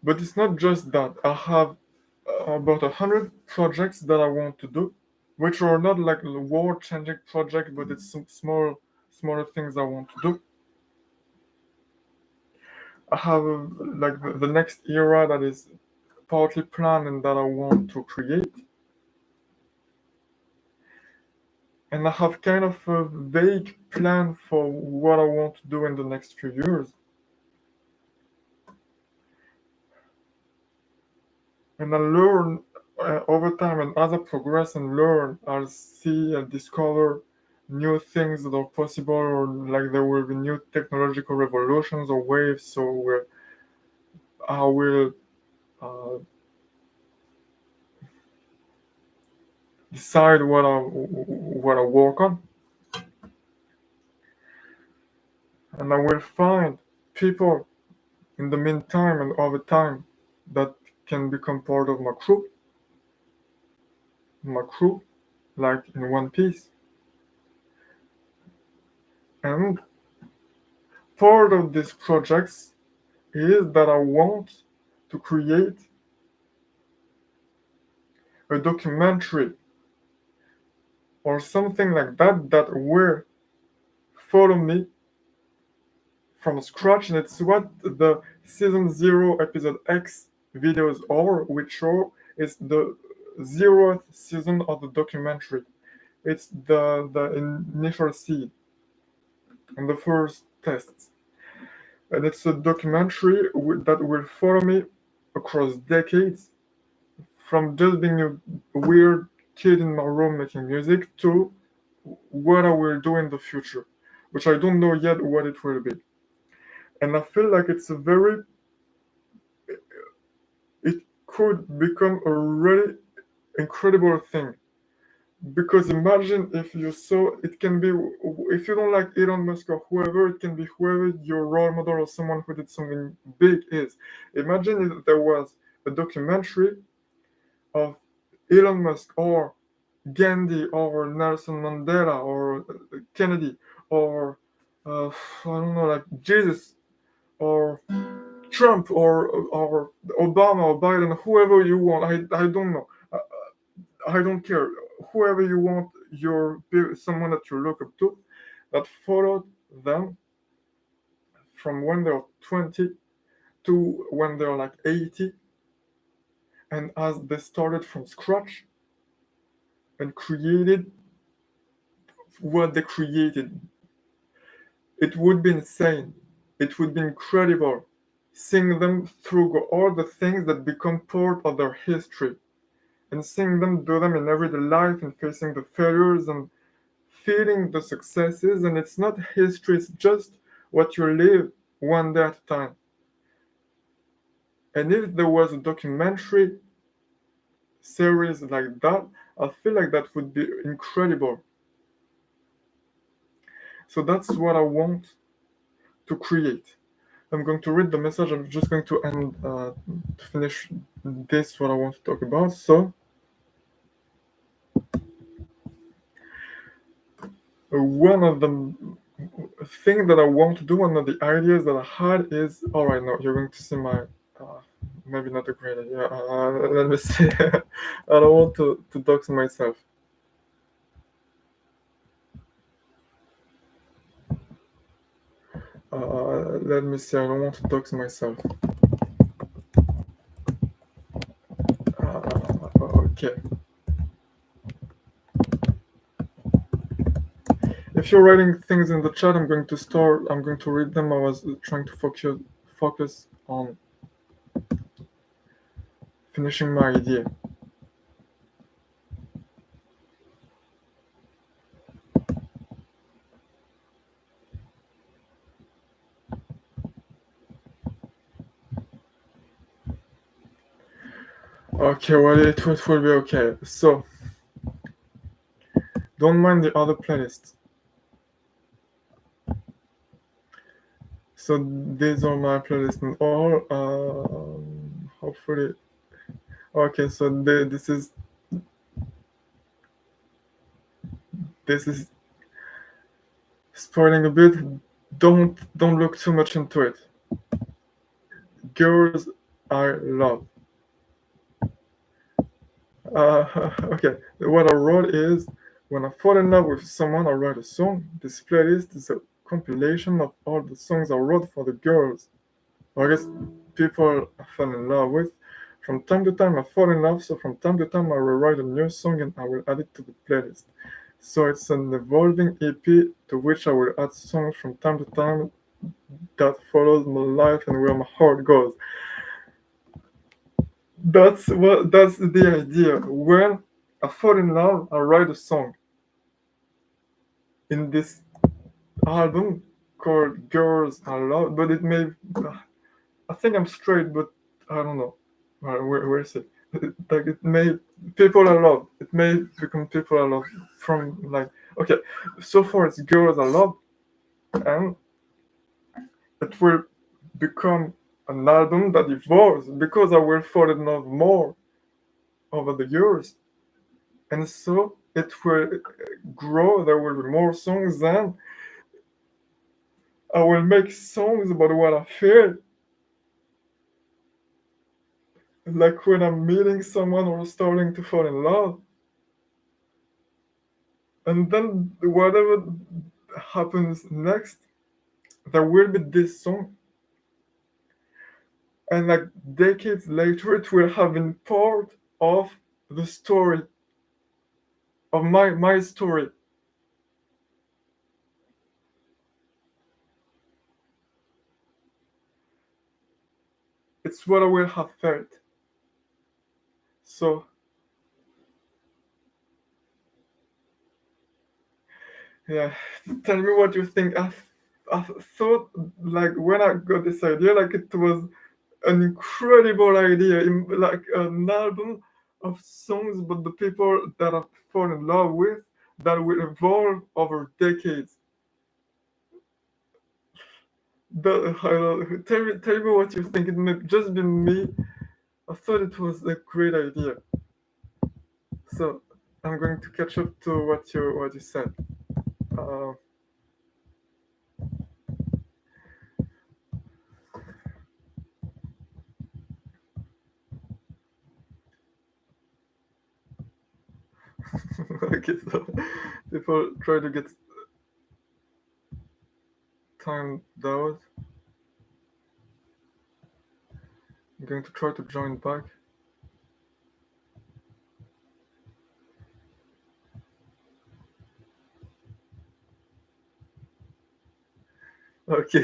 But it's not just that. I have about 100 projects that I want to do, which are not like world-changing project, but it's some smaller things I want to do. I have like the next era that is partly planned and that I want to create, and I have kind of a vague plan for what I want to do in the next few years. And I learn over time, and as I progress and learn, I'll see and discover new things that are possible, or like there will be new technological revolutions or waves. So I will uh, decide what I work on, and I will find people in the meantime and over time that can become part of my crew, like in One Piece. And part of these projects is that I want to create a documentary or something like that that will follow me from scratch, and it's what the season 0 episode X videos are, which are is the 0th season of the documentary. It's the initial seed and the first tests, and it's a documentary that will follow me across decades, from just being a weird kid in my room making music to what I will do in the future, which I don't know yet what it will be. And I feel like it could become a really incredible thing. Because imagine if you saw, it can be, if you don't like Elon Musk or whoever, it can be whoever your role model or someone who did something big is. Imagine if there was a documentary of Elon Musk or Gandhi or Nelson Mandela or Kennedy or I don't know, like Jesus or Trump or Obama or Biden, whoever you want. I don't know. I don't care. Whoever you want, someone that you look up to, that followed them from when they're 20 to when they're like 80, and as they started from scratch and created what they created, it would be insane. It would be incredible seeing them through all the things that become part of their history, and seeing them do them in everyday life and facing the failures and feeling the successes. And it's not history, it's just what you live one day at a time. And if there was a documentary series like that, I feel like that would be incredible. So that's what I want to create. I'm going to read the message. I'm just going to end to finish this what I want to talk about. So one of the thing that I want to do, one of the ideas that I had is, all right, now you're going to see my maybe not a great idea. Let me see. I don't want to dox myself. Let me see. I don't want to dox myself. Okay. If you're writing things in the chat, I'm going to start. I'm going to read them. I was trying to focus on finishing my idea. Okay, well, it will be okay. So, don't mind the other playlists. So these are my playlists and all. Hopefully, okay. So this is spoiling a bit. Don't look too much into it. Girls I love. Okay, what I wrote is, when I fall in love with someone, I write a song. This playlist is a compilation of all the songs I wrote for the girls, or I guess people I fell in love with. From time to time I fall in love, so from time to time I will write a new song and I will add it to the playlist. So it's an evolving EP to which I will add songs from time to time that follows my life and where my heart goes. That's the idea. When I fall in love, I write a song. In this album called Girls I Love, but it may, I think I'm straight, but I don't know. Where is it? Like it may, people I love. It may become people I love from like, okay, so far it's Girls I Love, and it will become an album that evolves because I will fall in love more over the years, and so it will grow. There will be more songs, and I will make songs about what I feel. like when I'm meeting someone or starting to fall in love, and then whatever happens next, there will be this song, and like decades later, it will have been part of the story of my story. It's what I will have felt. So yeah, tell me what you think. I thought like when I got this idea, like it was an incredible idea, like an album of songs, but the people that I fall in love with that will evolve over decades. Tell me what you think. It may just be me. I thought it was a great idea. So I'm going to catch up to what you said. Uh, okay, so people try to get timed out. I'm going to try to join back. Okay.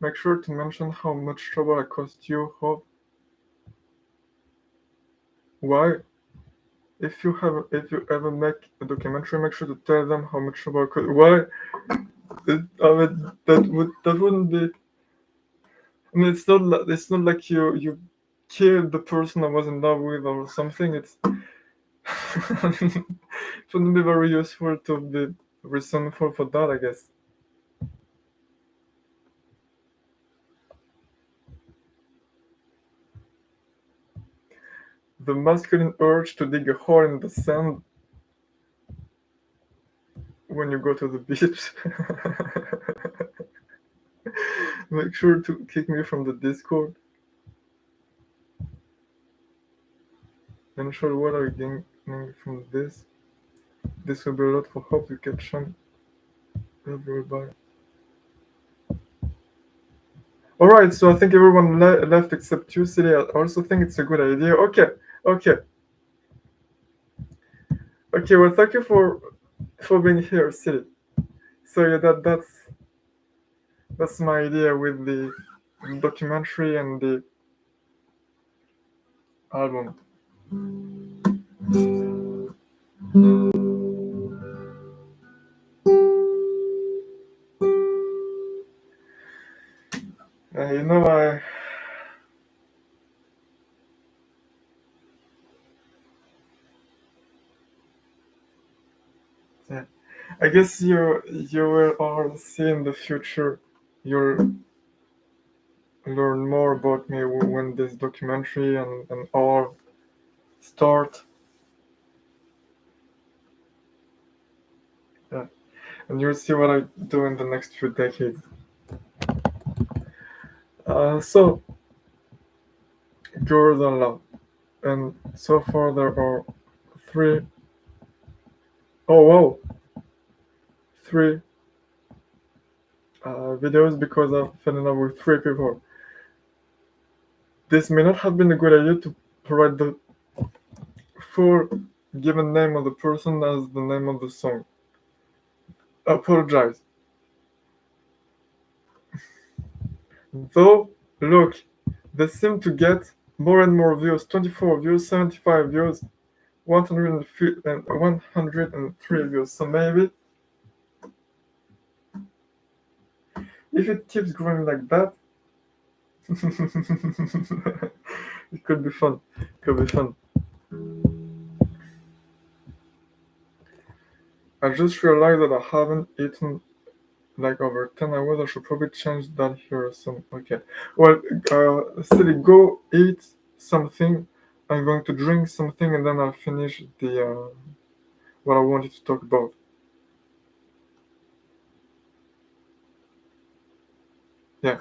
Make sure to mention how much trouble it cost you. Hope. Why? If you ever make a documentary, make sure to tell them how much trouble it cost. Why? I mean, that wouldn't be. I mean, it's not like you killed the person I was in love with or something. It's it wouldn't be very useful to be resentful for that, I guess. The masculine urge to dig a hole in the sand when you go to the beach. Make sure to kick me from the Discord. And sure, what are you gaining from this? This will be a lot for hope to catch on everybody. Alright, so I think everyone left except you, Silly. I also think it's a good idea. Okay, okay. Okay, well, thank you for being here, Silly. So yeah, that's my idea with the documentary and the album. You know, yeah, I guess you will all see in the future. You'll learn more about me when this documentary and all start. Yeah, and you'll see what I do in the next few decades. So, Girls and Love, and so far there are three. Oh wow, three videos because I fell in love with three people. This may not have been a good idea to provide the full given name of the person as the name of the song. I apologize. Though, look, they seem to get more and more views 24 views, 75 views, 103 views. So maybe if it keeps growing like that, it could be fun. It could be fun. I just realized that I haven't eaten like over 10 hours. I should probably change that here. So, okay. Well, Silly, go eat something. I'm going to drink something and then I'll finish the what I wanted to talk about. Yeah.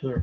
here.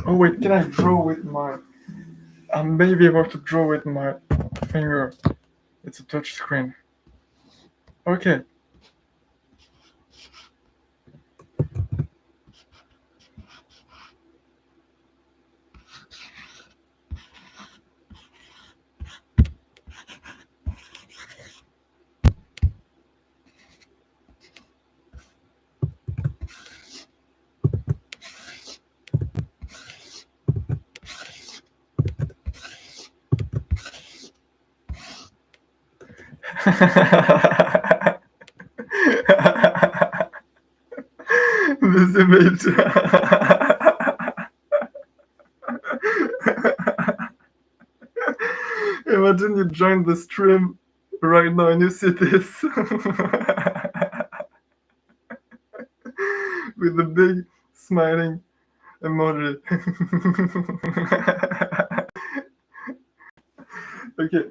Oh wait, can I draw with my? I may be able to draw with my finger. It's a touch screen. Okay. This image. Imagine you join the stream right now and you see this with the big smiling emoji. Okay.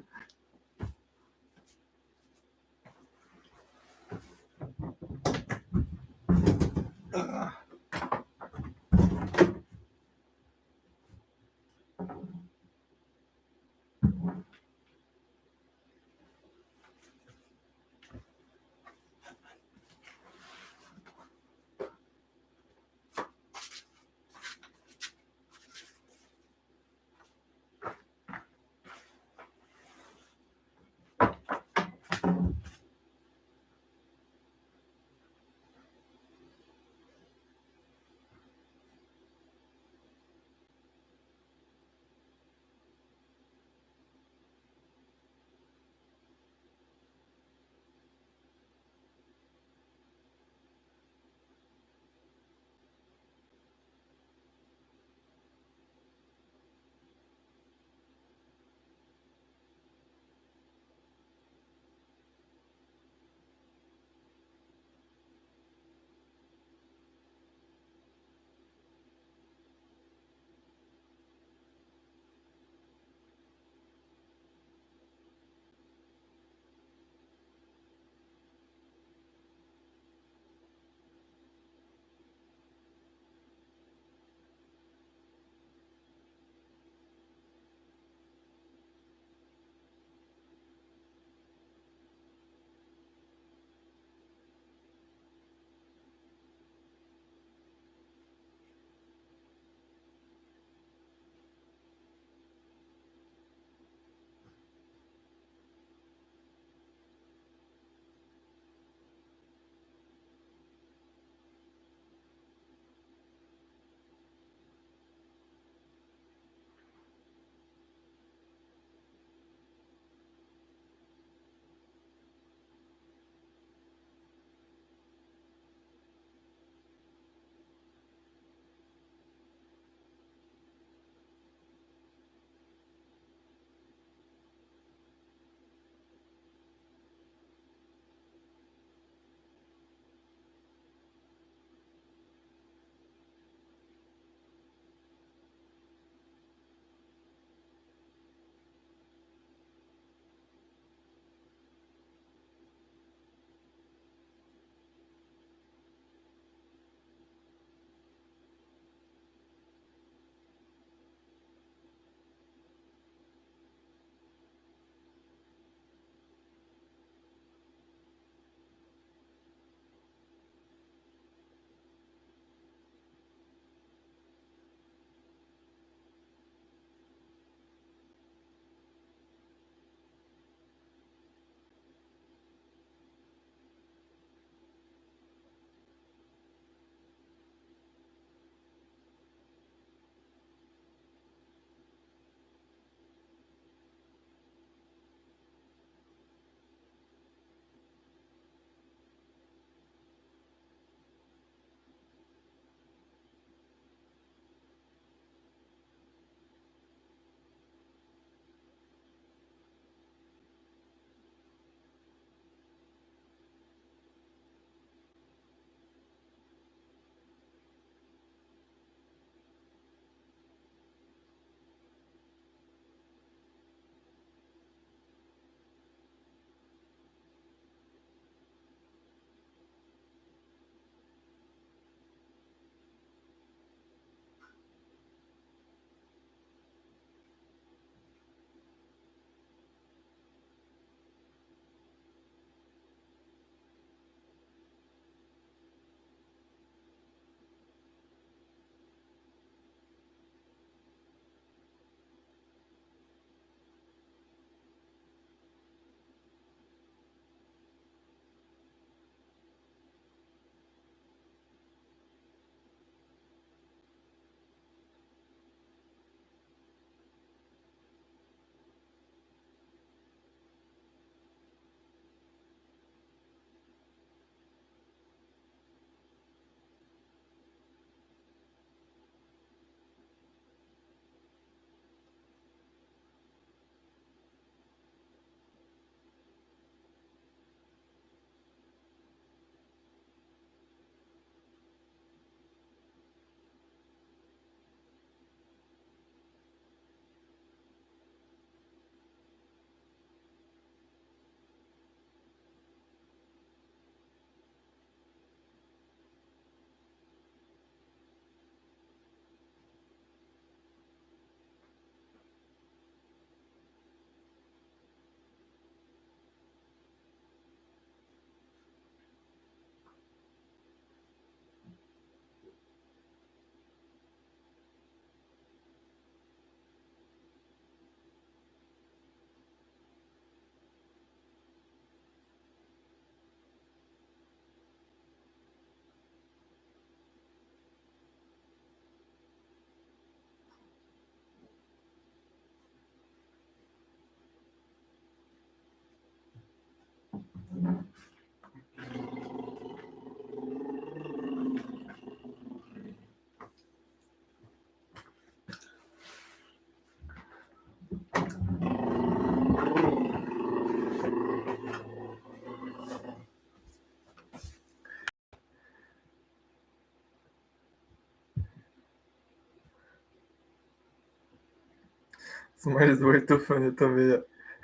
Smile is way too funny to me.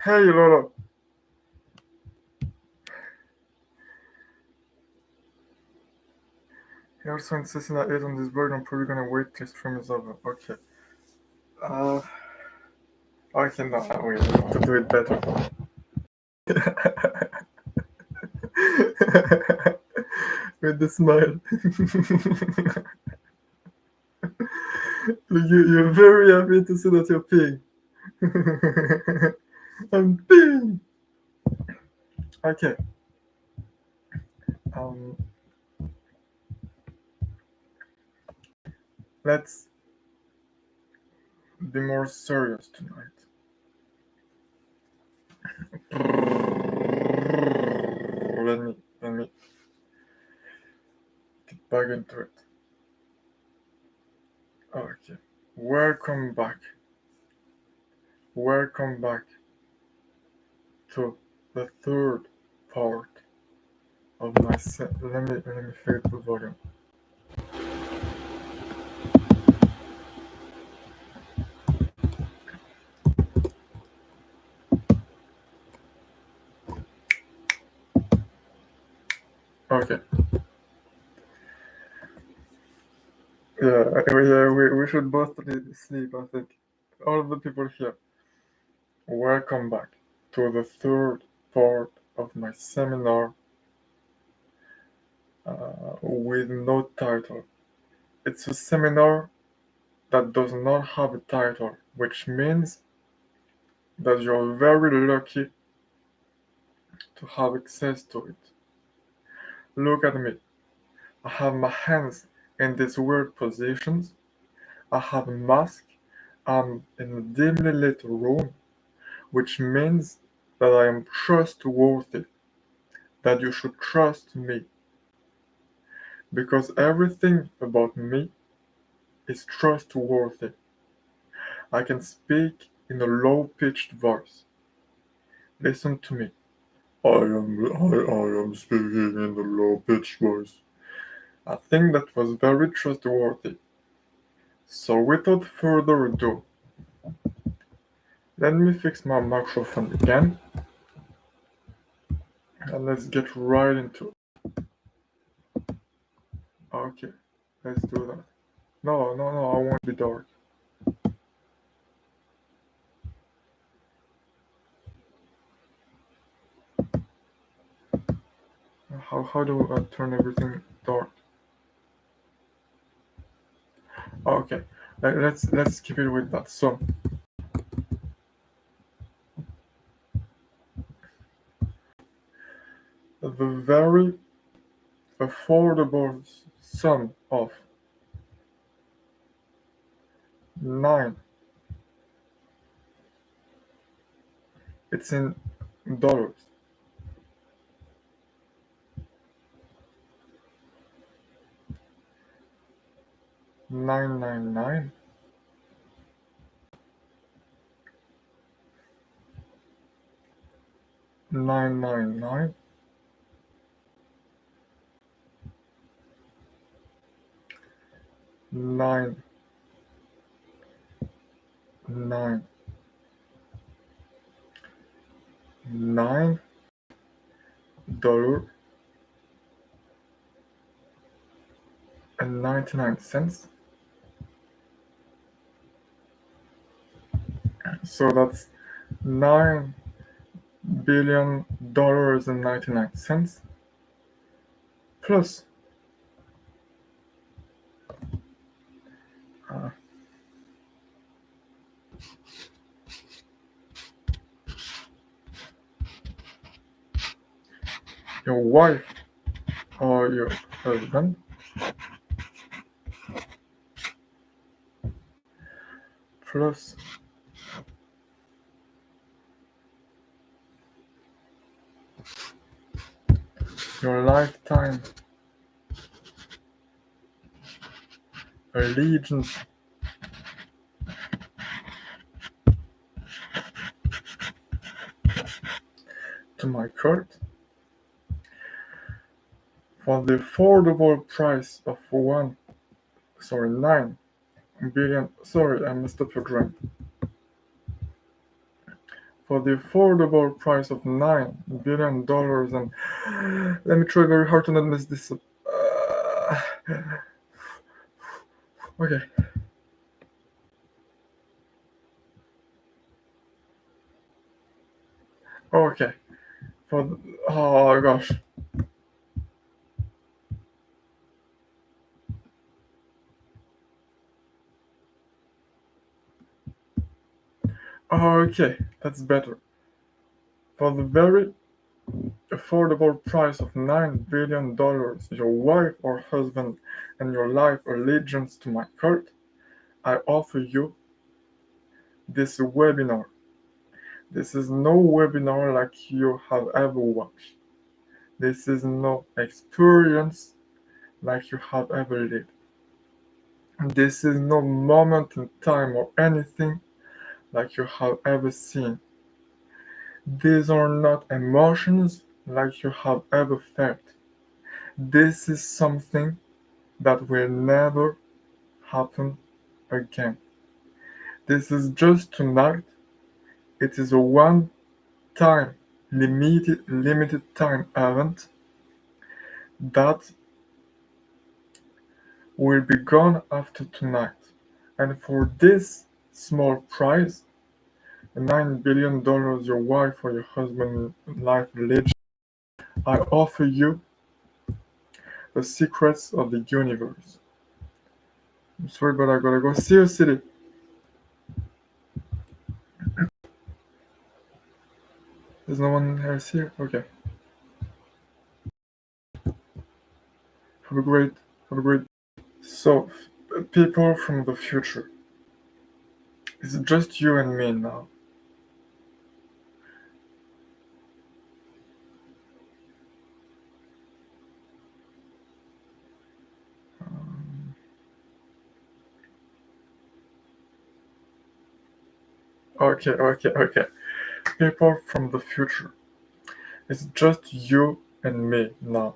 Hey, Lolo. He also insists I ate on this bird. I'm probably gonna wait till stream is over. Okay. Uh, okay, no, we have to do it better. With the smile. You're very happy to see that you're peeing. I'm peeing. Okay. Um, let's be more serious tonight. Let me get back into it. Okay. Welcome back. Welcome back to the third part of my set. Let me fade the volume. Okay. Yeah, we should both sleep, I think. All the people here. Welcome back to the third part of my seminar with no title. It's a seminar that does not have a title, which means that you're very lucky to have access to it. Look at me. I have my hands in these weird positions. I have a mask. I'm in a dimly lit room, which means that I am trustworthy, that you should trust me, because everything about me is trustworthy. I can speak in a low-pitched voice. Listen to me. I am speaking in a low-pitched voice. I think that was very trustworthy. So without further ado, let me fix my microphone again, and let's get right into it. Okay, let's do that. No, I won't be dark. How do I turn everything dark? Okay, let's keep it with that. So the very affordable sum of 9, it's in dollars, 999 999 9 9 $9 and 99 cents. So that's $9 billion and 99 cents plus uh, your wife or your husband plus your lifetime allegiance to my court for the affordable price of 9 billion. Sorry, I messed up your drink. for the affordable price of $9 billion. And let me try very hard to not mess this up. Okay. Okay. For the, oh gosh. Okay, that's better. For the very affordable price of $9 billion, your wife or husband, and your life allegiance to my cult, I offer you this webinar. This is no webinar like you have ever watched. This is no experience like you have ever lived. This is no moment in time or anything like you have ever seen. These are not emotions like you have ever felt. This is something that will never happen again. This is just tonight. It is a one time limited time event that will be gone after tonight. And for this small prize, $9 billion your wife or your husband life legend, I offer you the secrets of the universe. I'm sorry, but I gotta go. See you, city. There's no one else here? Okay. Have a great, have a great. So, people from the future. It's just you and me now. Um, okay. People from the future. It's just you and me now.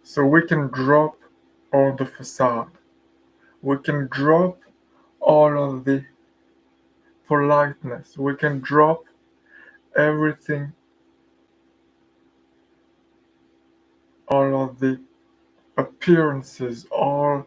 So we can drop all the facade. We can drop all of the politeness. We can drop everything, all of the appearances, all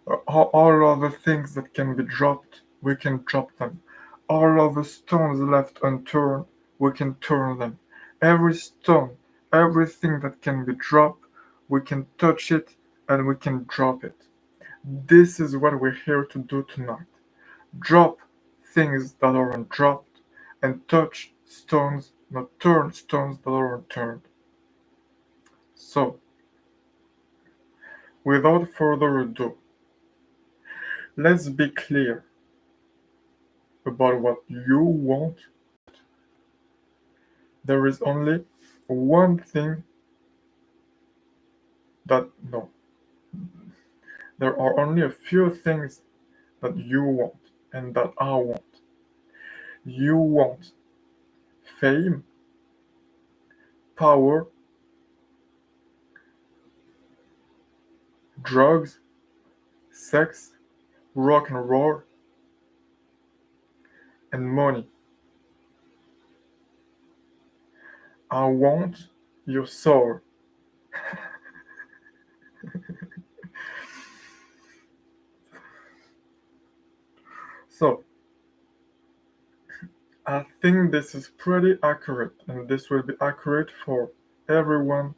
of the things that can be dropped. We can drop them. All of the stones left unturned, we can turn them. Every stone, everything that can be dropped, we can touch it and we can drop it. This is what we're here to do tonight. Drop things that are undropped and touch stones, not turn stones that are unturned. So, without further ado, let's be clear about what you want. There is only one thing that, no, there are only a few things that you want and that I want. You want fame, power, drugs, sex, rock and roll, and money. I want your soul. So, I think this is pretty accurate, and this will be accurate for everyone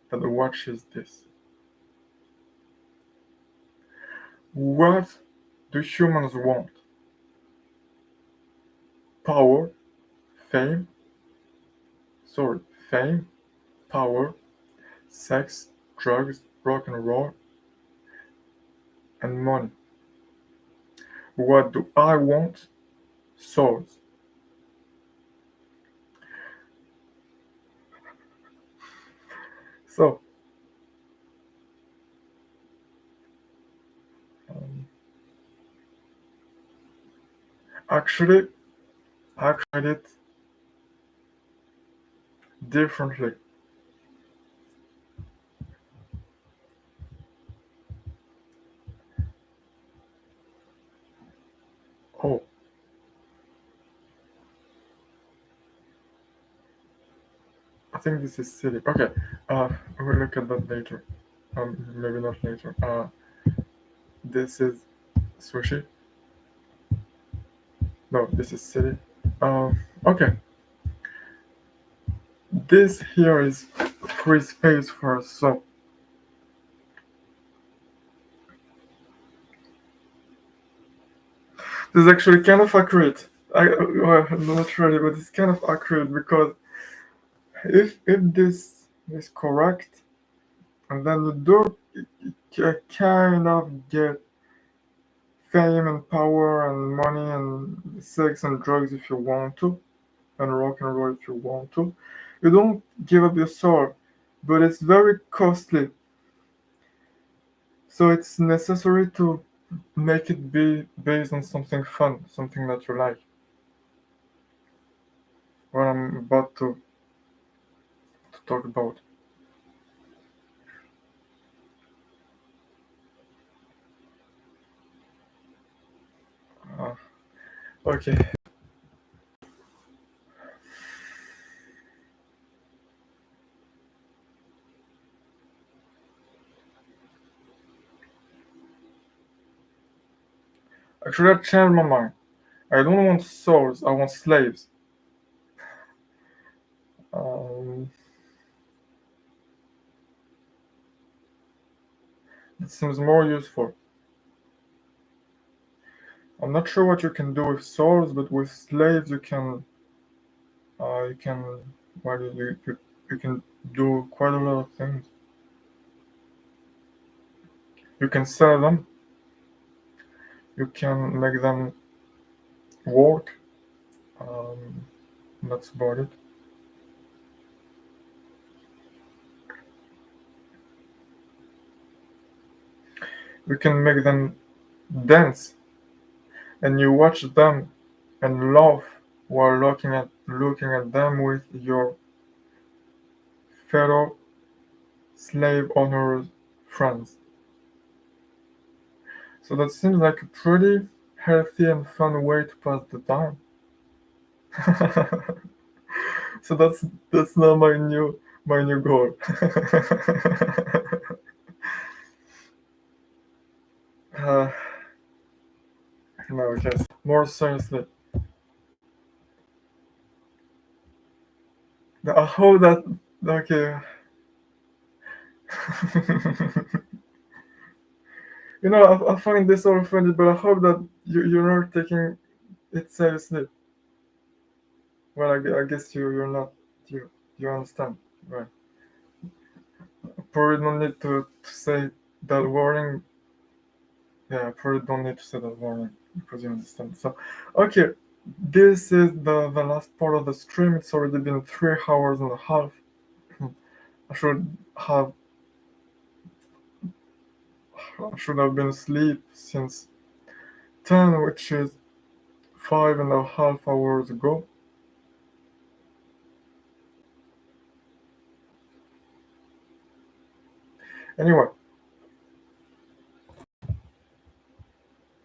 that watches this. What do humans want? Power, fame, sorry, fame, power, sex, drugs, rock and roll, and money. What do I want? Souls. So, um, actually, I tried it differently. Oh, think this is silly. Okay, we'll look at that later. Maybe not later. This is sushi. No, this is silly. Okay. This here is free space for us, so this is actually kind of accurate. Well, not really, but it's kind of accurate because if this is correct, and then the dog kind of get fame and power and money and sex and drugs if you want to, and rock and roll if you want to. You don't give up your soul, but it's very costly. So it's necessary to make it be based on something fun, something that you like. What I'm about to talk about. Uh, okay. Actually, I changed my mind. I don't want souls. I want slaves. Um, it seems more useful. I'm not sure what you can do with souls, but with slaves you can, well, you can do quite a lot of things. You can sell them. You can make them work. Um, that's about it. You can make them dance, and you watch them and laugh while looking at them with your fellow slave owners friends. So that seems like a pretty healthy and fun way to pass the time. So that's now my new goal. uh, no, just more seriously. I hope that okay. I find this all funny, but I hope that you're not taking it seriously. Well, I guess you're not. You understand, right? Probably don't need to say that warning. Yeah, I probably don't need to say that warning because you understand. So, okay, this is the last part of the stream. It's already been 3 hours and a half. I should have I should have been asleep since 10, which is 5.5 hours ago. Anyway,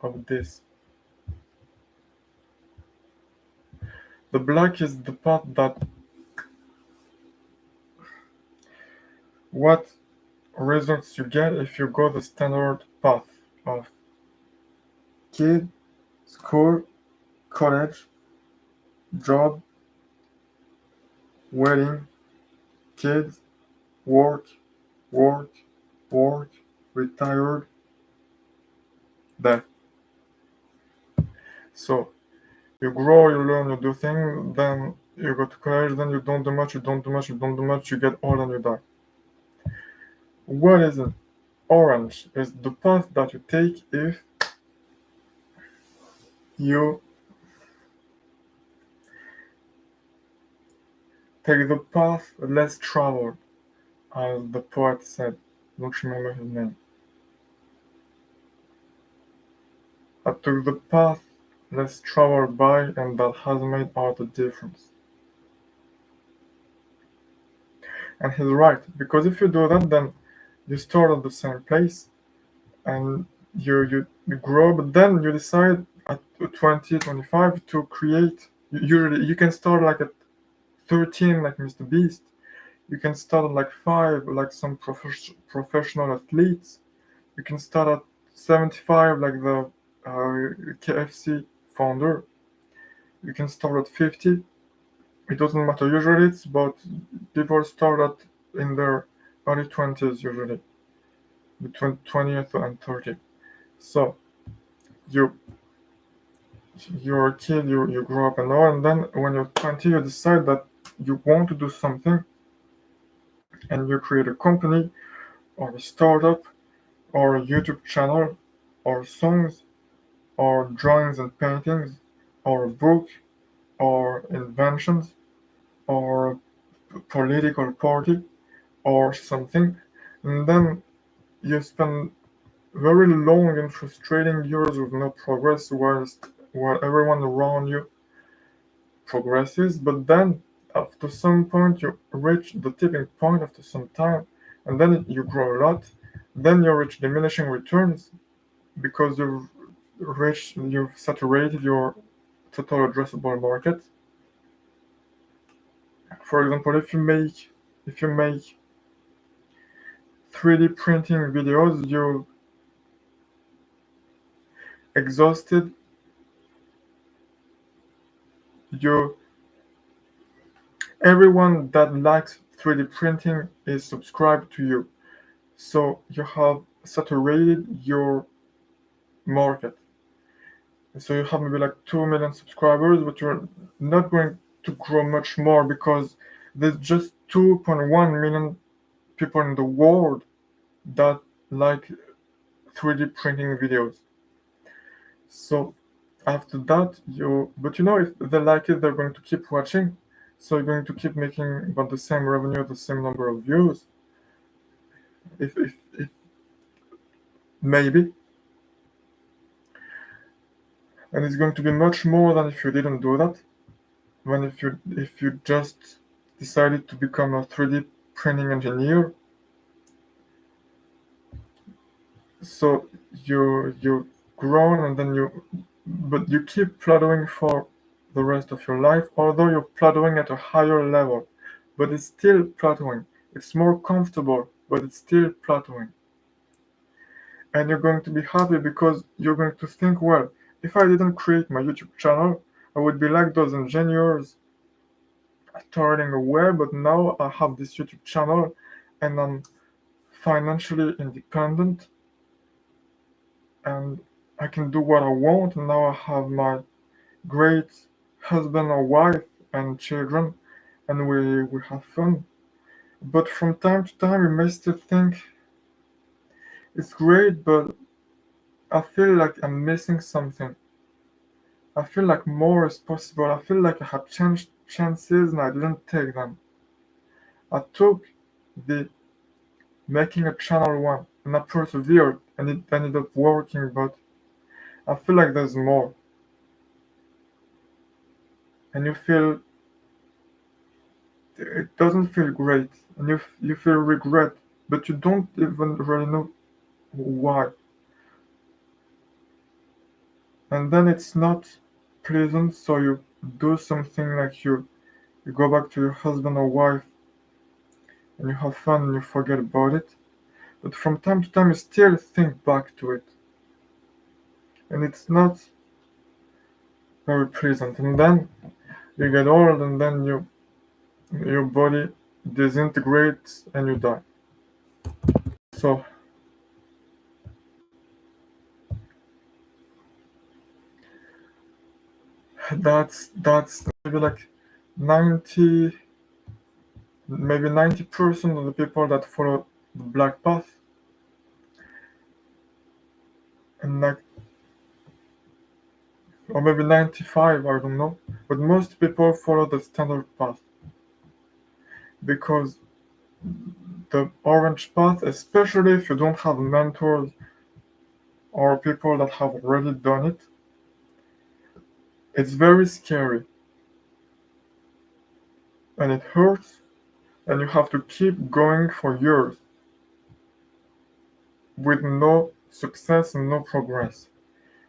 of this. The black is the path that what results you get if you go the standard path of kid, school, college, job, wedding, kids, work, work, work, retired, death. So you grow, you learn, you do things, then you go to college, then you don't do much, you don't do much, you don't do much, you get old and you die. What is it? Orange is the path that you take if you take the path less traveled, as the poet said. Don't remember his name. I took the path less traveled by, and that has made all the difference. And he's right, because if you do that, then you start at the same place and you grow, but then you decide at 20, 25 to create. Usually, you can start like at 13, like Mr. Beast. You can start at like 5, like some professional athletes. You can start at 75, like the KFC founder. You can start at 50. It doesn't matter. Usually, it's about people start at in their early 20s, usually between 20th and 30. So you you're a kid, you grow up and all, and then when you're 20, you decide that you want to do something, and you create a company or a startup or a YouTube channel or songs or drawings and paintings or a book or inventions or a political party or something, and then you spend very long and frustrating years with no progress while everyone around you progresses. But then after some point you reach the tipping point after some time, and then you grow a lot. Then you reach diminishing returns because you've saturated your total addressable market. For example, if you make 3D printing videos, you exhausted you everyone that likes 3D printing is subscribed to you. So you have saturated your market. So you have maybe like 2 million subscribers, but you're not going to grow much more because there's just 2.1 million people in the world that like 3D printing videos. So after that, but if they like it, they're going to keep watching. So you're going to keep making about the same revenue, the same number of views, if maybe, and it's going to be much more than if you didn't do that. When if you just decided to become a 3D printing engineer, so you've grown and then but you keep plateauing for the rest of your life, although you're plateauing at a higher level, but it's still plateauing. It's more comfortable, but it's still plateauing. And you're going to be happy because you're going to think, well, if I didn't create my YouTube channel, I would be like those engineers toiling away, but now I have this YouTube channel and I'm financially independent and I can do what I want, and now I have my great husband or wife and children, and we have fun. But from time to time, you may still think it's great, but I feel like I'm missing something. I feel like more is possible. I feel like I had chances and I didn't take them. I took the making a channel one and I persevered and it ended up working, but I feel like there's more. And you feel it doesn't feel great and you feel regret, but you don't even really know why. And then it's not pleasant, so you do something like you go back to your husband or wife and you have fun and you forget about it. But from time to time, you still think back to it, and it's not very pleasant. And then you get old, and then your body disintegrates and you die. So that's maybe like 90 maybe 90% of the people that follow the black path, and like, or maybe 95, I don't know, but most people follow the standard path because the orange path, especially if you don't have mentors or people that have already done it, it's very scary and it hurts, and you have to keep going for years with no success and no progress.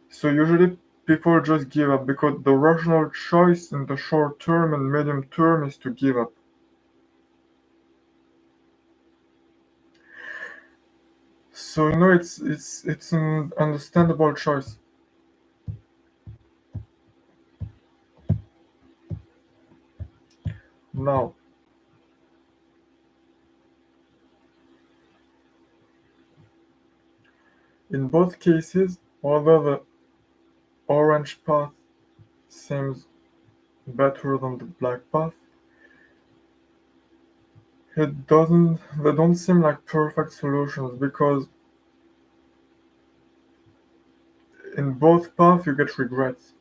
So usually people just give up because the rational choice in the short term and medium term is to give up. So it's an understandable choice. Now, in both cases, although the orange path seems better than the black path, they don't seem like perfect solutions because in both paths you get regrets.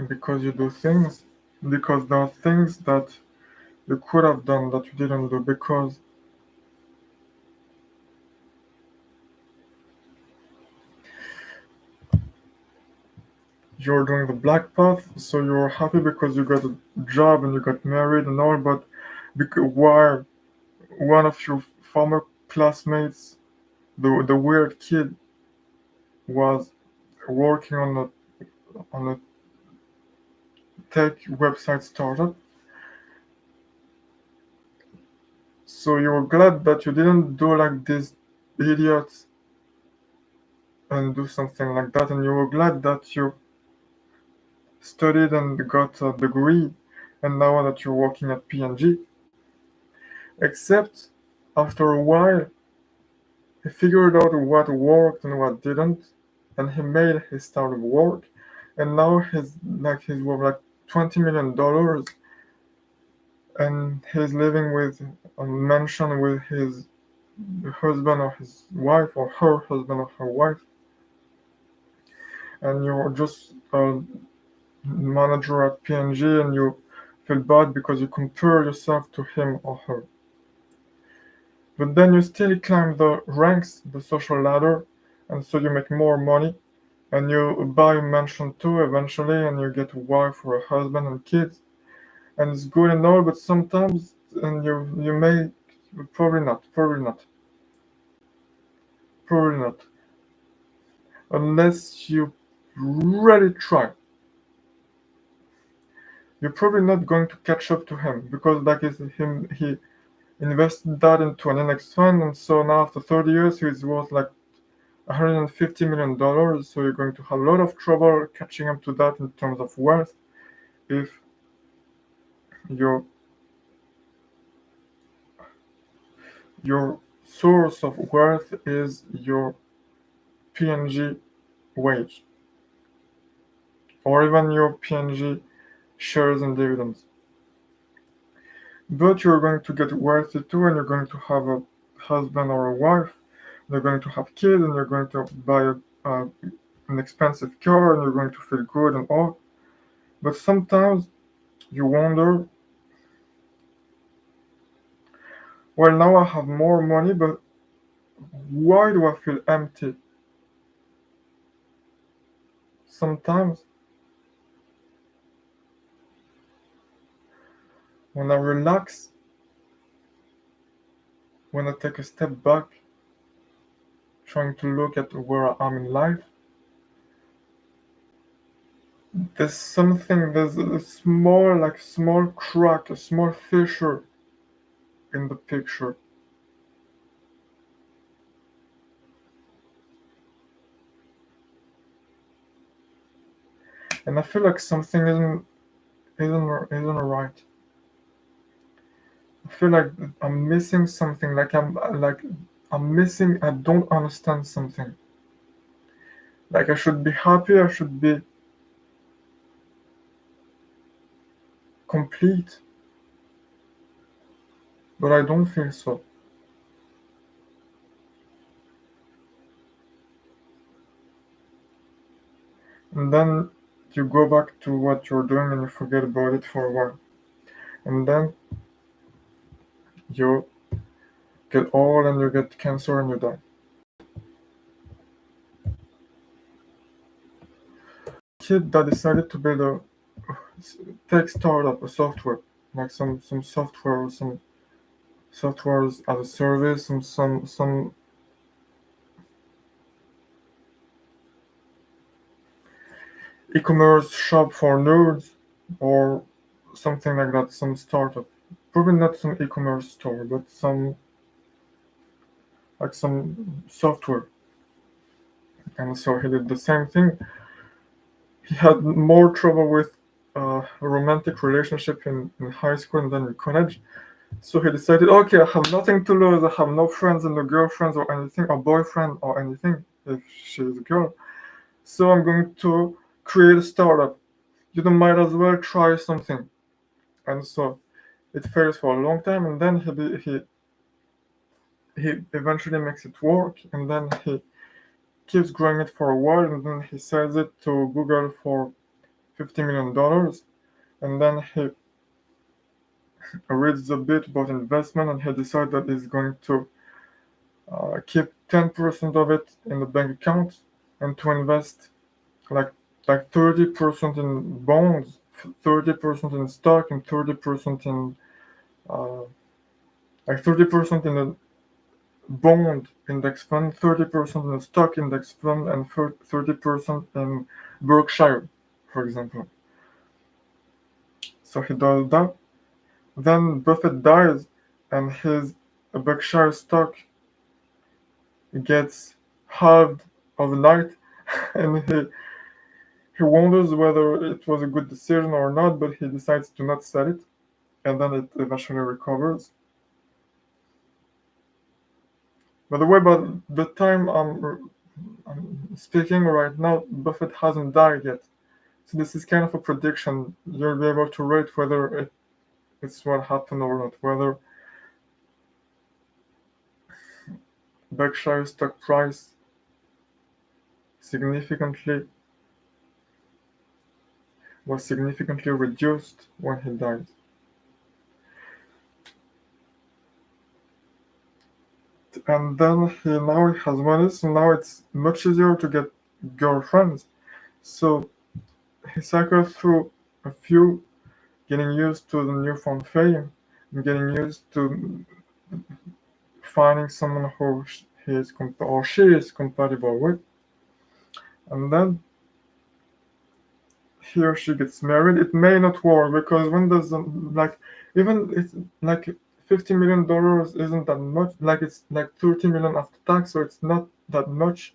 Because you do things, because there are things that you could have done that you didn't do because you're doing the black path, so you're happy because you got a job and you got married and all, but because while one of your former classmates, the weird kid, was working on a tech website startup, so you're glad that you didn't do like these idiots and do something like that, and you were glad that you studied and got a degree, and now that you're working at P&G. Except after a while, he figured out what worked and what didn't, and he made his start of work, and now he's worth like $20 million, and he's living with a mansion with his husband or his wife or her husband or her wife, and you're just a manager at P&G and you feel bad because you compare yourself to him or her. But then you still climb the ranks, the social ladder, and so you make more money, and you buy a mansion too eventually, and you get a wife or a husband and kids, and it's good and all, but sometimes, and you may, probably not, unless you really try. You're probably not going to catch up to him because like is him he invested that into an index fund, and so now after 30 years he's worth like $150 million. So you're going to have a lot of trouble catching up to that in terms of wealth if your your source of wealth is your P&G wage or even your P&G shares and dividends. But you're going to get wealthy too, and you're going to have a husband or a wife. You're going to have kids, and you're going to buy an expensive car, and you're going to feel good and all. But sometimes you wonder, well, now I have more money, but why do I feel empty? Sometimes when I relax, when I take a step back, trying to look at where I am in life, there's a small, like small crack, a small fissure in the picture. And I feel like something isn't right. I feel like I'm missing something, like I'm missing, I don't understand something. Like I should be happy, I should be complete, but I don't feel so. And then you go back to what you're doing and you forget about it for a while. And then you get old and you get cancer and you die. Kid that decided to build a tech startup, a software, like some software or some softwares as a service, some e-commerce shop for nerds or something like that, some startup. Probably not some e-commerce store, but some software. And so he did the same thing. He had more trouble with a romantic relationship in high school than in college. So he decided, okay, I have nothing to lose. I have no friends and no girlfriends or anything, or boyfriend or anything if she's a girl. So I'm going to create a startup. You might as well try something. And so it fails for a long time, and then he eventually makes it work, and then he keeps growing it for a while, and then he sells it to Google for $50 million, and then he reads a bit about investment, and he decides that he's going to keep 10% of it in the bank account and to invest like 30% in bonds, 30% in stock, and 30% in uh, 30% in a bond index fund, 30% in a stock index fund, and 30% in Berkshire, for example. So he does that. Then Buffett dies, and his Berkshire stock gets halved overnight, and he wonders whether it was a good decision or not, but he decides to not sell it, and then it eventually recovers. By the way, by the time I'm speaking right now, Buffett hasn't died yet. So this is kind of a prediction. You'll be able to rate whether it's what happened or not, whether Berkshire stock price significantly was significantly reduced when he died. And then now he has money, so now it's much easier to get girlfriends. So he cycles through a few, getting used to the newfound fame, and getting used to finding someone who he is or she is compatible with, and then he or she gets married. It may not work because when does like even it's like $50 million isn't that much. Like it's like 30 million after tax, so it's not that much.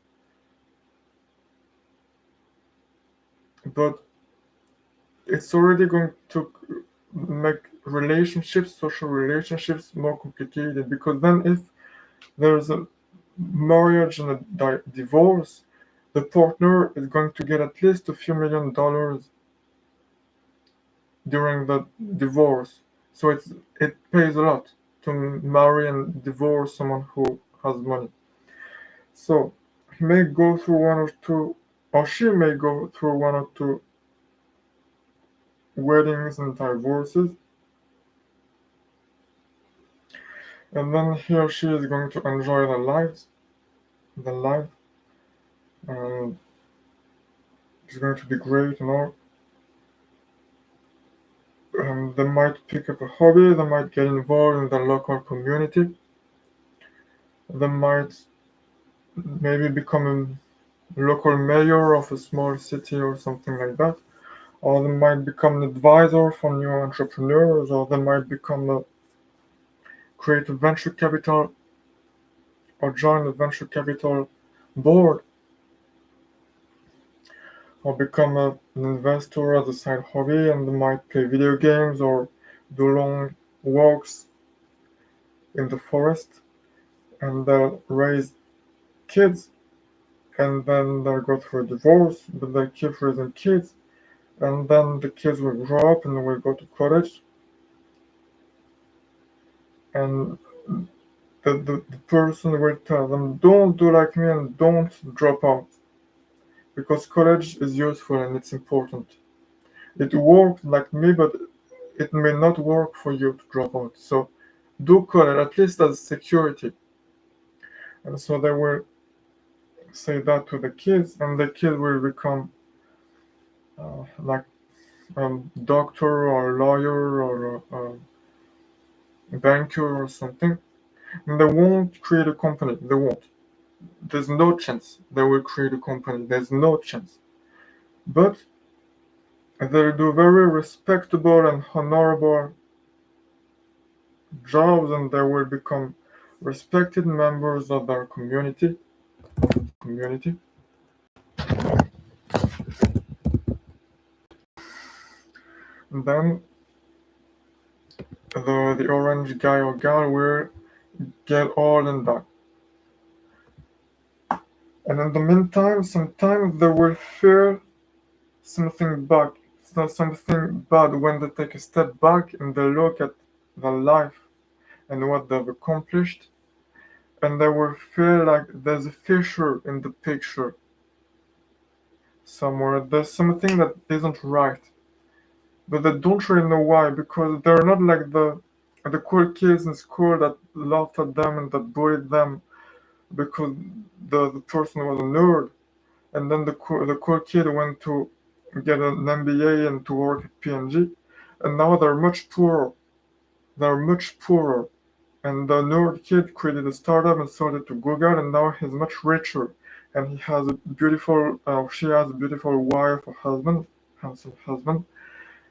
But it's already going to make social relationships, more complicated because then if there's a marriage and a divorce, the partner is going to get at least a few $1 million during the divorce. So it pays a lot to marry and divorce someone who has money. So he may go through one or two, or she may go through one or two weddings and divorces, and then he or she is going to enjoy their life, and it's going to be great and all. They might pick up a hobby, they might get involved in the local community, they might maybe become a local mayor of a small city or something like that, or they might become an advisor for new entrepreneurs, or they might create a venture capital or join a venture capital board, or become an investor as a side hobby, and they might play video games or do long walks in the forest, and they'll raise kids, and then they'll go through a divorce, but they keep raising kids, and then the kids will grow up and will go to college, and the person will tell them, don't do like me and don't drop out, because college is useful and it's important. It worked like me, but it may not work for you to drop out. So do college, at least as security. And so they will say that to the kids, and the kid will become like a doctor or a lawyer or a banker or something. And they won't create a company. They won't. There's no chance they will create a company. There's no chance. But They do very respectable and honorable jobs, and they will become respected members of their community. And then the orange guy or girl will get old and die. And in the meantime, sometimes they will feel something bad. It's not something bad when they take a step back and they look at their life and what they've accomplished, and they will feel like there's a fissure in the picture somewhere. There's something that isn't right, but they don't really know why, because they're not like the cool kids in school that laughed at them and that bullied them because the person was a nerd, and then the cool kid went to get an MBA and to work at P&G, and now they're much poorer. They're much poorer. And the nerd kid created a startup and sold it to Google, and now he's much richer. And he has a beautiful, she has a beautiful wife or husband, handsome husband,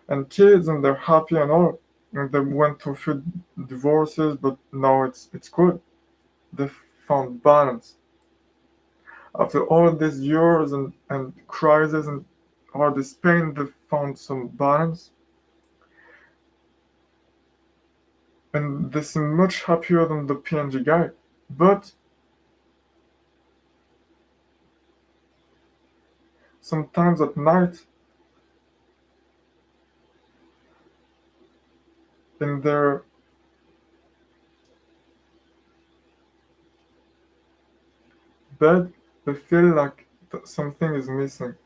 and kids, and they're happy and all. And they went through a few divorces, but now it's good. They found balance. After all these years and crises and all this pain, they found some balance. And they seem much happier than the PNG guy. But sometimes at night, in their bed, they feel like something is missing.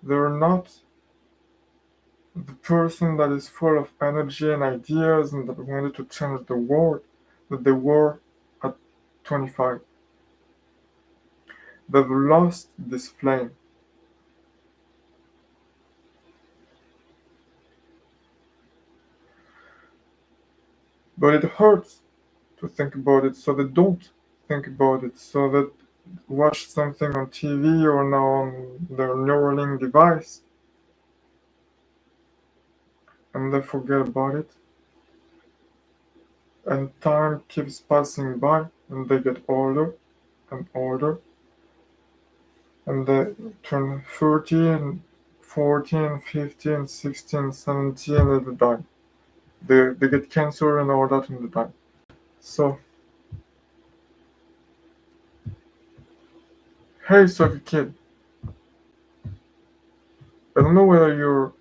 They're not the person that is full of energy and ideas and that wanted to change the world that they were at 25. They've lost this flame. But it hurts to think about it, so they don't think about it, so they watch something on TV or now on their Neuralink device and they forget about it. And time keeps passing by and they get older and older and they turn 30 and 14, 15, 16, 17 and they die. They get cancer and all that and they die. So, hey, Sophie Kid, I don't know whether you're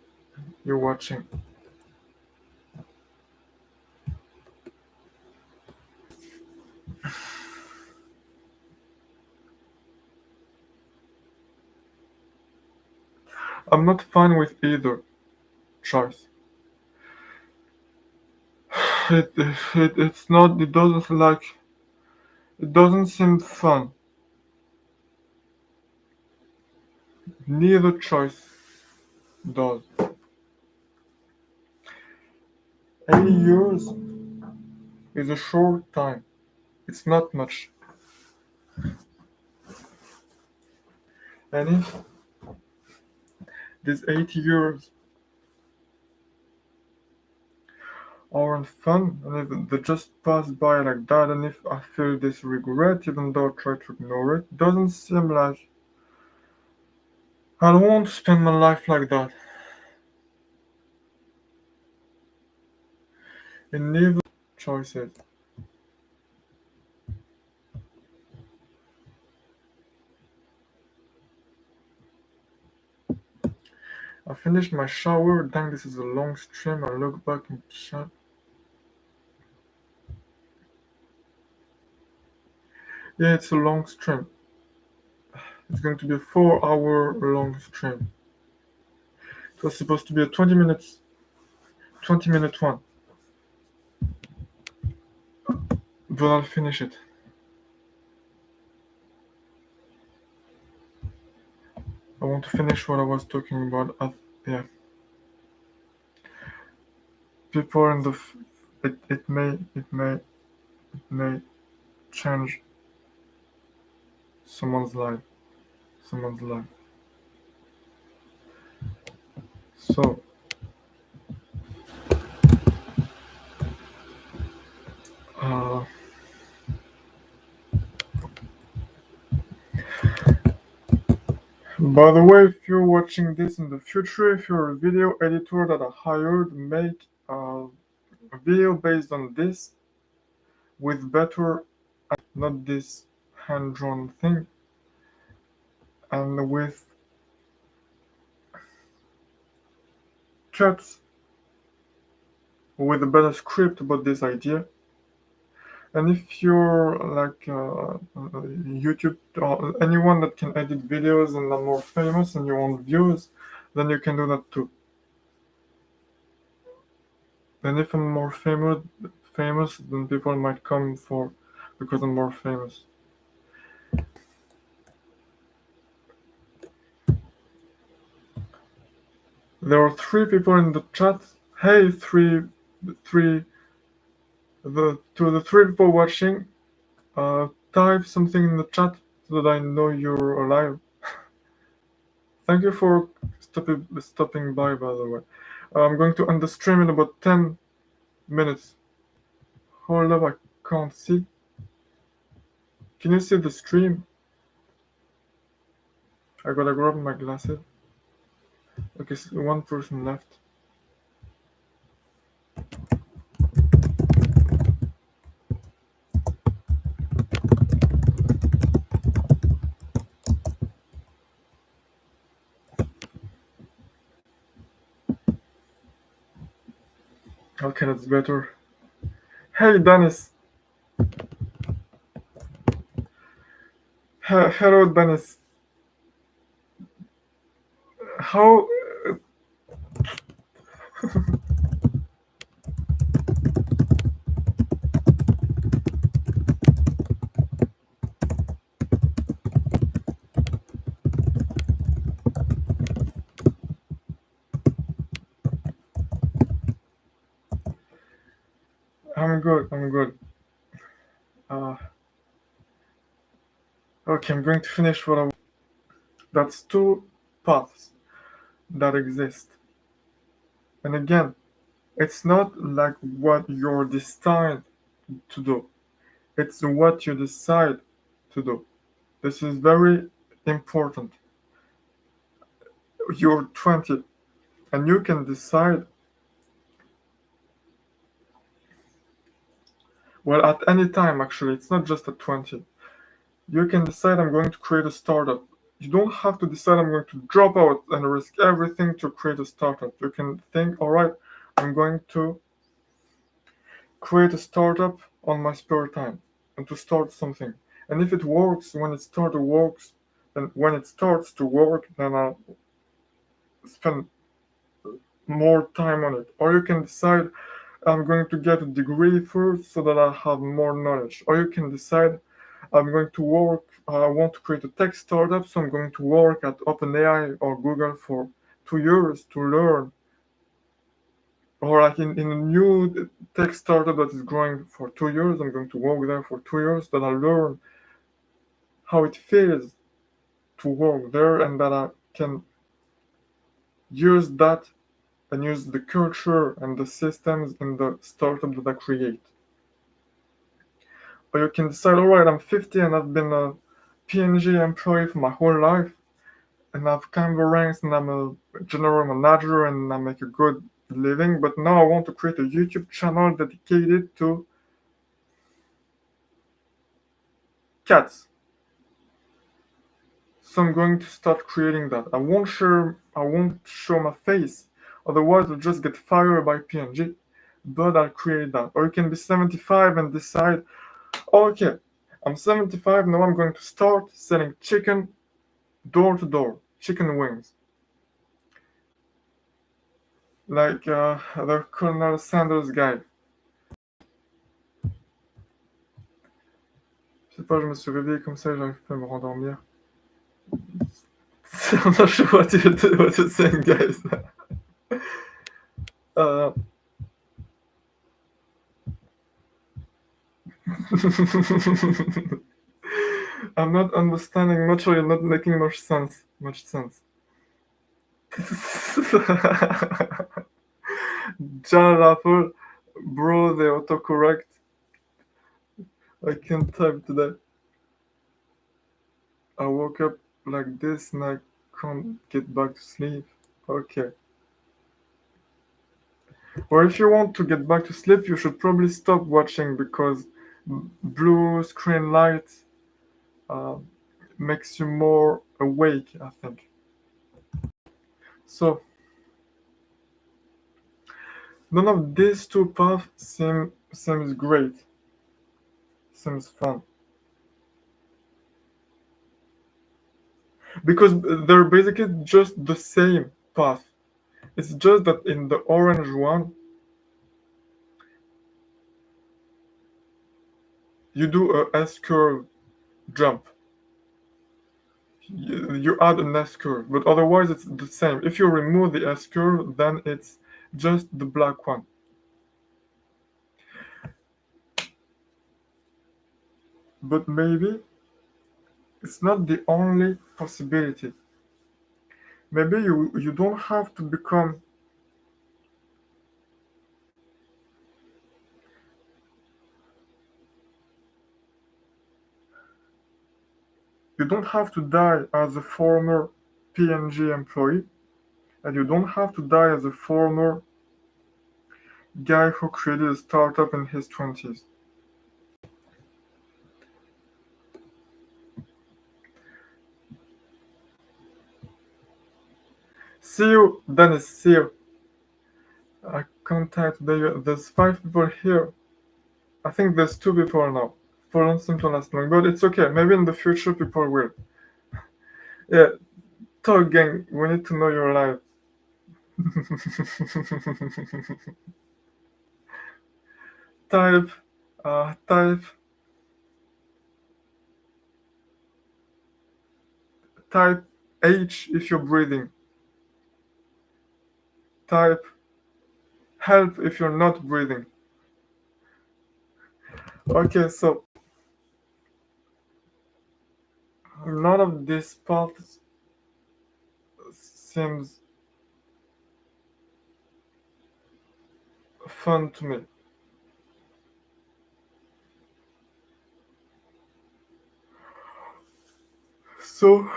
watching. I'm not fine with either choice. It's not. It doesn't seem fun. Neither choice does. 80 years is a short time. It's not much. And if these 80 years aren't fun, and if they just pass by like that, and if I feel this regret, even though I try to ignore it, doesn't seem like I don't want to spend my life like that. In neither choices. I finished my shower. Dang, this is a long stream. I look back in chat. Yeah, it's a long stream. It's going to be a 4 hour long stream. It was supposed to be a 20 minute one, but I'll finish it. I want to finish what I was talking about. Yeah, people in the it may change someone's life. Someone's life. So, uh, by the way, if you're watching this in the future, if you're a video editor that I hired, make a video based on this with better, not this hand-drawn thing, and with cuts, with a better script about this idea. And if you're like YouTube or anyone that can edit videos and are more famous and you want views, then you can do that too. And if I'm more famous, then people might come for because I'm more famous. There are 3 people in the chat. Hey, three, to the 3 people watching, type something in the chat so that I know you're alive. Thank you for stopping by the way. I'm going to end the stream in about 10 minutes. Hold up, I can't see. Can you see the stream? I gotta grab my glasses. Okay, so 1 person left. Okay, that's better. Hey, Dennis. Hello, Dennis. How? I'm good. I'm good. Okay, I'm going to finish what I. That's 2 paths that exist. And again, it's not like what you're destined to do. It's what you decide to do. This is very important. You're 20 and you can decide, well, at any time actually, it's not just at 20. You can decide I'm going to create a startup. You don't have to decide I'm going to drop out and risk everything to create a startup. You can think, all right, I'm going to create a startup on my spare time and to start something. And if it works, when it starts to work, then I'll spend more time on it. Or you can decide I'm going to get a degree first so that I have more knowledge. Or you can decide I'm going to work, I want to create a tech startup, so I'm going to work at OpenAI or Google for 2 years to learn. Or like in a new tech startup that is growing for 2 years, I'm going to work there for 2 years, that I learn how it feels to work there and that I can use that and use the culture and the systems in the startup that I create. Or you can decide, all right, I'm 50 and I've been a P&G employee for my whole life, and I've climbed the ranks and I'm a general manager and I make a good living, but now I want to create a YouTube channel dedicated to cats. So I'm going to start creating that. I won't show my face, otherwise I'll just get fired by P&G. But I'll create that. Or you can be 75 and decide, okay, I'm 75, now I'm going to start selling chicken door to door, chicken wings. Like the Colonel Sanders guy. Je sais pas, je me suis réveillé comme ça et j'arrive pas à me rendormir. I'm not sure what you're saying, guys. I'm not understanding much, or you're not making much sense. John Apple, bro, the autocorrect. I can't type today. I woke up like this and I can't get back to sleep. Okay. Or if you want to get back to sleep, you should probably stop watching because blue screen light uh, makes you more awake, I think. So none of these two paths seems great, seems fun. Because they're basically just the same path. It's just that in the orange one, you do a S curve jump. You add an S curve, but otherwise it's the same. If you remove the S curve, then it's just the black one. But maybe it's not the only possibility. Maybe you don't have to become you don't have to die as a former PNG employee, and you don't have to die as a former guy who created a startup in his 20s. See you, Dennis, see you. I can't type today. There's 5 people here. I think there's 2 people now. For don't seem to last long, but it's okay. Maybe in the future people will. Yeah, talk gang, we need to know you're alive. type, type, type H if you're breathing. Type help if you're not breathing. Okay, so none of this part seems fun to me. So,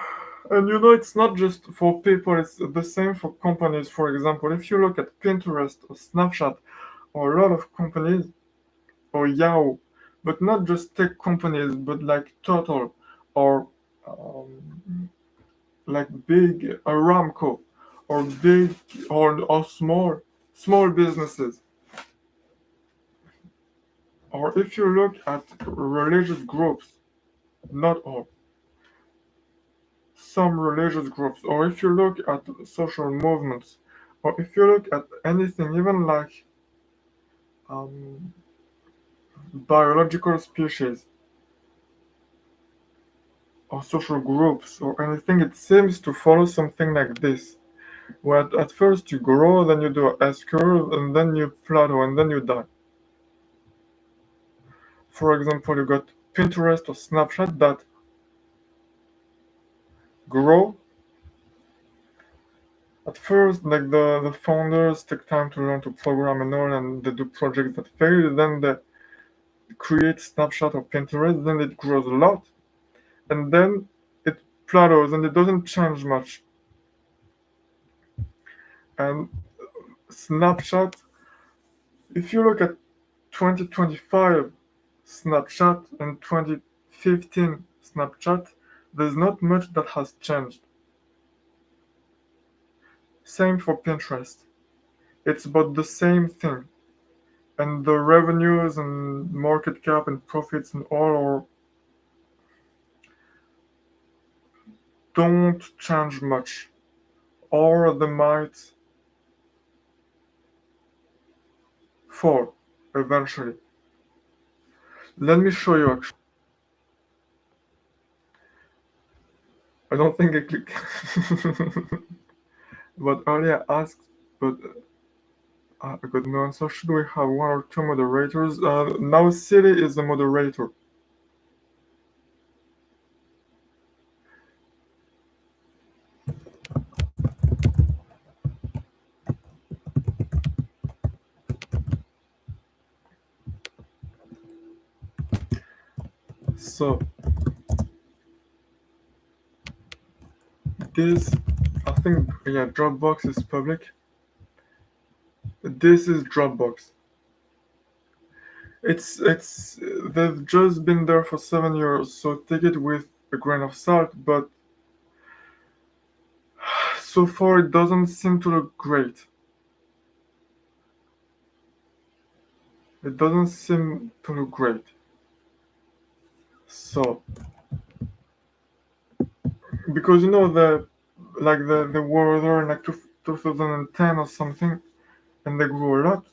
and it's not just for people, it's the same for companies. For example, if you look at Pinterest or Snapchat or a lot of companies or Yahoo, but not just tech companies, but like Total or like big Aramco or big or small businesses. Or if you look at religious groups, not all, some religious groups, or if you look at social movements, or if you look at anything, even like um, biological species or social groups or anything, it seems to follow something like this. Where at first you grow, then you do a S curve, and then you plateau, and then you die. For example, you got Pinterest or Snapchat that grow. At first, like the founders take time to learn to program and all, and they do projects that fail. Then they create Snapchat or Pinterest. Then it grows a lot, and then it plateaus and it doesn't change much. And Snapchat, if you look at 2025 Snapchat and 2015 Snapchat, there's not much that has changed. Same for Pinterest. It's about the same thing. And the revenues and market cap and profits and all are, don't change much. Or they might fall eventually. Let me show you actually. I don't think I click. But earlier I asked, but I got no answer. Should we have 1 or 2 moderators? Now Silly is the moderator. So this, I think, yeah, Dropbox is public. This is Dropbox. It's they've just been there for 7 years, so take it with a grain of salt. But so far, it doesn't seem to look great. It doesn't seem to look great. So because they were there in like 2010 or something, and they grew a lot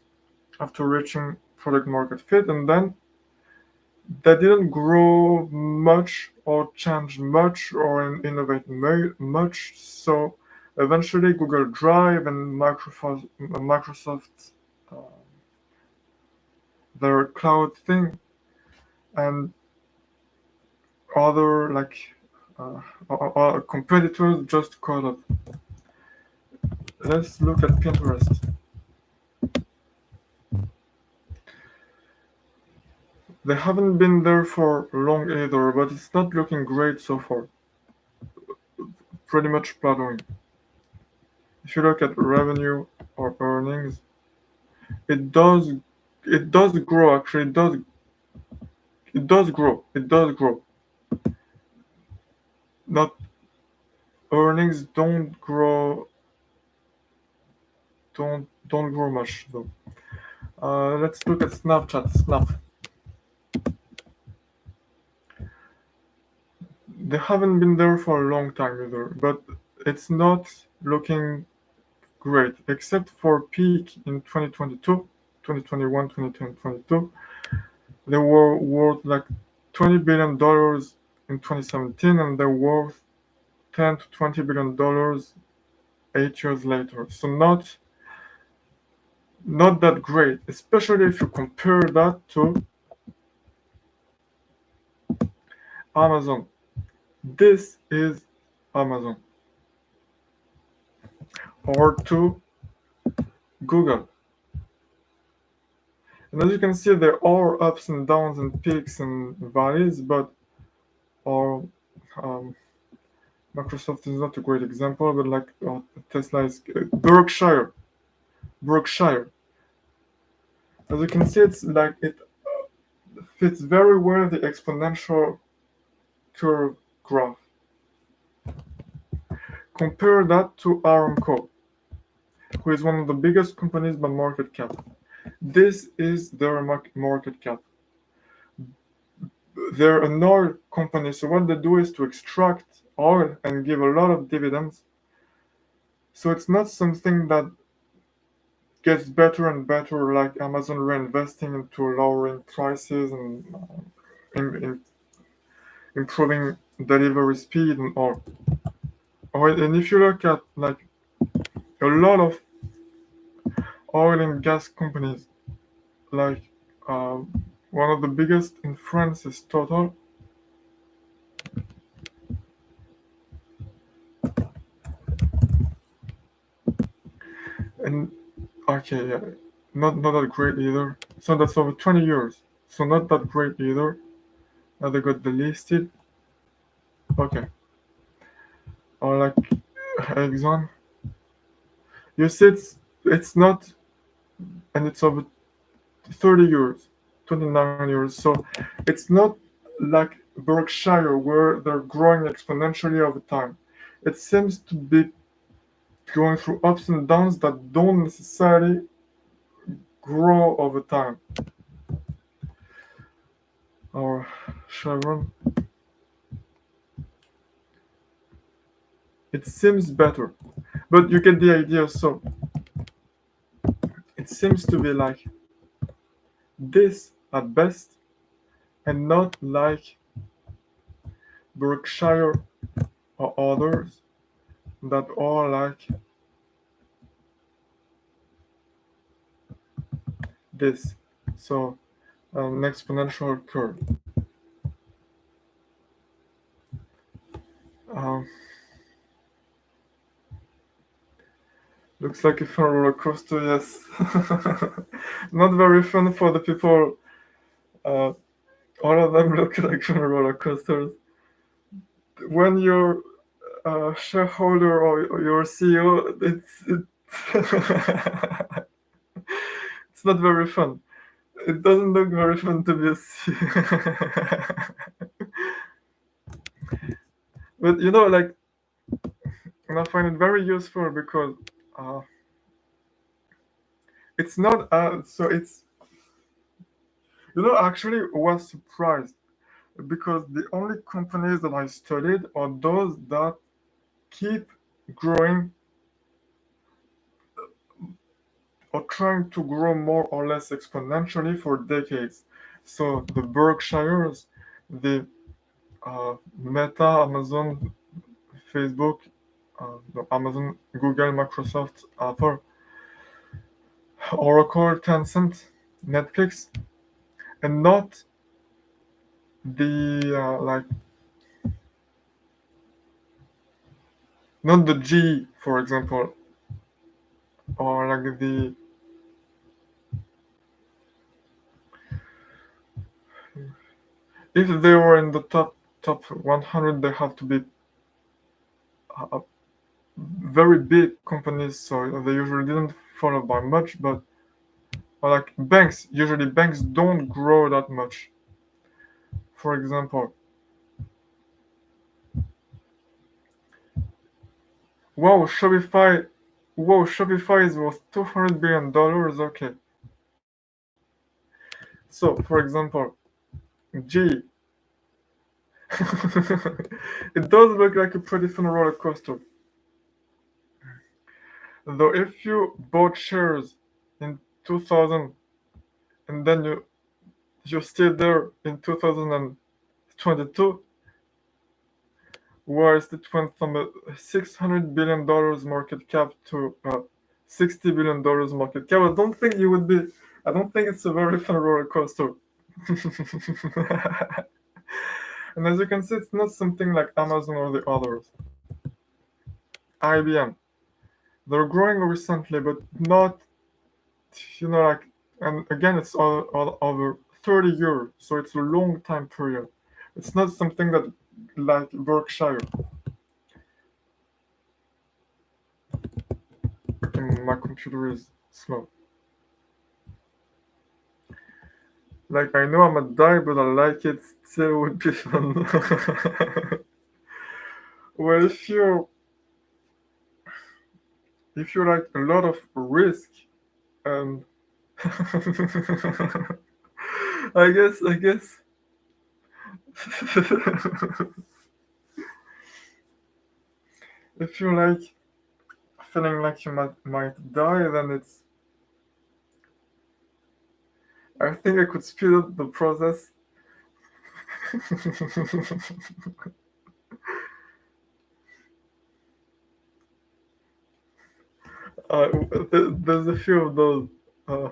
after reaching product market fit, and then they didn't grow much or change much or innovate much. So eventually, Google Drive and Microsoft uh, their cloud thing, and other competitors just caught up. Let's look at Pinterest. They haven't been there for long either, but it's not looking great so far. Pretty much plateauing. If you look at revenue or earnings, it does it does grow actually. It does grow. It does grow. Not earnings don't grow much though. Let's look at Snapchat. They haven't been there for a long time either, but it's not looking great, except for peak in 2022, 2021, 2022. They were worth like $20 billion in 2017, and they're worth 10 to 20 billion dollars 8 years later. So not that great, especially if you compare that to Amazon. This is Amazon, or to Google. And as you can see, there are ups and downs and peaks and valleys, but our um, Microsoft is not a great example, but like Tesla is Berkshire. As you can see, it's like it fits very well the exponential curve graph. Compare that to Aramco, who is one of the biggest companies by market cap. This is their market cap. They're an oil company, so what they do is to extract oil and give a lot of dividends. So it's not something that gets better and better, like Amazon reinvesting into lowering prices and in improving delivery speed and all. And if you look at like a lot of oil and gas companies, like one of the biggest in France is Total. And okay, yeah, not that great either. So that's over 20 years. So not that great either. Now they got delisted. Okay. Or like Exxon. You see, it's not, and it's over 30 years, 29 years. So it's not like Berkshire where they're growing exponentially over time. It seems to be going through ups and downs that don't necessarily grow over time. Or Chevron. It seems better, but you get the idea. So it seems to be like this at best, and not like Berkshire or others that are like this. So an exponential curve. Um, Looks like a fun roller coaster, yes. Not very fun for the people uh, All of them look like roller coasters. When you're a shareholder or your CEO, it's not very fun. It doesn't look very fun to be a CEO. But like, and I find it very useful because uh, it's not so it's actually was surprised because the only companies that I studied are those that keep growing or trying to grow more or less exponentially for decades. So the Berkshires, the Meta, Amazon, Facebook, no, Amazon, Google, Microsoft, Apple, Oracle, Tencent, Netflix, and not the not the G, for example, or like the if they were in the top 100, they have to be uh, very big companies, so they usually didn't follow by much. But like banks, usually banks don't grow that much. For example, wow, Shopify is worth $200 billion. Okay, so for example, G, it does look like a pretty fun roller coaster. Though if you bought shares in 2000 and then you're still there in 2022, whereas it went from a $600 billion market cap to a $60 billion market cap. I don't think it's a very fun roller coaster. And as you can see, it's not something like Amazon or the others. IBM, they're growing recently, but not, like, and again, it's all over 30 years, so it's a long time period. It's not something that like Berkshire. My computer is slow. Like, I know I'm a die, but I like it. Still would be fun. Well, if you like a lot of risk, and I guess if you like feeling like you might die, then I think I could speed up the process. There's a few of those. Uh,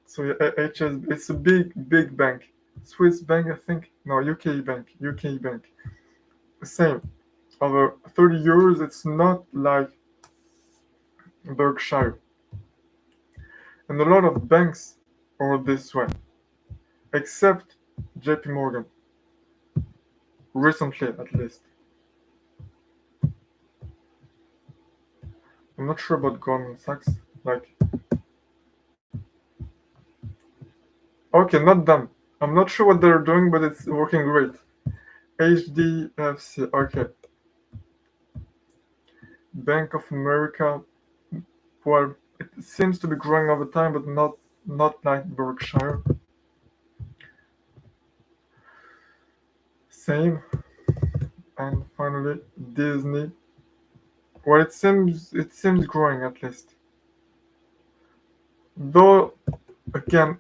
so HS, it's a big bank. Swiss bank, I think. No, UK bank. UK bank. Same. Over 30 years, it's not like Berkshire. And a lot of banks are this way, except JP Morgan. Recently, at least. I'm not sure about Goldman Sachs. Like, okay, not them. I'm not sure what they're doing, but it's working great. HDFC, okay. Bank of America, well, it seems to be growing over time, but not like Berkshire. Same. And finally, Disney. Well, it seems growing at least. Though again,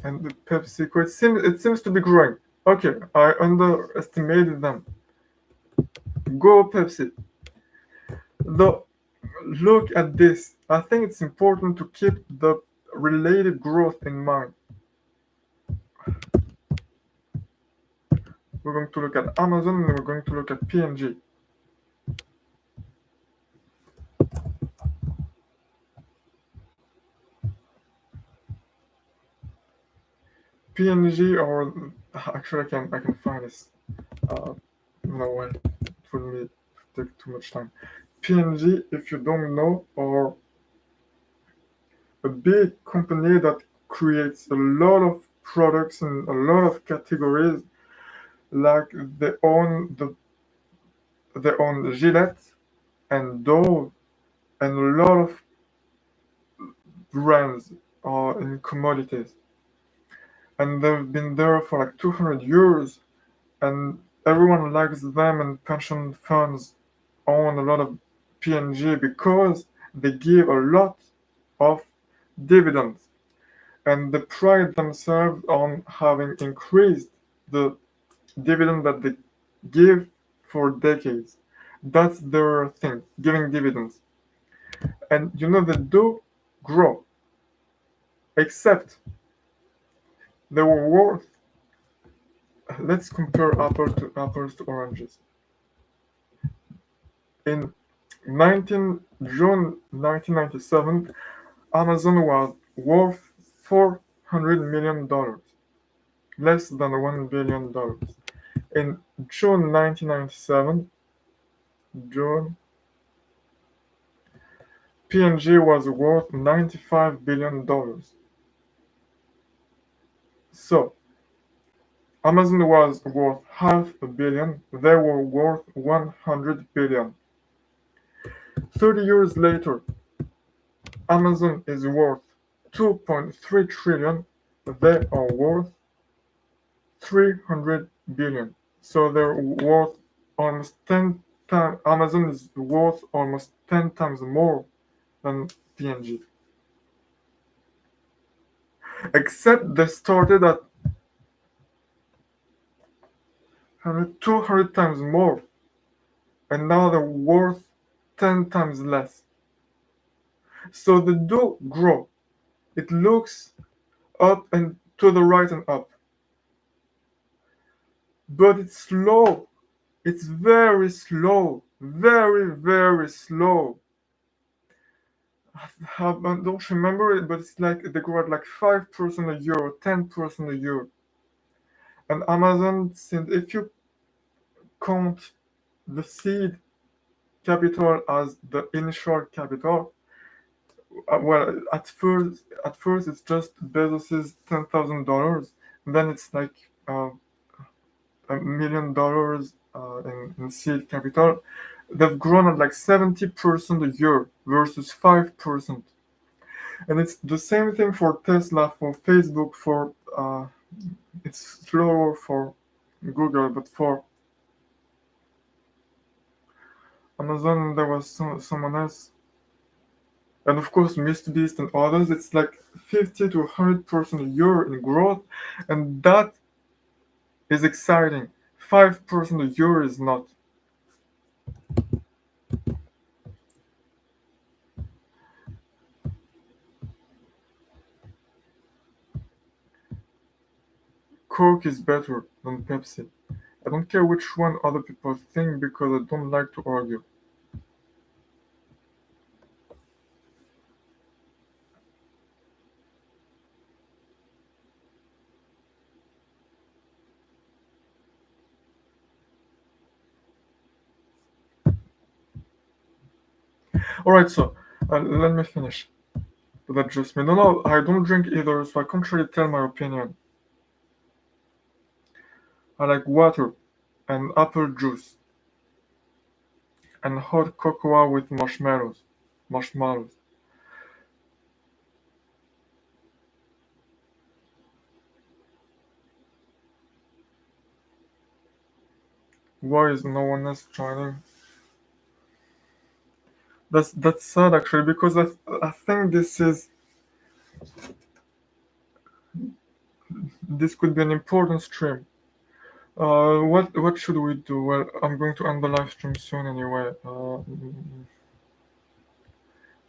and the PepsiCo, it seems to be growing. Okay, I underestimated them. Go Pepsi. Though, look at this. I think it's important to keep the related growth in mind. We're going to look at Amazon and we're going to look at P&G. PNG, or actually I can find this. Uh, no way, it would take too much time. PNG, if you don't know, are a big company that creates a lot of products in a lot of categories. Like they own Gillette and Dove and a lot of brands are in commodities, and they've been there for like 200 years, and everyone likes them, and pension funds own a lot of PNG because they give a lot of dividends, and they pride themselves on having increased the dividend that they give for decades. That's their thing, giving dividends. And they do grow, except they were worth. Let's compare apples to oranges. In June 1997, Amazon was worth $400 million, less than $1 billion. In June 1997, June, P&G was worth $95 billion. So Amazon was worth half a billion, they were worth 100 billion. 30 years later, Amazon is worth 2.3 trillion, they are worth 300 billion. So they're worth almost 10 times, Amazon is worth almost 10 times more than P&G. Except they started at 200 times more, and now they're worth 10 times less. So they do grow. It looks up and to the right and up, but it's slow. It's very slow, very, very slow. I don't remember it, but it's like they grow at like 5% a year or 10% a year. And Amazon, since if you count the seed capital as the initial capital, well, at first it's just Bezos's $10,000. Then it's like $1 million in seed capital. They've grown at like 70% a year versus 5%. And it's the same thing for Tesla, for Facebook, for it's slower for Google, but for Amazon there was someone else, and of course MrBeast and others. It's like 50 to 100% a year in growth, and that is exciting. 5% a year is not. Coke is better than Pepsi. I don't care which one other people think because I don't like to argue. Alright, so let me finish. That's just me. No, I don't drink either, so I can't really tell my opinion. I like water and apple juice and hot cocoa with marshmallows. Marshmallows. Why is no one else joining? That's sad actually because I think this could be an important stream. What should we do? Well, I'm going to end the live stream soon anyway.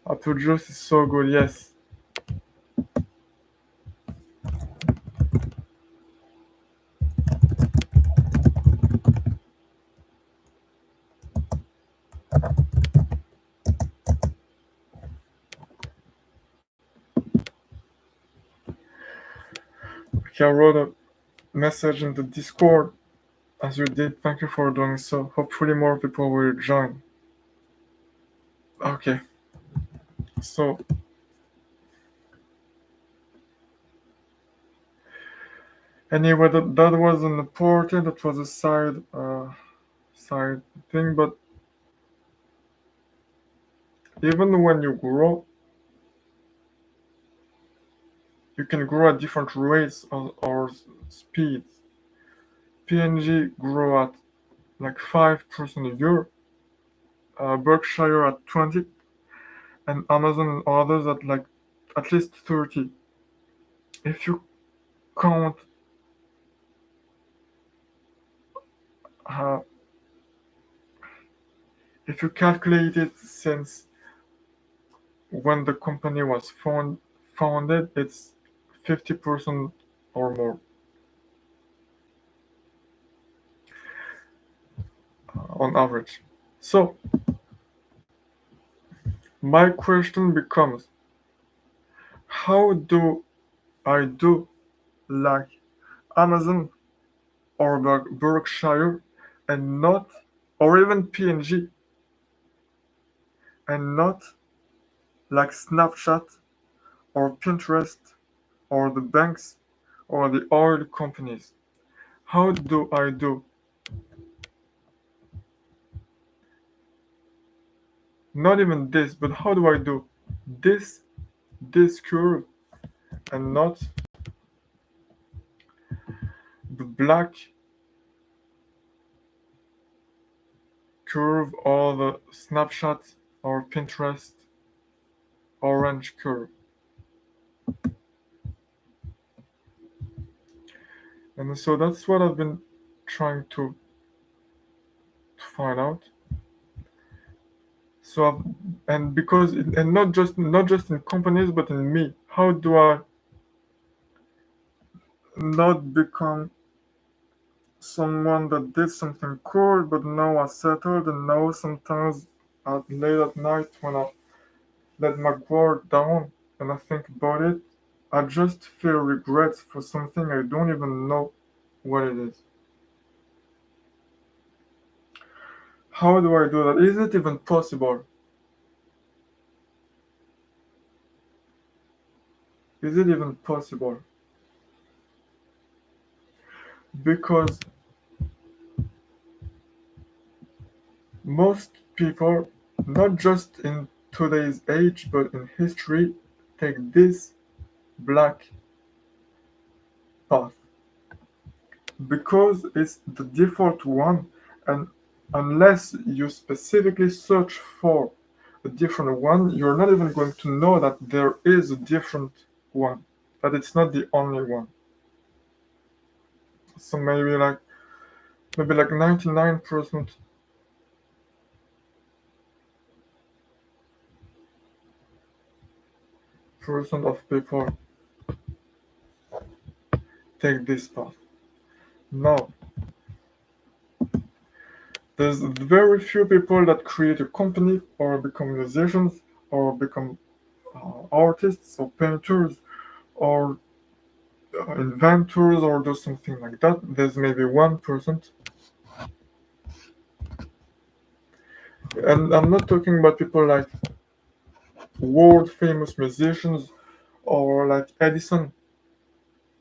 Apple juice is so good. Yes. Okay. Okay, I wrote a message in the Discord as you did. Thank you for doing so. Hopefully, more people will join. Okay, so anyway, that wasn't important. That was a side thing. But even when you grow, you can grow at different rates or speeds. PNG grew at like 5% a year, Berkshire at 20, and Amazon and others at like at least 30. If you count, uh, if you calculate it since when the company was founded, it's 50% or more on average. So my question becomes, how do I do like Amazon or Berkshire and not, or even PNG, and not like Snapchat or Pinterest or the banks or the oil companies? How do I do? Not even this, but how do I do this this curve and not the black curve or the Snapchat or Pinterest orange curve? And so that's what I've been trying to find out. So and because and not just in companies but in me, how do I not become someone that did something cool but now I settled, and now sometimes late at night when I let my guard down and I think about it, I just feel regrets for something I don't even know what it is. How do I do that? Is it even possible? Is it even possible? Because most people, not just in today's age but in history, take this black path because it's the default one, and unless you specifically search for a different one, you're not even going to know that there is a different one, that it's not the only one. So maybe like 99% of people take this path. Now, there's very few people that create a company or become musicians or become artists or painters or inventors or do something like that. There's maybe 1%. And I'm not talking about people like world famous musicians or like Edison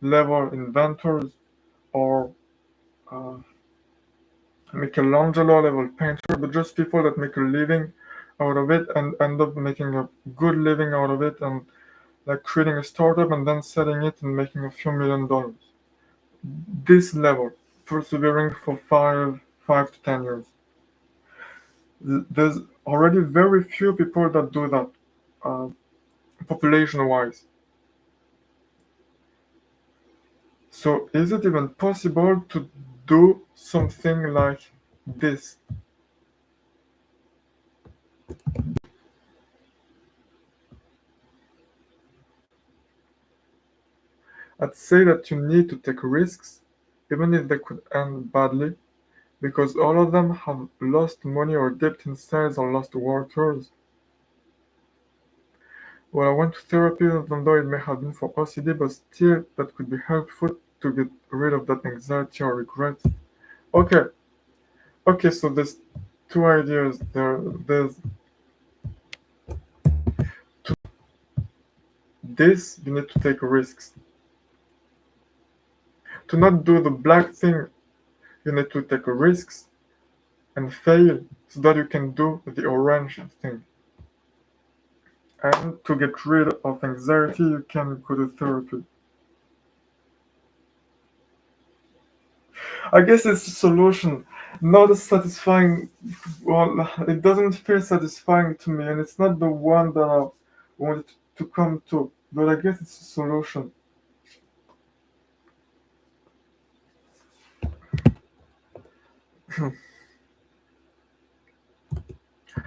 level inventors or uh, Michelangelo level painter, but just people that make a living out of it and end up making a good living out of it, and like creating a startup and then selling it and making a few $1 million. This level, persevering for 5 to 10 years. There's already very few people that do that, uh, population-wise. So is it even possible to do something like this? I'd say that you need to take risks, even if they could end badly, because all of them have lost money or dipped in sales or lost workers. Well, I went to therapy even though it may have been for OCD, but still that could be helpful to get rid of that anxiety or regret. Okay, okay, so there's two ideas there. There's this, you need to take risks. To not do the black thing, you need to take risks and fail so that you can do the orange thing. And to get rid of anxiety, you can go to therapy. I guess it's a solution, not a satisfying. Well, it doesn't feel satisfying to me, and it's not the one that I wanted to come to. But I guess it's a solution.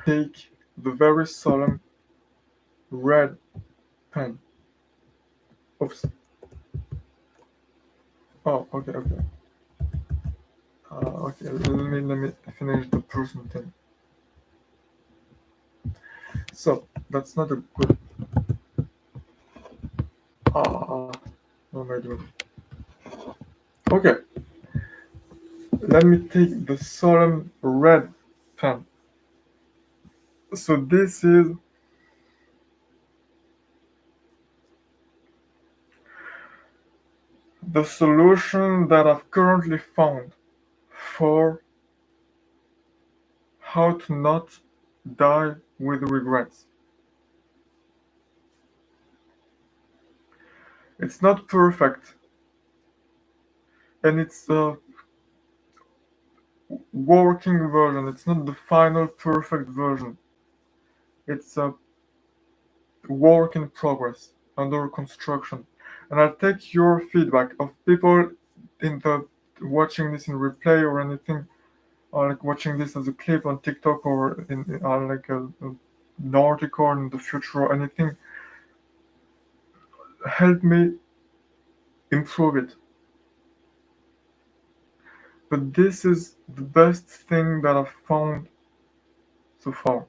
Take the very solemn red pen. Oops. Oh, okay, okay. Okay, let me finish the person thing. So that's not a good. What am I doing? Okay, let me take the solemn red pen. So this is the solution that I've currently found for how to not die with regrets. It's not perfect, and it's a working version. It's not the final perfect version. It's a work in progress, under construction. And I'll take your feedback of people in the watching this in replay or anything, or like watching this as a clip on TikTok or in like an article in the future or anything. Help me improve it. But this is the best thing that I've found so far.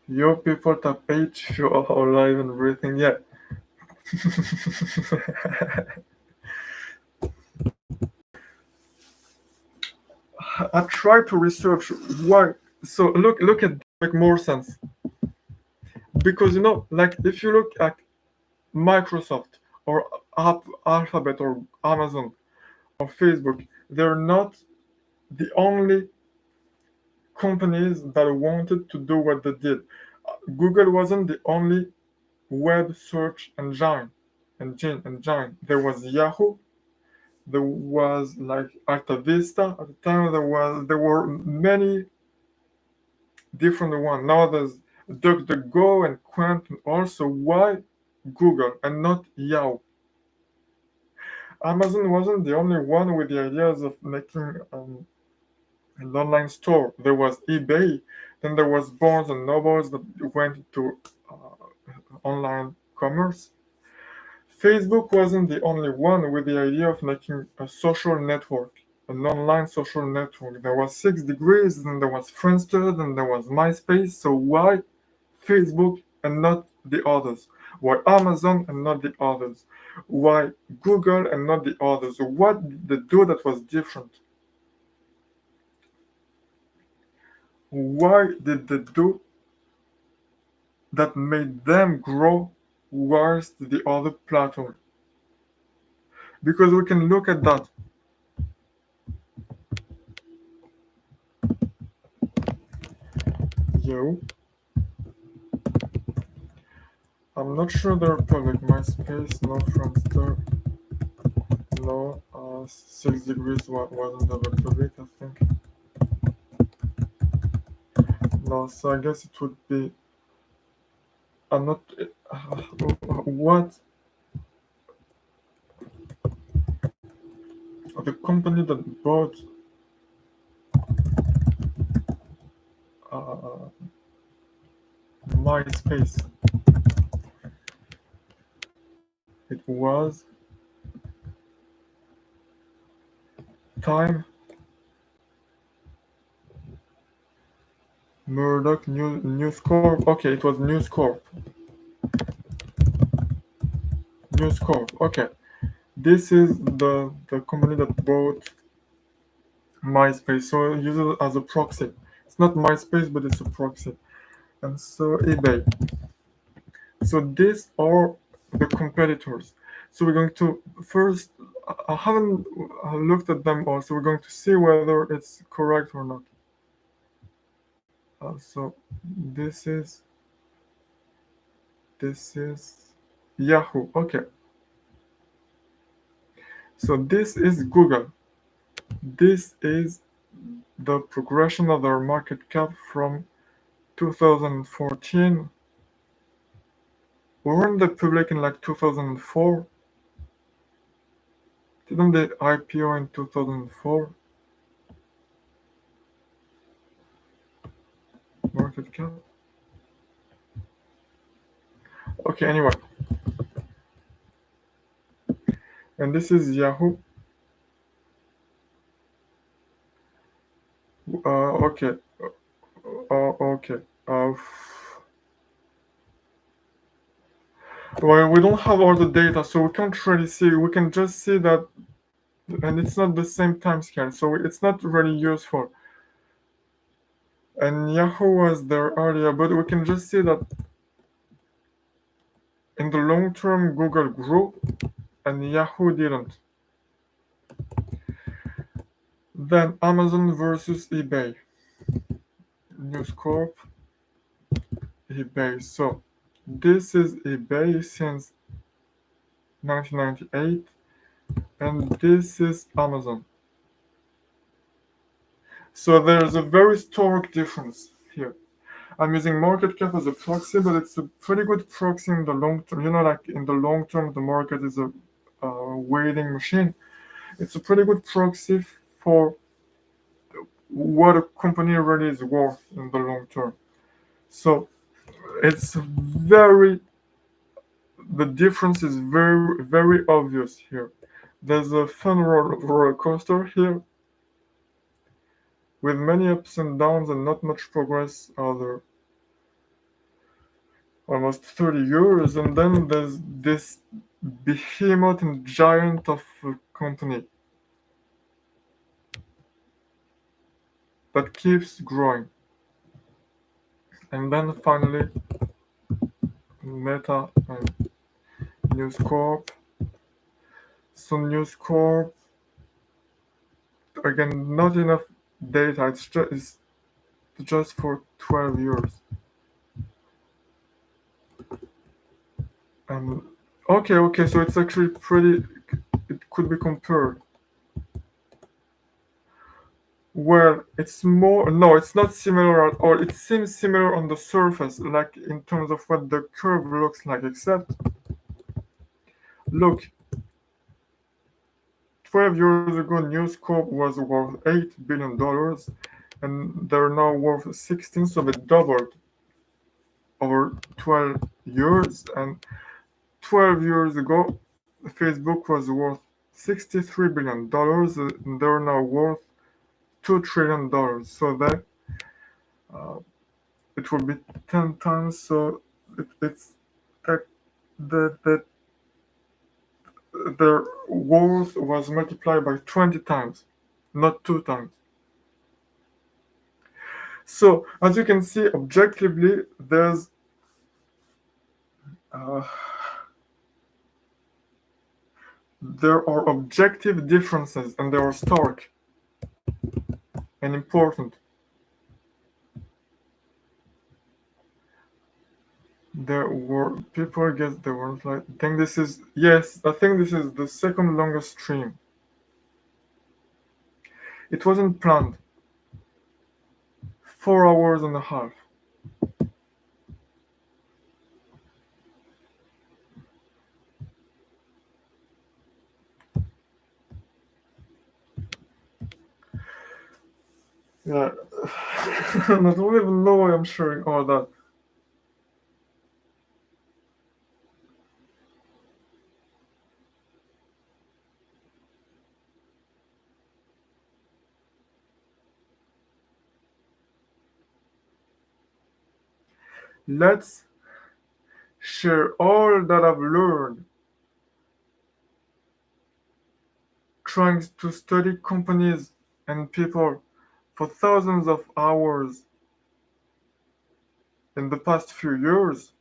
Yo, people tap H if you are alive and breathing. Yeah. I try to research why. So look at make more sense because like if you look at Microsoft or Alphabet or Amazon or Facebook, they're not the only companies that wanted to do what they did. Google wasn't the only web search engine. There was Yahoo. There was like Alta Vista at the time. There were many different ones. Now there's DuckDuckGo and Quant. And also, why Google and not Yahoo? Amazon wasn't the only one with the ideas of making an online store. There was eBay. Then there was Barnes and Nobles that went to online commerce. Facebook wasn't the only one with the idea of making a social network, an online social network. There was 6 Degrees, then there was Friendster, then there was MySpace. So why Facebook and not the others? Why Amazon and not the others? Why Google and not the others? What did they do that was different? Why did they do that made them grow worse than the other platform? Because we can look at that. Yo, I'm not sure they're public. MySpace, no Friendster, no 6 Degrees wasn't ever public, I think. No, so I guess it would be. I'm not. What? The company that bought uh, MySpace. It was Time Murdoch News Corp. Okay, it was News Corp. News Corp. Okay, this is the company that bought MySpace. So use it as a proxy. It's not MySpace, but it's a proxy. And so eBay. So these are the competitors. So we're going to first. I haven't looked at them all, so we're going to see whether it's correct or not. So this is this is Yahoo. Okay. So this is Google. This is the progression of their market cap from 2014. Weren't they public in like 2004? Didn't they IPO in 2004? Market cap? Okay, anyway. And this is Yahoo. Okay. Okay. Well, we don't have all the data, so we can't really see. We can just see that, and it's not the same time scale, so it's not really useful. And Yahoo was there earlier, but we can just see that in the long term, Google grew and Yahoo didn't. Then Amazon versus eBay. News Corp, eBay. So this is eBay since 1998, and this is Amazon. So there's a very stark difference here. I'm using market cap as a proxy, but it's a pretty good proxy in the long term. Like in the long term, the market is a weighting machine. It's a pretty good proxy for what a company really is worth in the long term. So it's the difference is very obvious here. There's a fun roller coaster here with many ups and downs and not much progress over almost 30 years, and then there's this behemoth and giant of a company that keeps growing. And then finally, Meta and News Corp. So News Corp, again, not enough data. It's just for 12 years. And okay, so it's actually pretty. It could be compared. Well, it's more. No, it's not similar at all. It seems similar on the surface, like in terms of what the curve looks like, except look, 12 years ago, News Corp was worth $8 billion, and they're now worth 16, so they doubled over 12 years. And 12 years ago, Facebook was worth $63 billion, and they're now worth $2 trillion. So that uh, it will be 10 times. So it's that that their worth was multiplied by 20 times, not 2 times. So as you can see, objectively, uh, there are objective differences, and they are stark and important. There were people guess they weren't like. I think this is the second longest stream. It wasn't planned. 4 hours and a half. Yeah, I don't even know why I'm sharing all that. Let's share all that I've learned trying to study companies and people for thousands of hours in the past few years,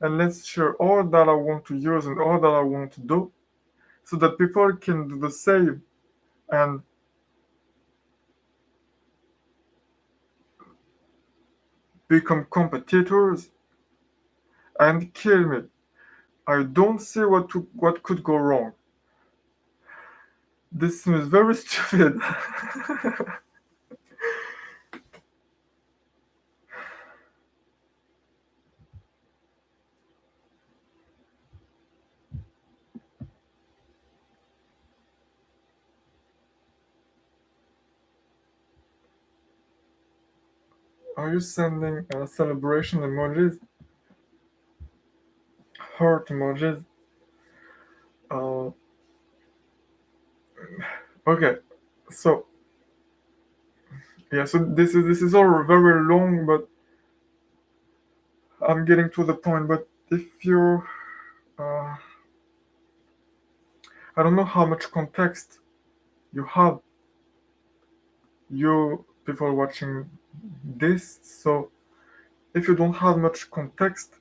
and let's share all that I want to use and all that I want to do so that people can do the same and become competitors and kill me. I don't see what could go wrong. This seems very stupid. Are you sending celebration emojis? Heart emojis? Uh, okay, so yeah, so this is all very long, but I'm getting to the point. But if you, uh, I don't know how much context you have, you people watching this. So if you don't have much context,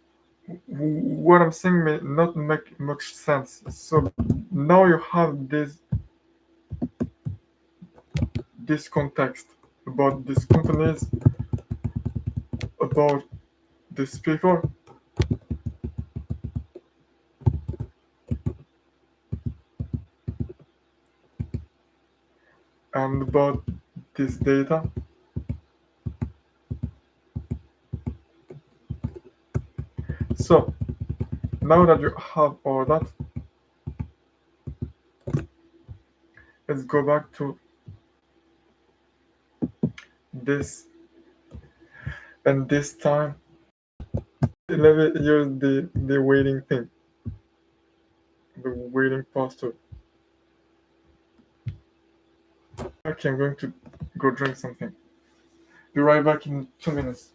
what I'm saying may not make much sense. So now you have this context about these companies, about these people, and about this data. So now that you have all that, let's go back to this, and this time let me use the waiting thing, the waiting poster. Okay, I'm going to go drink something. Be right back in 2 minutes.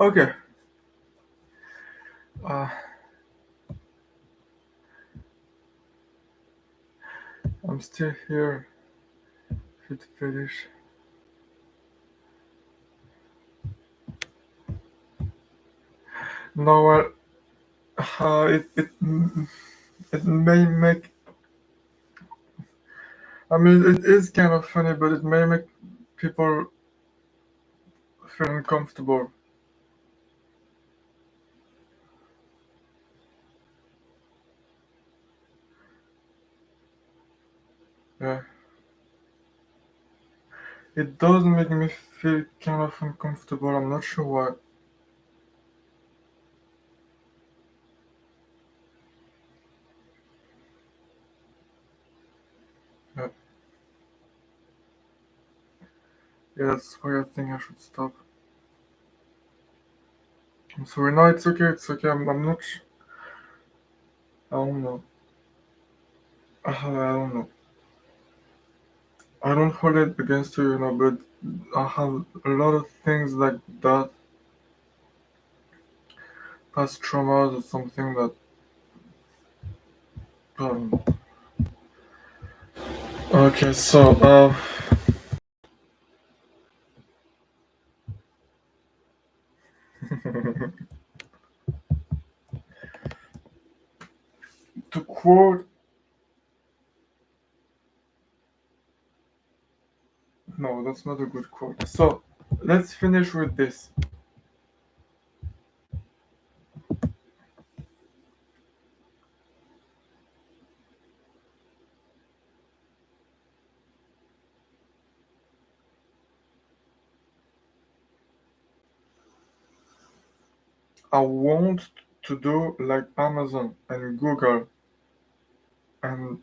Okay. Uh, I'm still here. Should finish. No, well, it may make. I mean, it is kind of funny, but it may make people feel uncomfortable. Yeah, it does make me feel kind of uncomfortable. I'm not sure why. Yeah, yeah, that's why I think I should stop. I'm sorry. No, it's okay. It's okay. I'm not. I don't know. I don't know. I don't hold it against you, but I have a lot of things like that, past traumas or something that. Um, okay, so to quote, no, that's not a good quote. So let's finish with this. I want to do like Amazon and Google and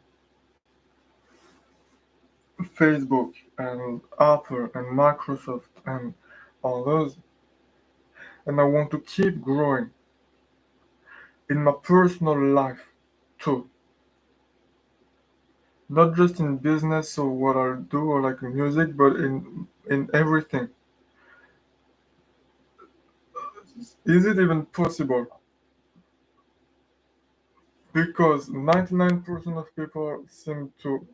Facebook and Apple and Microsoft and all those, and I want to keep growing in my personal life too, not just in business or what I do or like music, but in everything. Is it even possible? Because 99% of people seem to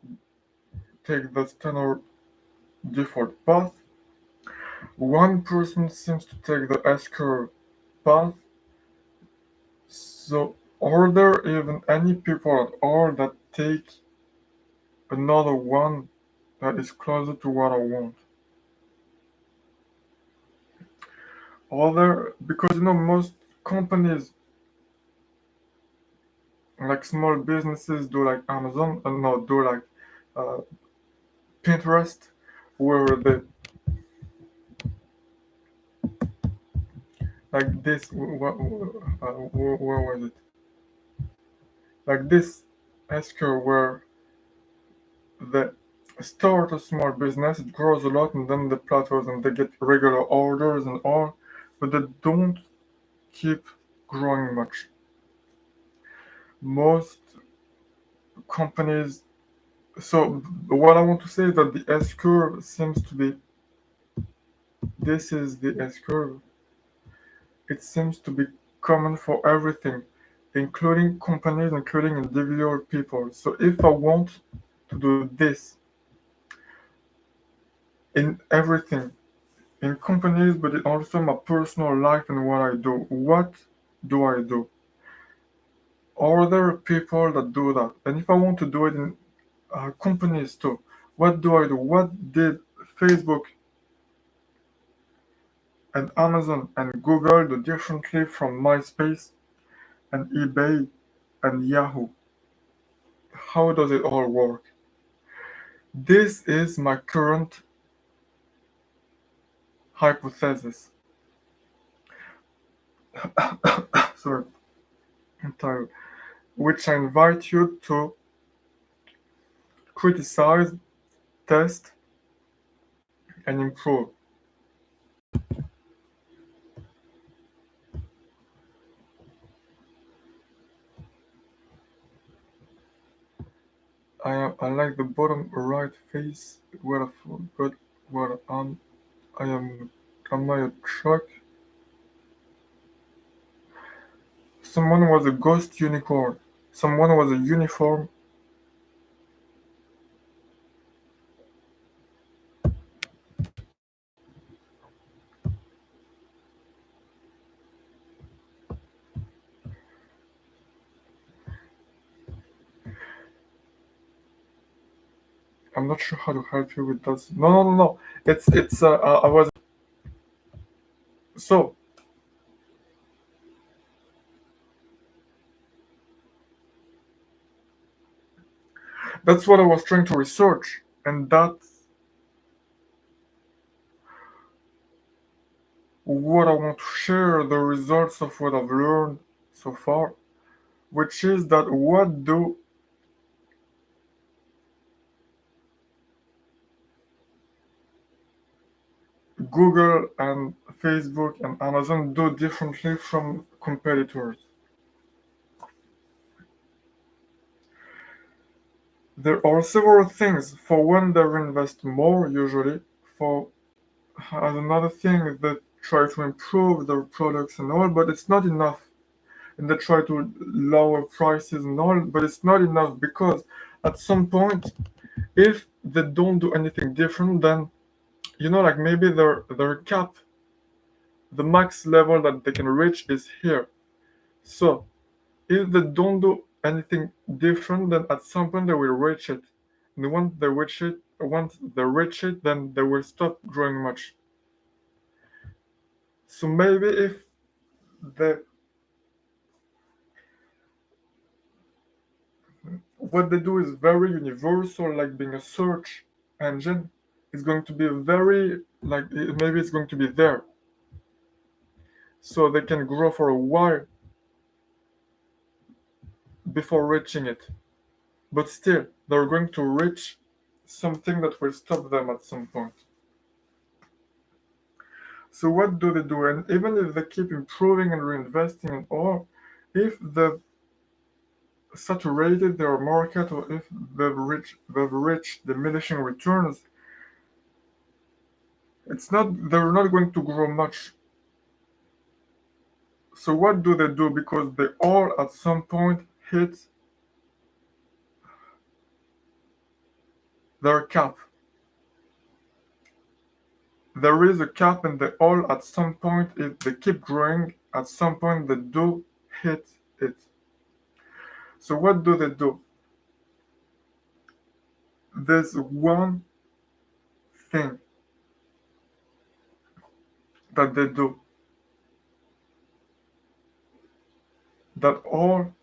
take the standard default path. One person seems to take the S-curve path. So are there even any people at all that take another one that is closer to what I want? Are there, because most companies, like small businesses, do like Amazon, and no, do like uh, Pinterest, where they like this. Where was it? Like this Esker, where they start a small business, it grows a lot, and then the plateaus, and they get regular orders and all, but they don't keep growing much. Most companies. So what I want to say is that the S curve seems to be. This is the S curve. It seems to be common for everything, including companies, including individual people. So if I want to do this in everything, in companies, but in also my personal life and what I do, what do I do? Are there people that do that? And if I want to do it in companies too, what do I do? What did Facebook and Amazon and Google do differently from MySpace and eBay and Yahoo? How does it all work? This is my current hypothesis. Sorry, I'm tired. Which I invite you to criticize, test, and improve. I like the bottom right face where I forgot where I am. Am I a truck? someone was a ghost unicorn, someone was a uniform. I'm not sure how to help you with that. No, no, no, no. It's. I was so. That's what I was trying to research, and that's what I want to share. The results of what I've learned so far, which is that what do Google and Facebook and Amazon do differently from competitors? There are several things. For one, they invest more usually. For another thing, they try to improve their products and all, but it's not enough. And they try to lower prices and all, but it's not enough because at some point, if they don't do anything different, then like maybe their cap, the max level that they can reach is here. So if they don't do anything different, then at some point they will reach it. And once they reach it, then they will stop growing much. So maybe if the what they do is very universal, like being a search engine, it's going to be very like maybe it's going to be there, so they can grow for a while before reaching it. But still, they're going to reach something that will stop them at some point. So what do they do? And even if they keep improving and reinvesting and all, if they've saturated their market or if they've reached diminishing returns, they're not going to grow much. So what do they do? Because they all at some point hit their cap. There is a cap and they all at some point, if they keep growing, at some point they do hit it. So what do they do? There's one thing that they do that all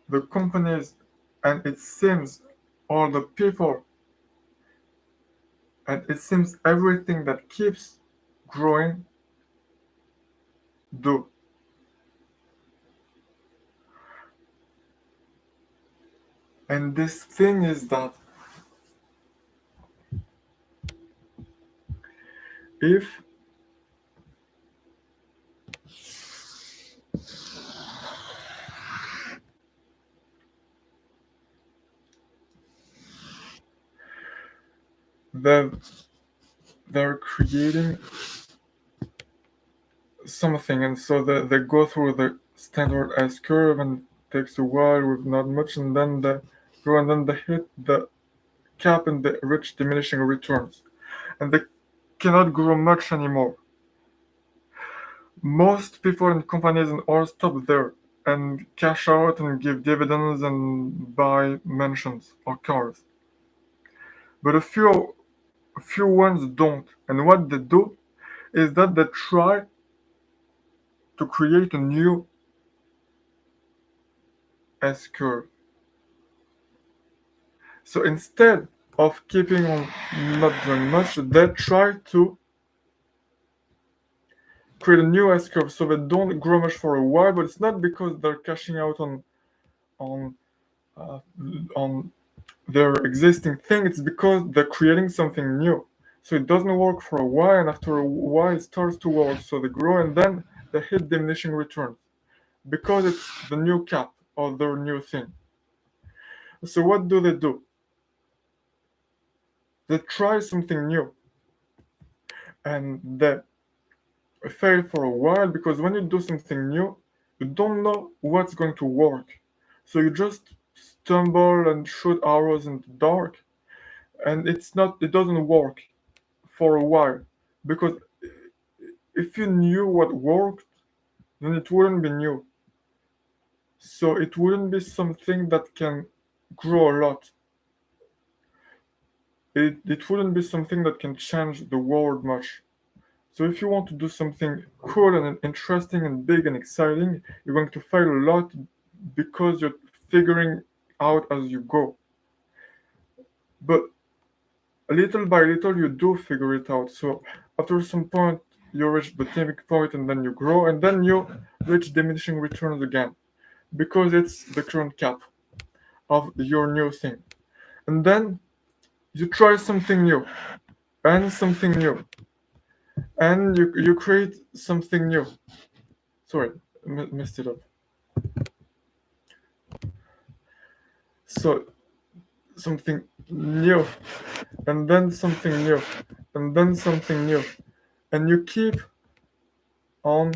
the companies and it seems all the people and it seems everything that keeps growing do. And this thing is that if they're, they're creating something and so they go through the standard S curve and it takes a while with not much and then they grow and then they hit the cap and they reach diminishing returns and they cannot grow much anymore. Most people and companies and all stop there and cash out and give dividends and buy mansions or cars. But a few ones don't. And what they do is that they try to create a new S curve. So instead of keeping on not doing much, they try to create a new S curve so they don't grow much for a while, but it's not because they're cashing out on uh, on their existing thing, it's because they're creating something new. So it doesn't work for a while, and after a while it starts to work. So they grow and then they hit diminishing returns because it's the new cap or their new thing. So what do they do? They try something new and they fail for a while because when you do something new, You don't know what's going to work. So you just stumble and shoot arrows in the dark, and it doesn't work for a while. Because if you knew what worked, then it wouldn't be new. So it wouldn't be something that can grow a lot. It wouldn't be something that can change the world much. So if you want to do something cool and interesting and big and exciting, you're going to fail a lot because you're figuring out as you go. But little by little, you do figure it out. So after some point, you reach the tipping point and then you grow and then you reach diminishing returns again because it's the current cap of your new thing. And then you try something new and something new and you create something new. Sorry, messed it up. So something new and then something new and then something new, and you keep on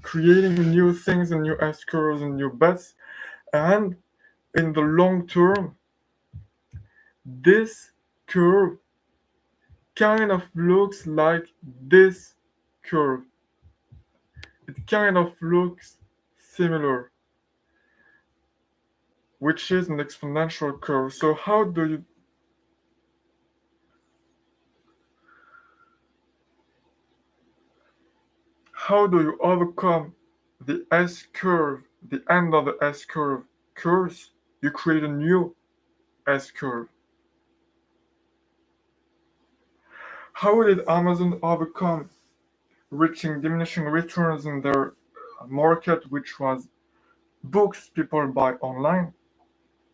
creating new things and new S curves and new bets, and in the long term this curve kind of looks like this curve. It kind of looks similar, which is an exponential curve. So how do you overcome the S curve, the end of the S curve curse? You create a new S curve. How did Amazon overcome reaching diminishing returns in their market, which was books people buy online?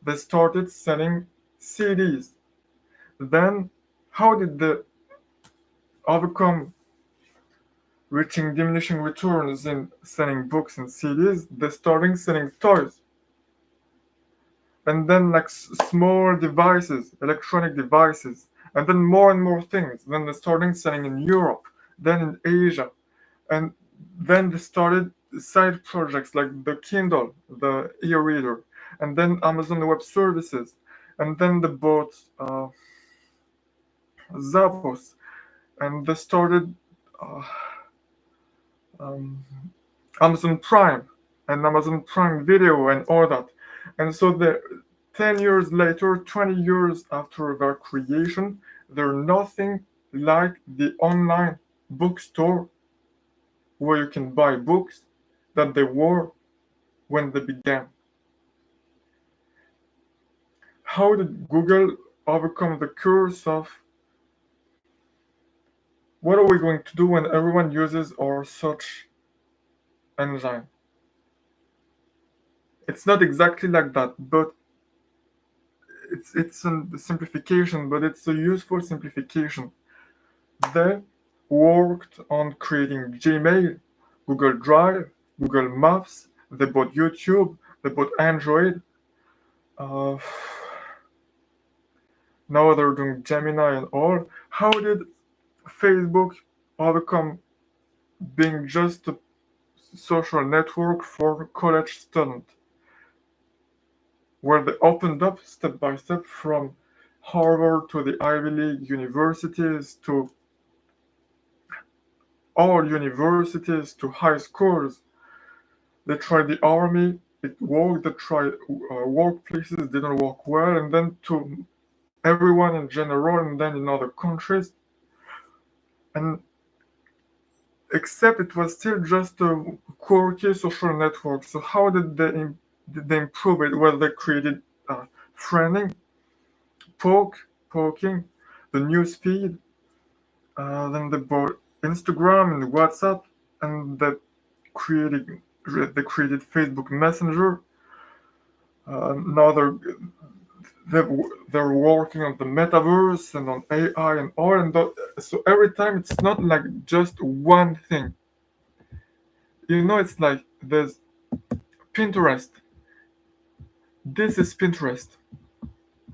They started selling CDs. Then, how did they overcome reaching diminishing returns in selling books and CDs? They started selling toys. And then, like small devices, electronic devices, and then more and more things. Then they started selling in Europe, then in Asia, and then they started side projects like the Kindle, the e-reader, and then Amazon Web Services, and then they bought Zappos, and they started uh, um, Amazon Prime and Amazon Prime Video and all that. And so the 10 years later, 20 years after their creation, they're nothing like the online bookstore where you can buy books that they were when they began. How did Google overcome the curse of what are we going to do when everyone uses our search engine? It's not exactly like that, but it's a simplification, but it's a useful simplification. They worked on creating Gmail, Google Drive, Google Maps. They bought YouTube. They bought Android. Uh, Now they're doing Gemini and all. How did Facebook overcome being just a social network for college students, where they opened up step by step from Harvard to the Ivy League universities to all universities to high schools? They tried the army, it worked. They tried workplaces, didn't work well, and then to everyone in general, and then in other countries. And except it was still just a quirky social network. So how did they improve it? Well, they created friending, poking, the news feed. Then they bought Instagram and WhatsApp, and they created Facebook Messenger. Now they're working on the metaverse and on AI and all, and so every time it's not like just one thing. It's like there's Pinterest. This is Pinterest.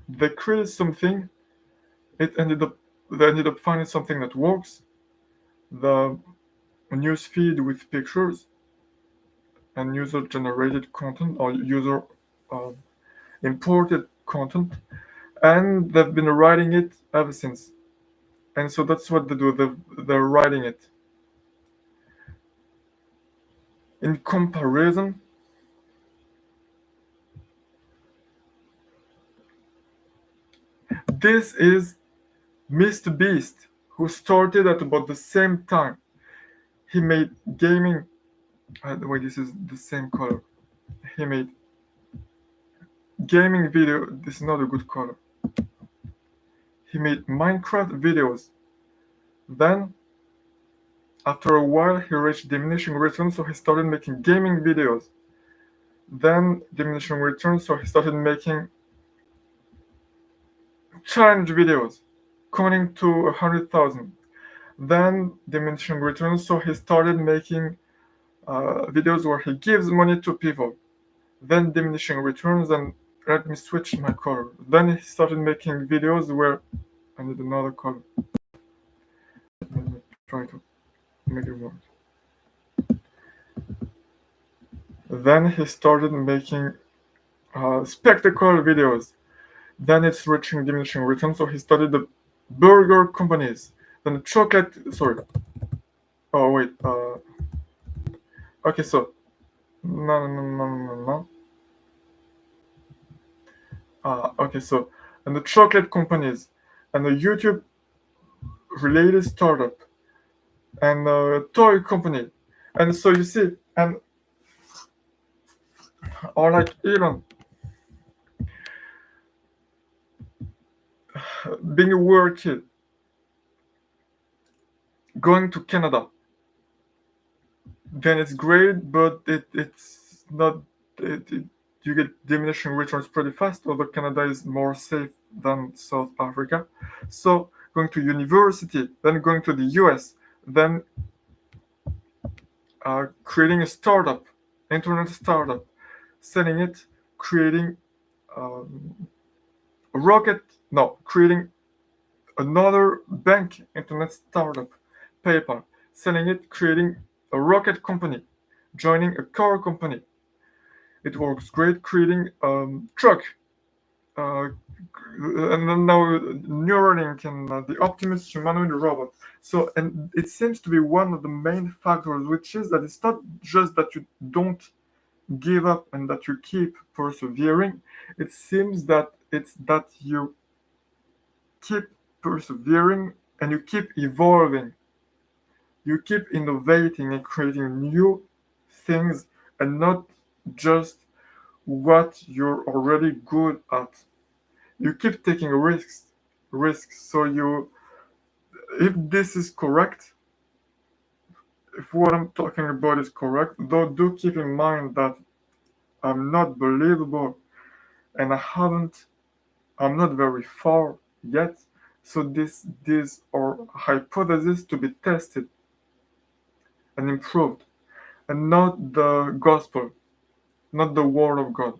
They created something. It ended up they ended up finding something that works. The news feed with pictures. and user-generated content or user uh, imported content, and they've been writing it ever since. And so that's what they do. They're writing it. In comparison, this is Mr. Beast, who started at about the same time. He made gaming. Wait, this is the same color. He made gaming video. This is not a good color. He made Minecraft videos. Then, after a while, he reached diminishing returns, so he started making gaming videos. Then, diminishing returns, so he started making challenge videos, counting to 100,000. Then, diminishing returns, so he started making videos where he gives money to people. Then, diminishing returns, and let me switch my color. Then, he started making videos where I need another color. Let me try to make it work. Then he started making spectacle videos. Then it's reaching diminishing returns, so he started the burger companies. Then the chocolate. Sorry. Oh wait. Okay, so no. Okay, so and the chocolate companies and the YouTube related startup and the toy company, and so you see, and or like Elon being a weird kid, going to Canada, then it's great, but it's not. You get diminishing returns pretty fast, although Canada is more safe than South Africa. So going to university, then going to the US, then creating a startup, internet startup, selling it, creating um, a rocket, no, creating another bank internet startup, PayPal, selling it, creating a rocket company, joining a car company. It works great, creating truck, and then now Neuralink and the Optimus humanoid robot. So, and it seems to be one of the main factors, which is that it's not just that you don't give up and that you keep persevering. It seems that it's that you keep persevering and you keep evolving. You keep innovating and creating new things and not just what you're already good at. You keep taking risks. So you, if this is correct, if what I'm talking about is correct, though do keep in mind that I'm not believable and I'm not very far yet. So these are hypotheses to be tested and improved, and not the gospel, not the word of God.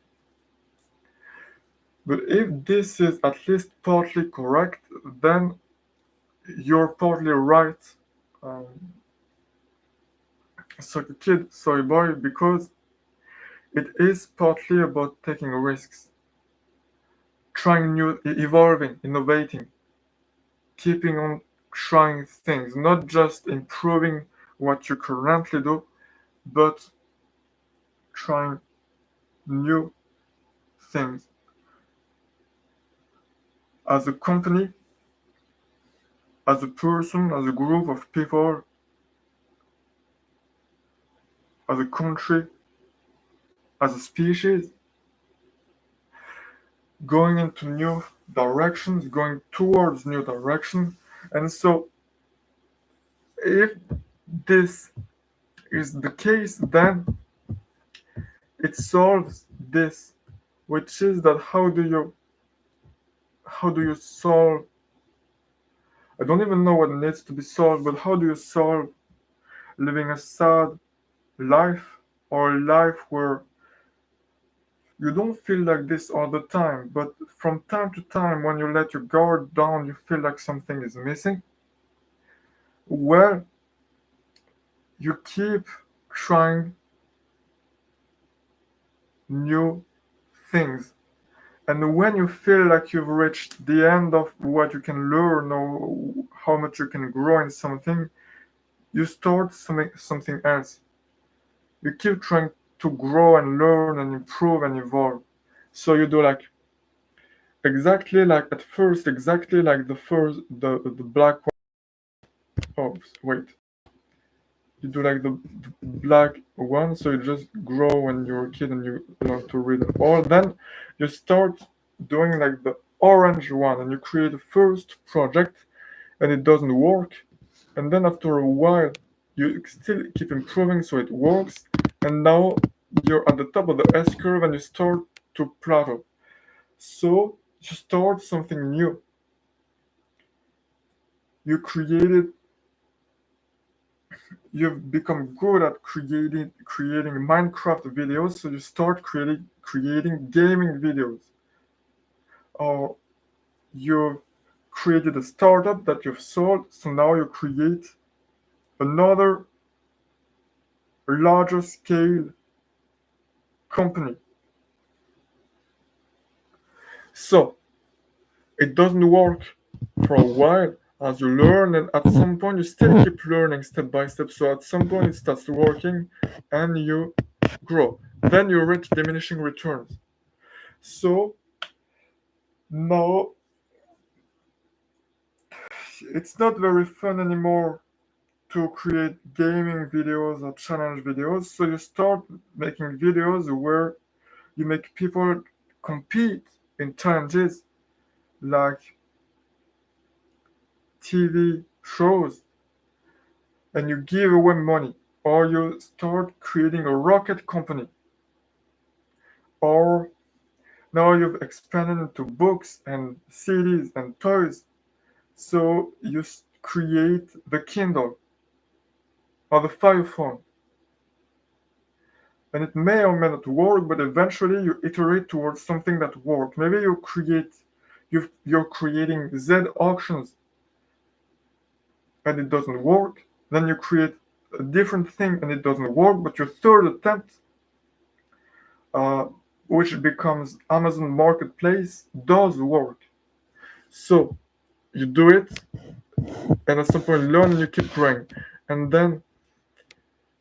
But if this is at least partly correct, then you're partly right. Um, so kid, sorry boy, because it is partly about taking risks, trying new, evolving, innovating, keeping on trying things, not just improving what you currently do, but trying new things. As a company, as a person, as a group of people, as a country, as a species, going into new directions, going towards new directions. And so, if this is the case, then it solves this, which is that how do you solve? I don't even know what needs to be solved, but how do you solve living a sad life or a life where you don't feel like this all the time, but from time to time, when you let your guard down, you feel like something is missing? Well, you keep trying new things. And when you feel like you've reached the end of what you can learn or how much you can grow in something, you start something else. You keep trying to grow and learn and improve and evolve. So you do like exactly like at first, exactly like the black one. Oh, wait. You do like the black one, so you just grow when you're a kid and you learn to read. Or then you start doing like the orange one and you create a first project and it doesn't work. And then after a while, you still keep improving so it works. And now you're at the top of the S curve and you start to plateau. So you start something new. You created you've become good at creating Minecraft videos, so you start creating gaming videos. Or you've created a startup that you've sold, so now you create another larger scale company. So it doesn't work for a while as you learn, and at some point you still keep learning step by step. So at some point it starts working and you grow. Then you reach diminishing returns. So now it's not very fun anymore to create gaming videos or challenge videos. So you start making videos where you make people compete in challenges like TV shows and you give away money, or you start creating a rocket company, or now you've expanded into books and CDs and toys. So you create the Kindle or the Fire Phone. And it may or may not work, but eventually you iterate towards something that works. Maybe you're creating Z auctions and it doesn't work. Then you create a different thing and it doesn't work, but your third attempt, uh, which becomes Amazon Marketplace, does work. So you do it, and at some point you learn and you keep growing, and then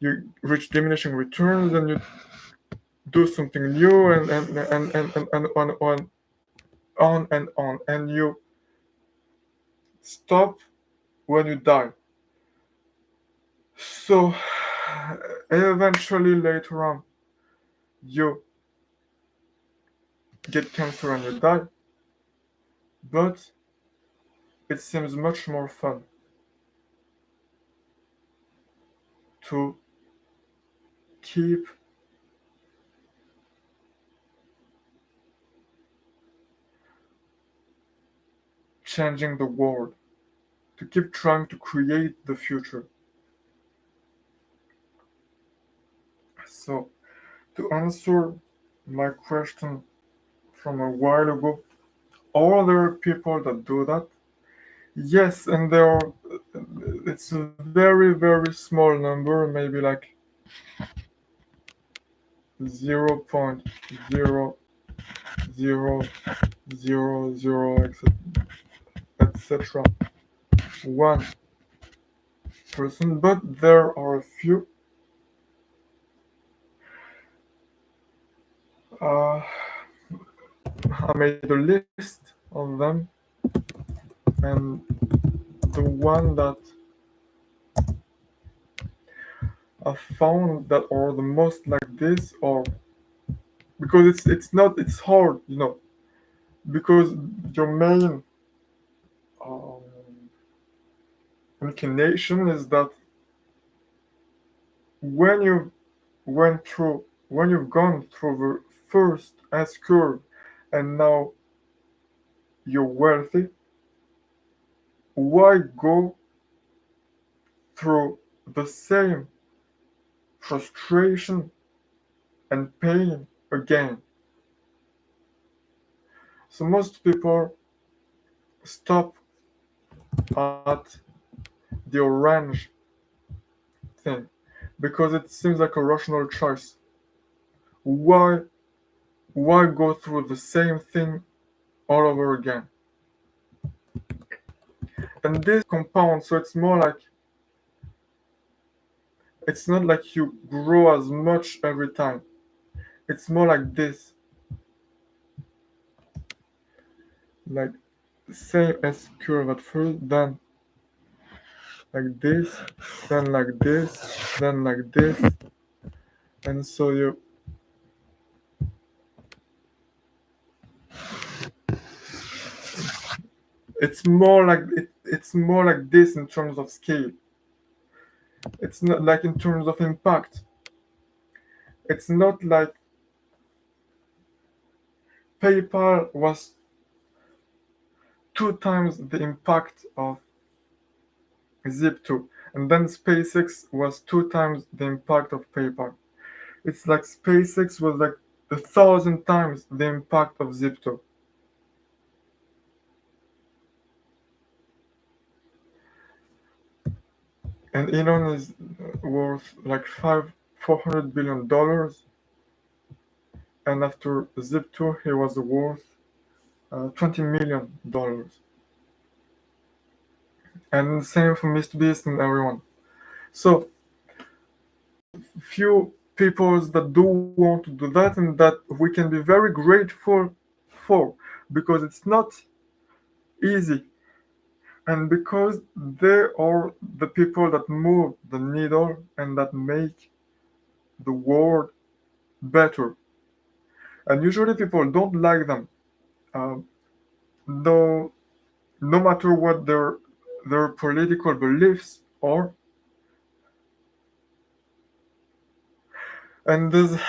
you reach diminishing returns and you do something new and and you stop when you die. So eventually later on you get cancer and you die, but it seems much more fun to keep changing the world, to keep trying to create the future. So to answer my question from a while ago, are there people that do that? Yes, and there are. It's a very very small number, maybe like 0.0000 etc. 1%, but there are a few. Uh, I made a list of them, and the one that I found that are the most like this, or because it's hard, because your main um, inclination is that when you when you've gone through the first S curve and now you're wealthy, why go through the same frustration and pain again? So most people stop at the orange thing because it seems like a rational choice. Why Why go through the same thing all over again? And this compound, so it's more like, it's not like you grow as much every time. It's more like this, like same S curve at first, then like this, then like this, then like this, and so it's more like this in terms of scale. It's not like in terms of impact. It's not like PayPal was 2 times the impact of Zip2, and then SpaceX was 2 times the impact of PayPal. It's like SpaceX was like 1,000 times the impact of Zip2. And Elon is worth like $400 billion, and after Zip2 he was worth $20 million. And same for MrBeast and everyone. So few people that do want to do that, and that we can be very grateful for, because it's not easy, and because they are the people that move the needle and that make the world better. And usually people don't like them, uh, though, no matter what their political beliefs are. And this,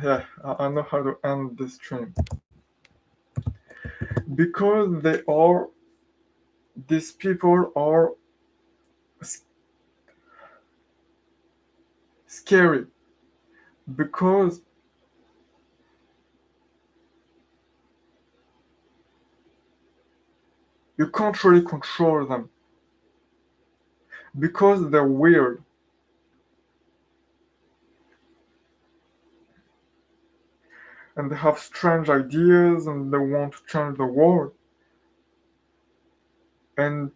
yeah, I know how to end this stream, because these people are scary, because you can't really control them, because they're weird, and they have strange ideas, and they want to change the world. And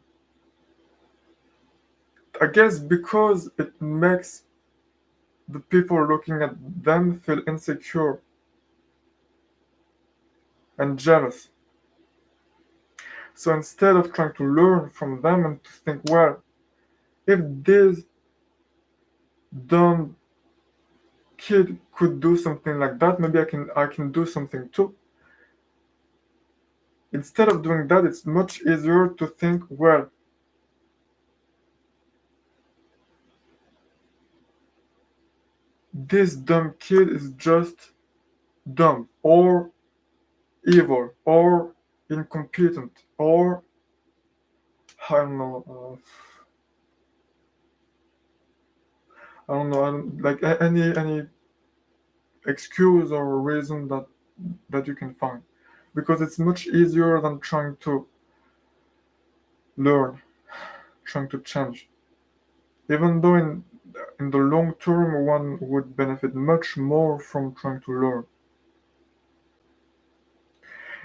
I guess because it makes the people looking at them feel insecure and jealous. So instead of trying to learn from them and to think, well, if this dumb kid could do something like that, maybe I can do something too. Instead of doing that, it's much easier to think, well, this dumb kid is just dumb, or evil, or incompetent, or I don't know, I don't know, like any excuse or reason that you can find, because it's much easier than trying to learn, trying to change. Even though in the long term one would benefit much more from trying to learn.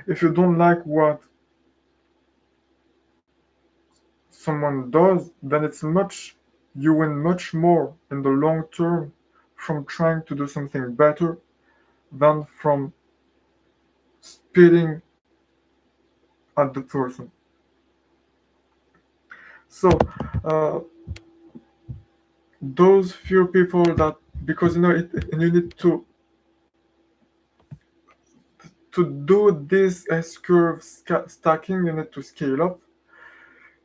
If you don't like what someone does, then you win much more in the long term from trying to do something better than from spitting at the person. So uh, those few people that, because you need to do this S curve stacking, you need to scale up,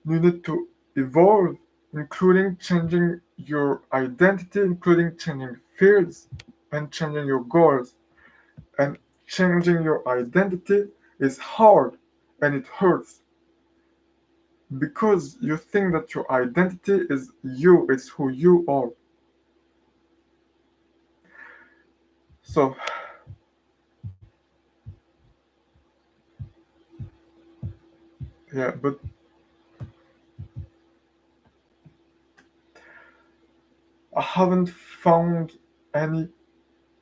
you need to evolve, including changing your identity, including changing fields and changing your goals. And changing your identity is hard, and it hurts, because you think that your identity is you, it's who you are. So yeah, but I haven't found any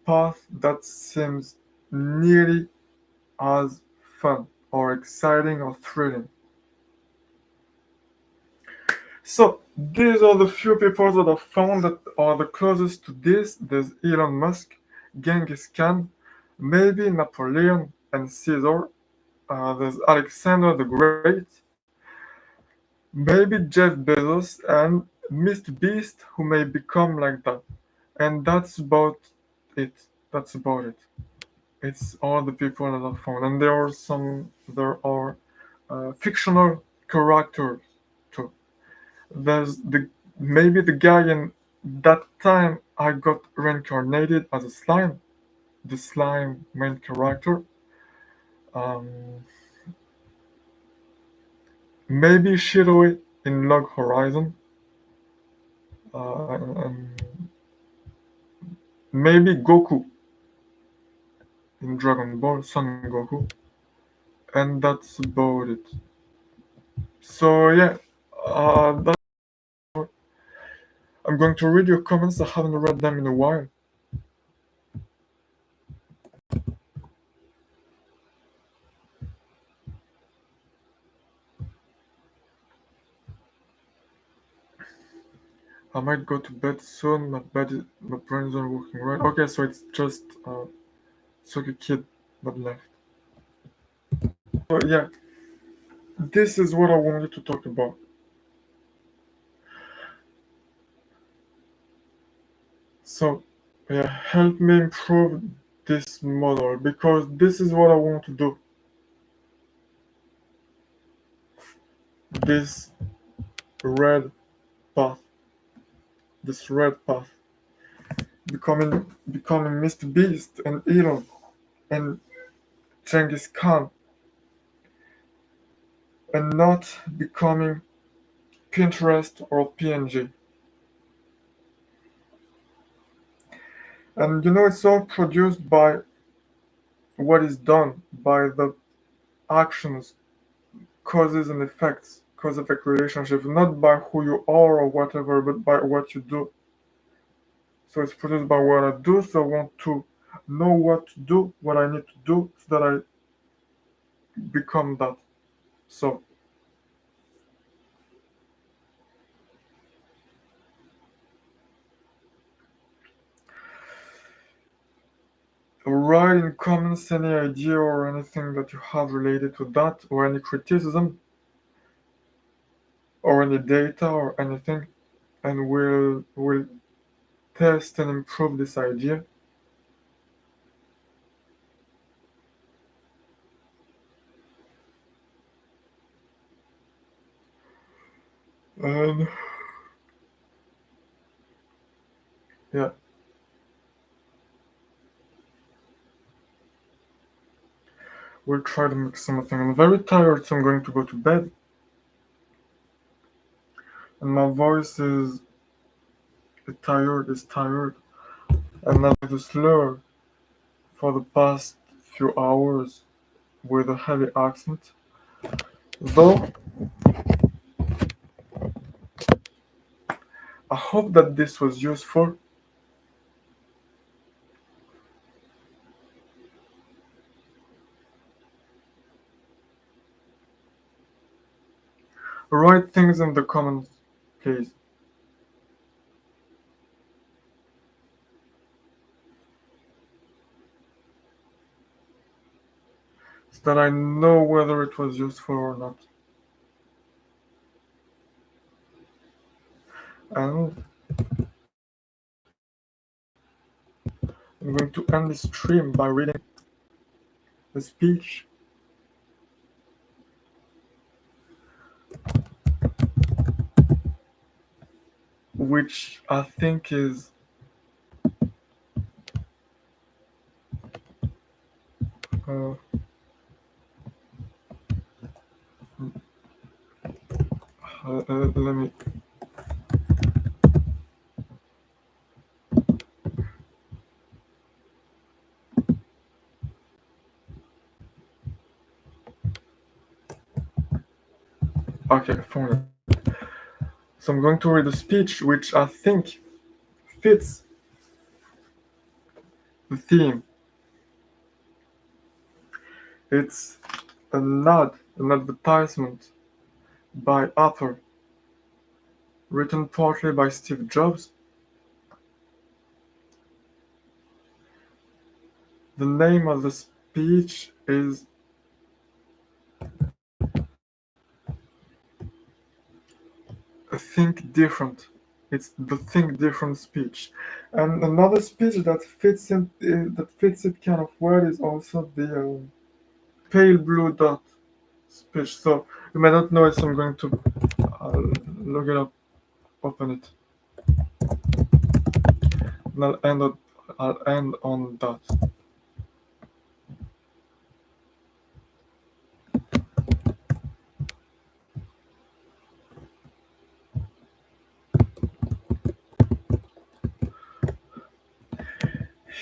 path that seems nearly as fun or exciting or thrilling. So these are the few people that I've found that are the closest to this. There's Elon Musk, Genghis Khan, maybe Napoleon and Caesar. There's Alexander the Great, maybe Jeff Bezos and Mr. Beast, who may become like that. And that's about it. That's about it. It's all the people that I've found, and there are fictional characters too. There's the maybe the guy in that time I got reincarnated as a slime, the slime main character. Um, maybe Shiroi in Log Horizon. And maybe Goku in Dragon Ball, Son Goku, and that's about it. So yeah, that's I'm going to read your comments. I haven't read them in a while. I might go to bed soon. My brain's not working right. Okay, so it's just Suki Kid that left. So yeah, this is what I wanted to talk about. So yeah, help me improve this model because this is what I want to do. This red path, this red path, becoming Mr. Beast and Elon and Genghis Khan, and not becoming Pinterest or PNG. And it's all produced by what is done by the actions, causes and effects, cause effect relationship, not by who you are or whatever, but by what you do. So it's produced by what I do, so I want to know what to do, what I need to do, so that I become that. So, write in comments any idea or anything that you have related to that, or any criticism, or any data, or anything, and we'll test and improve this idea. And yeah, we'll try to make something. I'm very tired, so I'm going to go to bed. And my voice is tired, and I have to slur for the past few hours with a heavy accent. Though I hope that this was useful. Write things in the comments, please. So that I know whether it was useful or not. And I'm going to end the stream by reading a speech which I think is uh, let me. Okay, I found it. So I'm going to read a speech which I think fits the theme. It's an advertisement by Arthur, written partly by Steve Jobs. The name of the speech is Think Different. It's the Think Different speech. And another speech that fits it kind of well is also the Pale Blue Dot speech. So you may not know it, so I'm going to look it up, open it, and I'll end on that.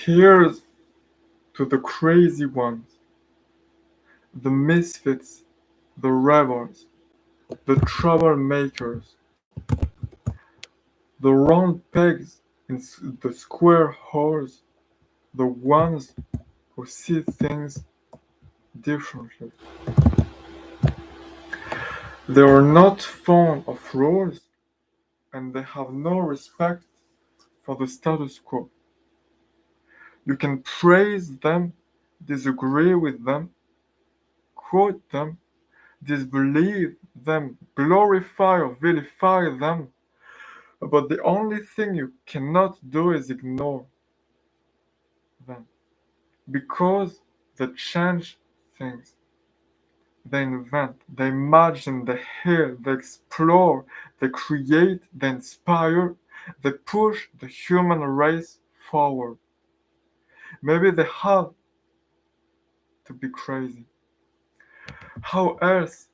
Here's to the crazy ones, the misfits, the rebels, the troublemakers, the round pegs in the square holes, the ones who see things differently. They are not fond of rules, and they have no respect for the status quo. You can praise them, disagree with them, quote them, disbelieve them, glorify or vilify them, but the only thing you cannot do is ignore them. Because they change things. They invent, they imagine, they heal, they explore, they create, they inspire, they push the human race forward. Maybe they have to be crazy. How else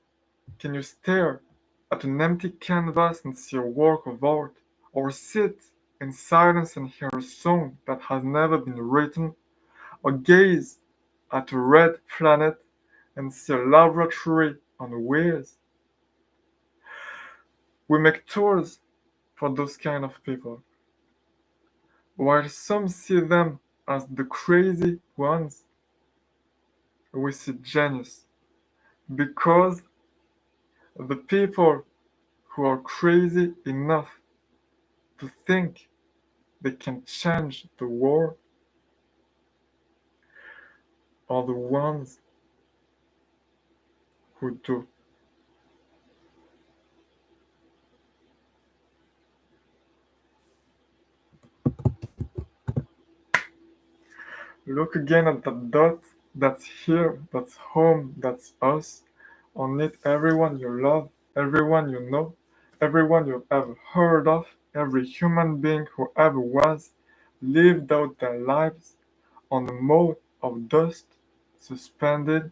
can you stare at an empty canvas and see a work of art, or sit in silence and hear a song that has never been written, or gaze at a red planet and see a laboratory on wheels? We make tours for those kind of people, while some see them as the crazy ones. We see genius, because the people who are crazy enough to think they can change the world are the ones who do. Look again at that dot. That's here, that's home, that's us. On it, everyone you love, everyone you know, everyone you've ever heard of, every human being who ever was, lived out their lives on a mote of dust suspended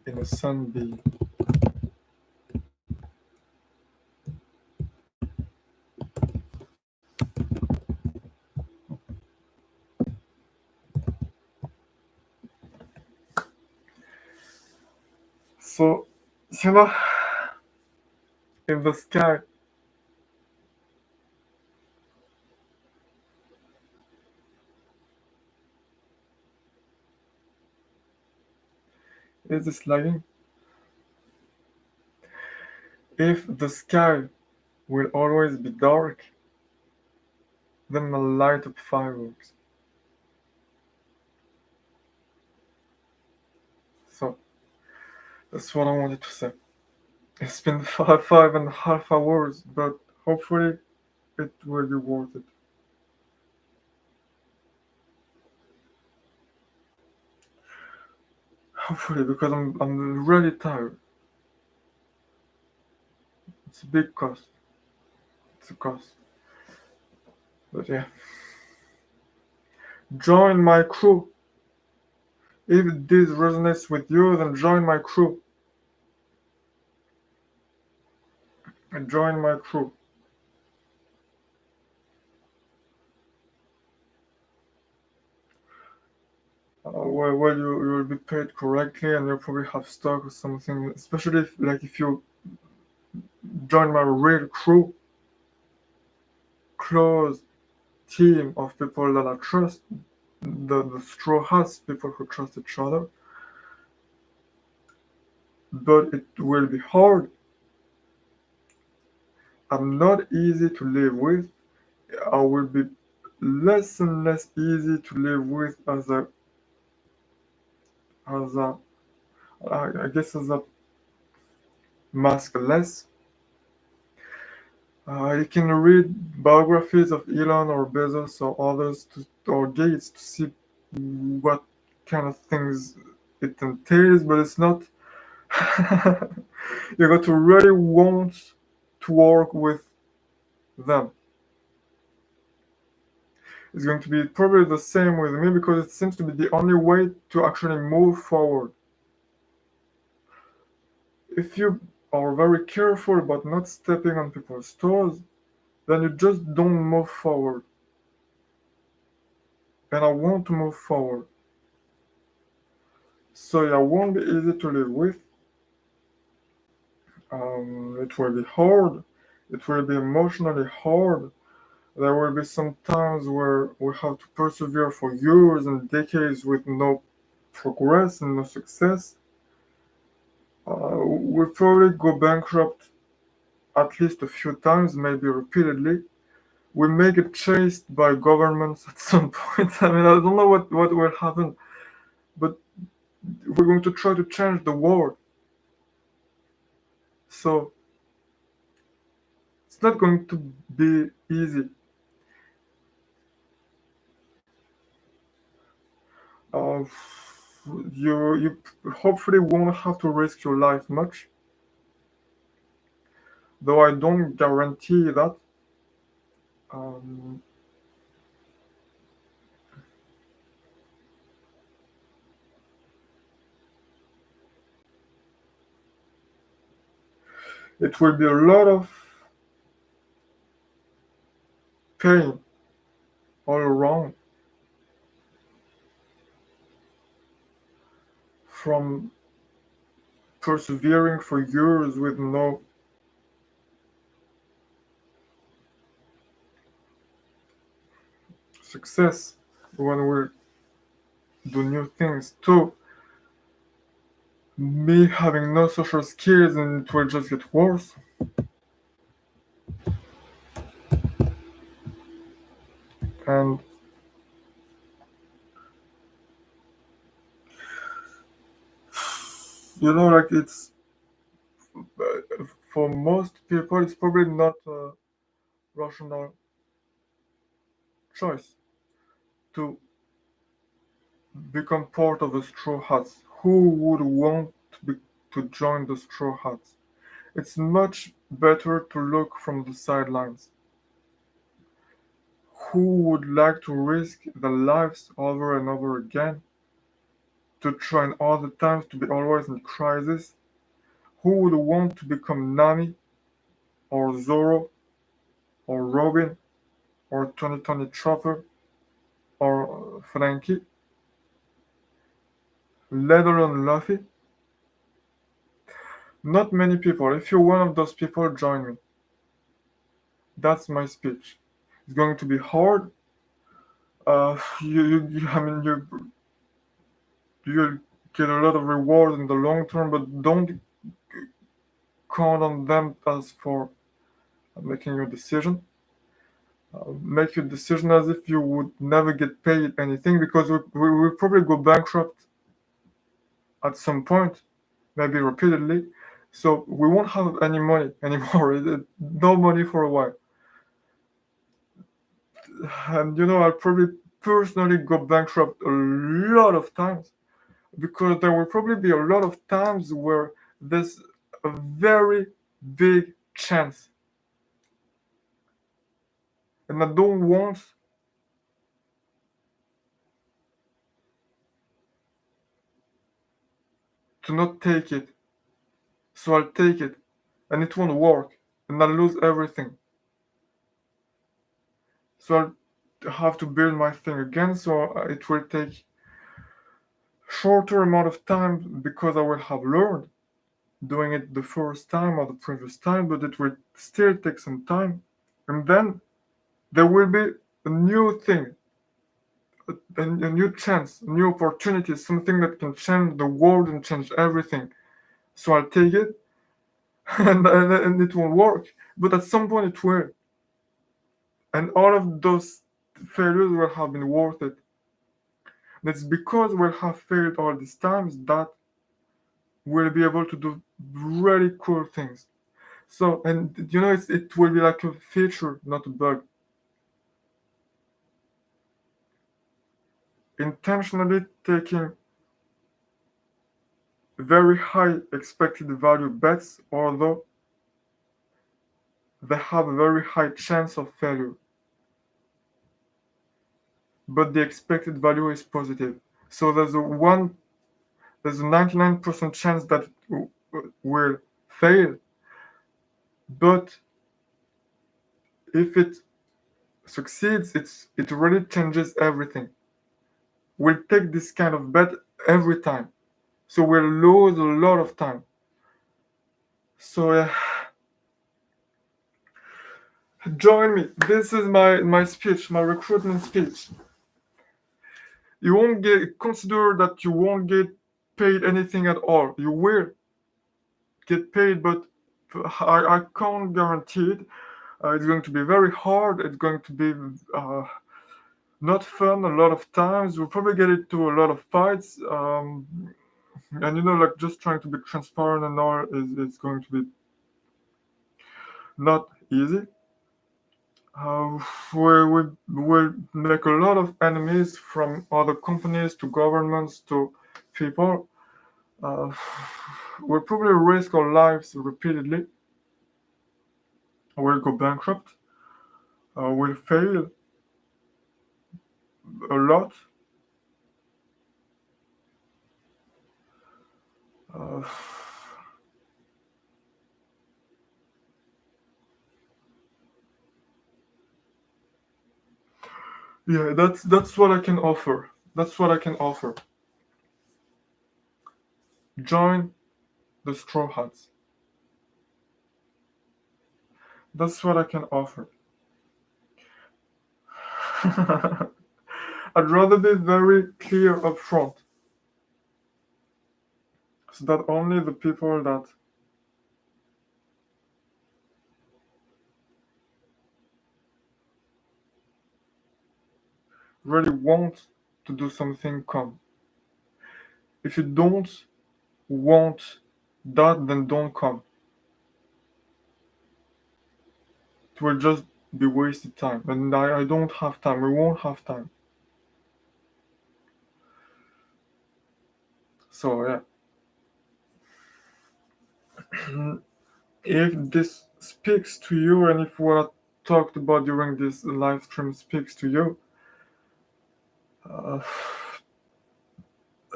in a sunbeam. So, you know, if the sky is lagging, if the sky will always be dark, then I'll light up fireworks. So, that's what I wanted to say. It's been 5.5 hours, but hopefully it will be worth it. Hopefully, because I'm really tired. It's a big cost. It's a cost. But yeah. Join my crew. If this resonates with you, then join my crew. And join my crew. Where you will be paid correctly and you'll probably have stock or something. Especially if you join my real crew, close team of people that I trust, the straw hats, people who trust each other, but it will be hard. I'm not easy to live with. I will be less and less easy to live with as a I guess as a maskless. You can read biographies of Elon or Bezos or others or Gates to see what kind of things it entails, but it's not. You got to really want to work with them. It's going to be probably the same with me because it seems to be the only way to actually move forward. If you are very careful about not stepping on people's toes, then you just don't move forward. And I want to move forward. So yeah, it won't be easy to live with. It will be hard. It will be emotionally hard. There will be some times where we have to persevere for years and decades with no progress and no success. We'll probably go bankrupt at least a few times, maybe repeatedly. We may get chased by governments at some point. I mean, I don't know what will happen, but we're going to try to change the world. So it's not going to be easy. Uh, you hopefully won't have to risk your life much, though I don't guarantee that. Um, it will be a lot of pain all around from persevering for years with no success when we do new things too. Me having no social skills and it will just get worse. And like it's for most people, it's probably not a rational choice to become part of the Straw Hats. Who would want to join the Straw Hats? It's much better to look from the sidelines. Who would like to risk their lives over and over again to try in all the times to be always in crisis? Who would want to become Nami or Zoro or Robin or 2020 Chopper or Frankie, let alone Luffy? Not many people. If you're one of those people, join me. That's my speech. It's going to be hard. I mean, you'll get a lot of rewards in the long term, but don't count on them as for making your decision. Make your decision as if you would never get paid anything because we will probably go bankrupt at some point, maybe repeatedly. So we won't have any money anymore. No money for a while. And I'll probably personally go bankrupt a lot of times because there will probably be a lot of times where there's a very big chance. And I don't want to not take it. So I'll take it. And it won't work. And I'll lose everything. So I'll have to build my thing again. So it will take shorter amount of time because I will have learned doing it the first time or the previous time, but it will still take some time. And then there will be a new thing a new chance, a new opportunity, something that can change the world and change everything. So I'll take it, and it will work. But at some point it will, and all of those failures will have been worth it. And it's because we'll have failed all these times that we'll be able to do really cool things. So, and it will be like a feature, not a bug. Intentionally taking very high expected value bets, although they have a very high chance of failure, but the expected value is positive. So there's a 99% chance that it will fail, but if it succeeds, it really changes everything. We'll take this kind of bet every time, so we'll lose a lot of time. So join me. This is my speech, my recruitment speech. You won't consider that you won't get paid anything at all. You will get paid, but I can't guarantee it. It's going to be very hard. It's going to be not fun a lot of times. We'll probably get into a lot of fights. And like just trying to be transparent and all is going to be not easy. We make a lot of enemies, from other companies to governments to people. We'll probably risk our lives repeatedly. We'll go bankrupt. We'll fail a lot. Uh, yeah, that's what I can offer. That's what I can offer. Join the Straw Hats. That's what I can offer. I'd rather be very clear up front, so that only the people that really want to do something come. If you don't want that, then don't come. It will just be wasted time, and I don't have time. We won't have time. So yeah. If this speaks to you, and if what I talked about during this live stream speaks to you, uh,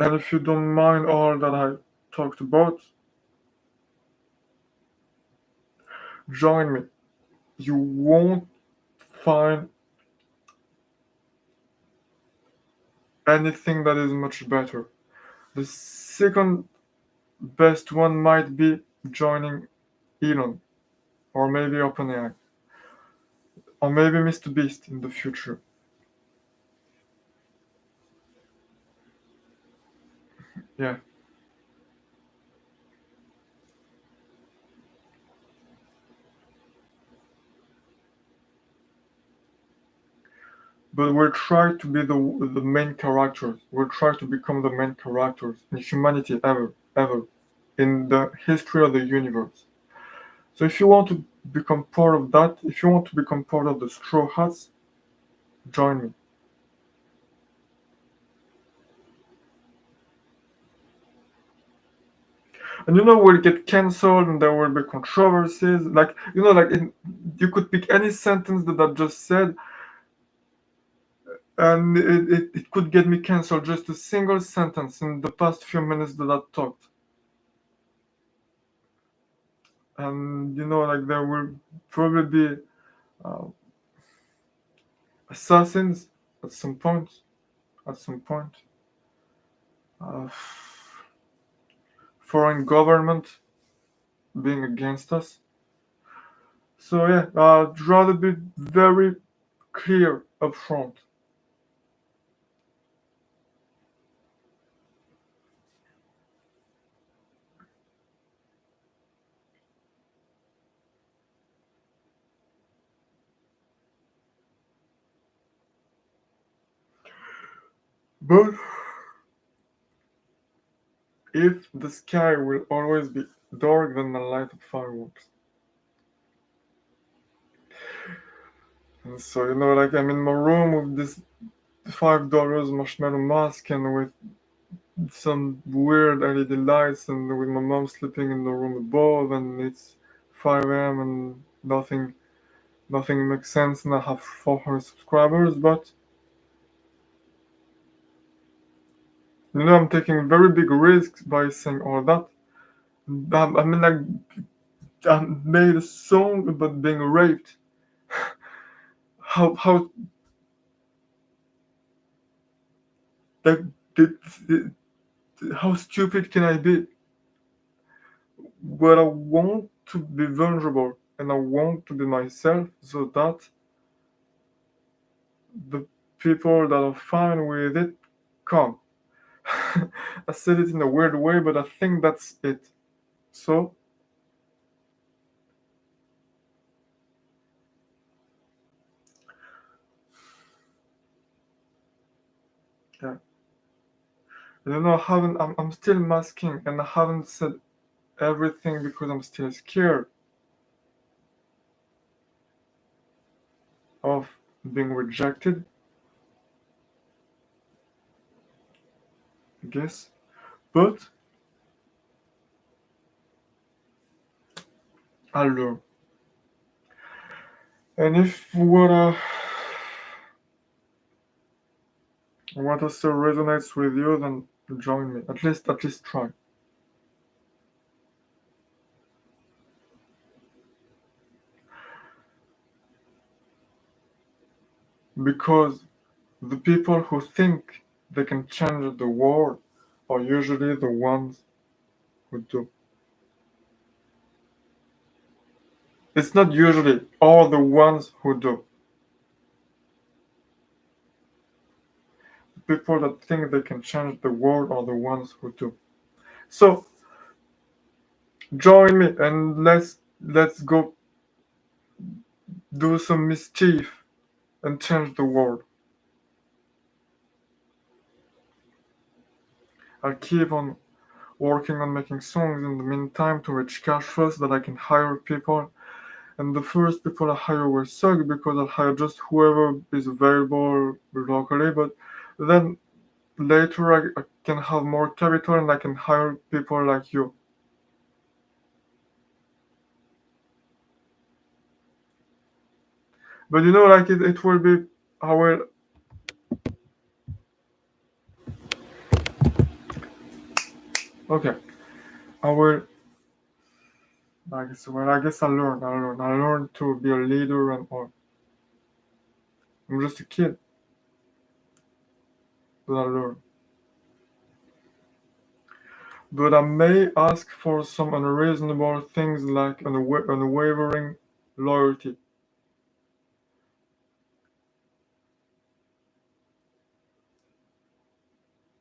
and if you don't mind all that I talked about, join me. You won't find anything that is much better. The second best one might be joining Elon, or maybe OpenAI, or maybe Mr. Beast in the future. Yeah. But we'll try to be the main characters. We'll try to become the main characters in humanity ever, in the history of the universe. So if you want to become part of that, if you want to become part of the Straw Hats, join me. And we'll get cancelled, and there will be controversies. You could pick any sentence that I just said, and it could get me cancelled, just a single sentence in the past few minutes that I talked. And there will probably be uh, assassins at some point. Uh, Foreign government being against us. So yeah, I'd rather be very clear up front. But if the sky will always be dark than the light of fireworks. And so, like I'm in my room with this $5 marshmallow mask and with some weird LED lights and with my mom sleeping in the room above and it's 5 a.m. and nothing makes sense and I have 400 subscribers, but I'm taking very big risks by saying all that. I mean, like, I made a song about being raped. How that, that how stupid can I be? But I want to be vulnerable and I want to be myself so that the people that are fine with it come. I said it in a weird way, but I think that's it. So, yeah. I'm still masking and I haven't said everything because I'm still scared of being rejected, I guess. But I'll learn. And if what I say resonates with you, then join me. At least try. Because the people who think they can change the world are usually the ones who do. It's not usually all the ones who do. The people that think they can change the world are the ones who do. So join me and let's go do some mischief and change the world. I'll keep on working on making songs in the meantime to reach cash first that I can hire people. And the first people I hire will suck because I'll hire just whoever is available locally. But then later I can have more capital and I can hire people like you. But like it will be, I will, okay, I will, I guess I learned to be a leader and all. I'm just a kid, but I learn. But I may ask for some unreasonable things like unwavering loyalty,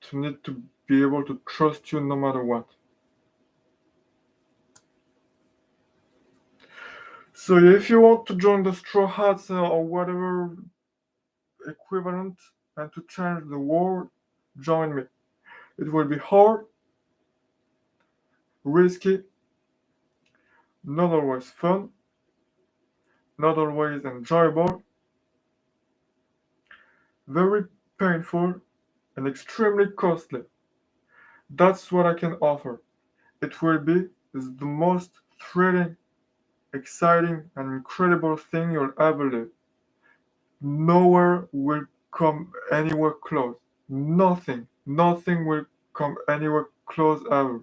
to need to be able to trust you no matter what. So if you want to join the Straw Hats or whatever equivalent and to change the world, join me. It will be hard, risky, not always fun, not always enjoyable, very painful, and extremely costly. That's what I can offer. It will be the most thrilling, exciting, and incredible thing you'll ever live. Nowhere will come anywhere close. Nothing will come anywhere close ever.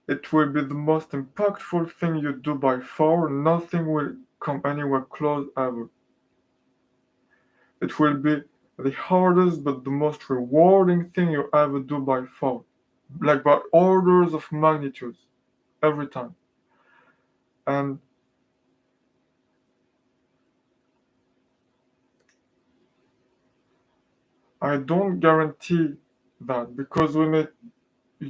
It will be the most impactful thing you do by far. Nothing will come anywhere close ever. It will be the hardest but the most rewarding thing you ever do by far. Like by orders of magnitudes. Every time. And I don't guarantee that because we may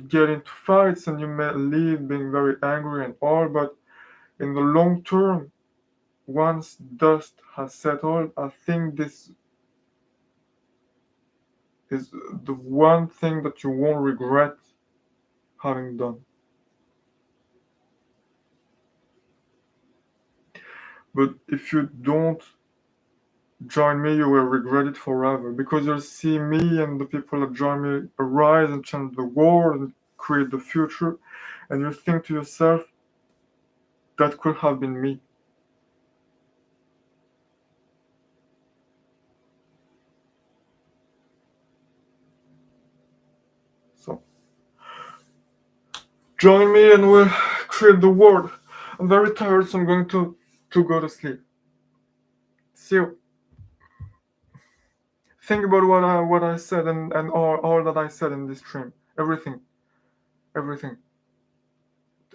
get into fights and you may leave being very angry and all, but in the long term, once dust has settled, I think this is the one thing that you won't regret having done. But if you don't join me, you will regret it forever, because you'll see me and the people that join me arise and change the world and create the future, and you think to yourself, that could have been me. So join me and we'll create the world. I'm very tired, so I'm going to go to sleep. See you. Think about what I said, and all that I said in this stream. Everything.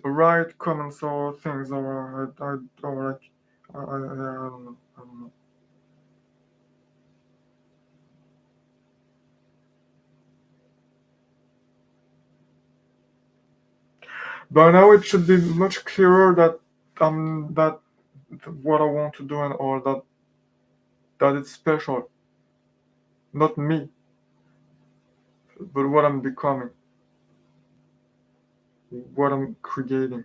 Write comments or things, or or like I don't know. I don't know. By now it should be much clearer that what I want to do, and all that it's special, not me, but what I'm becoming, what I'm creating.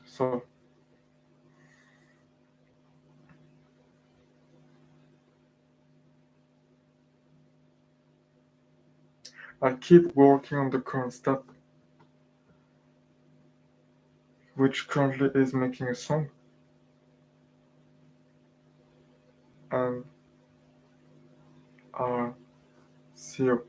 So I keep working on the current step, which currently is making a song, and see you.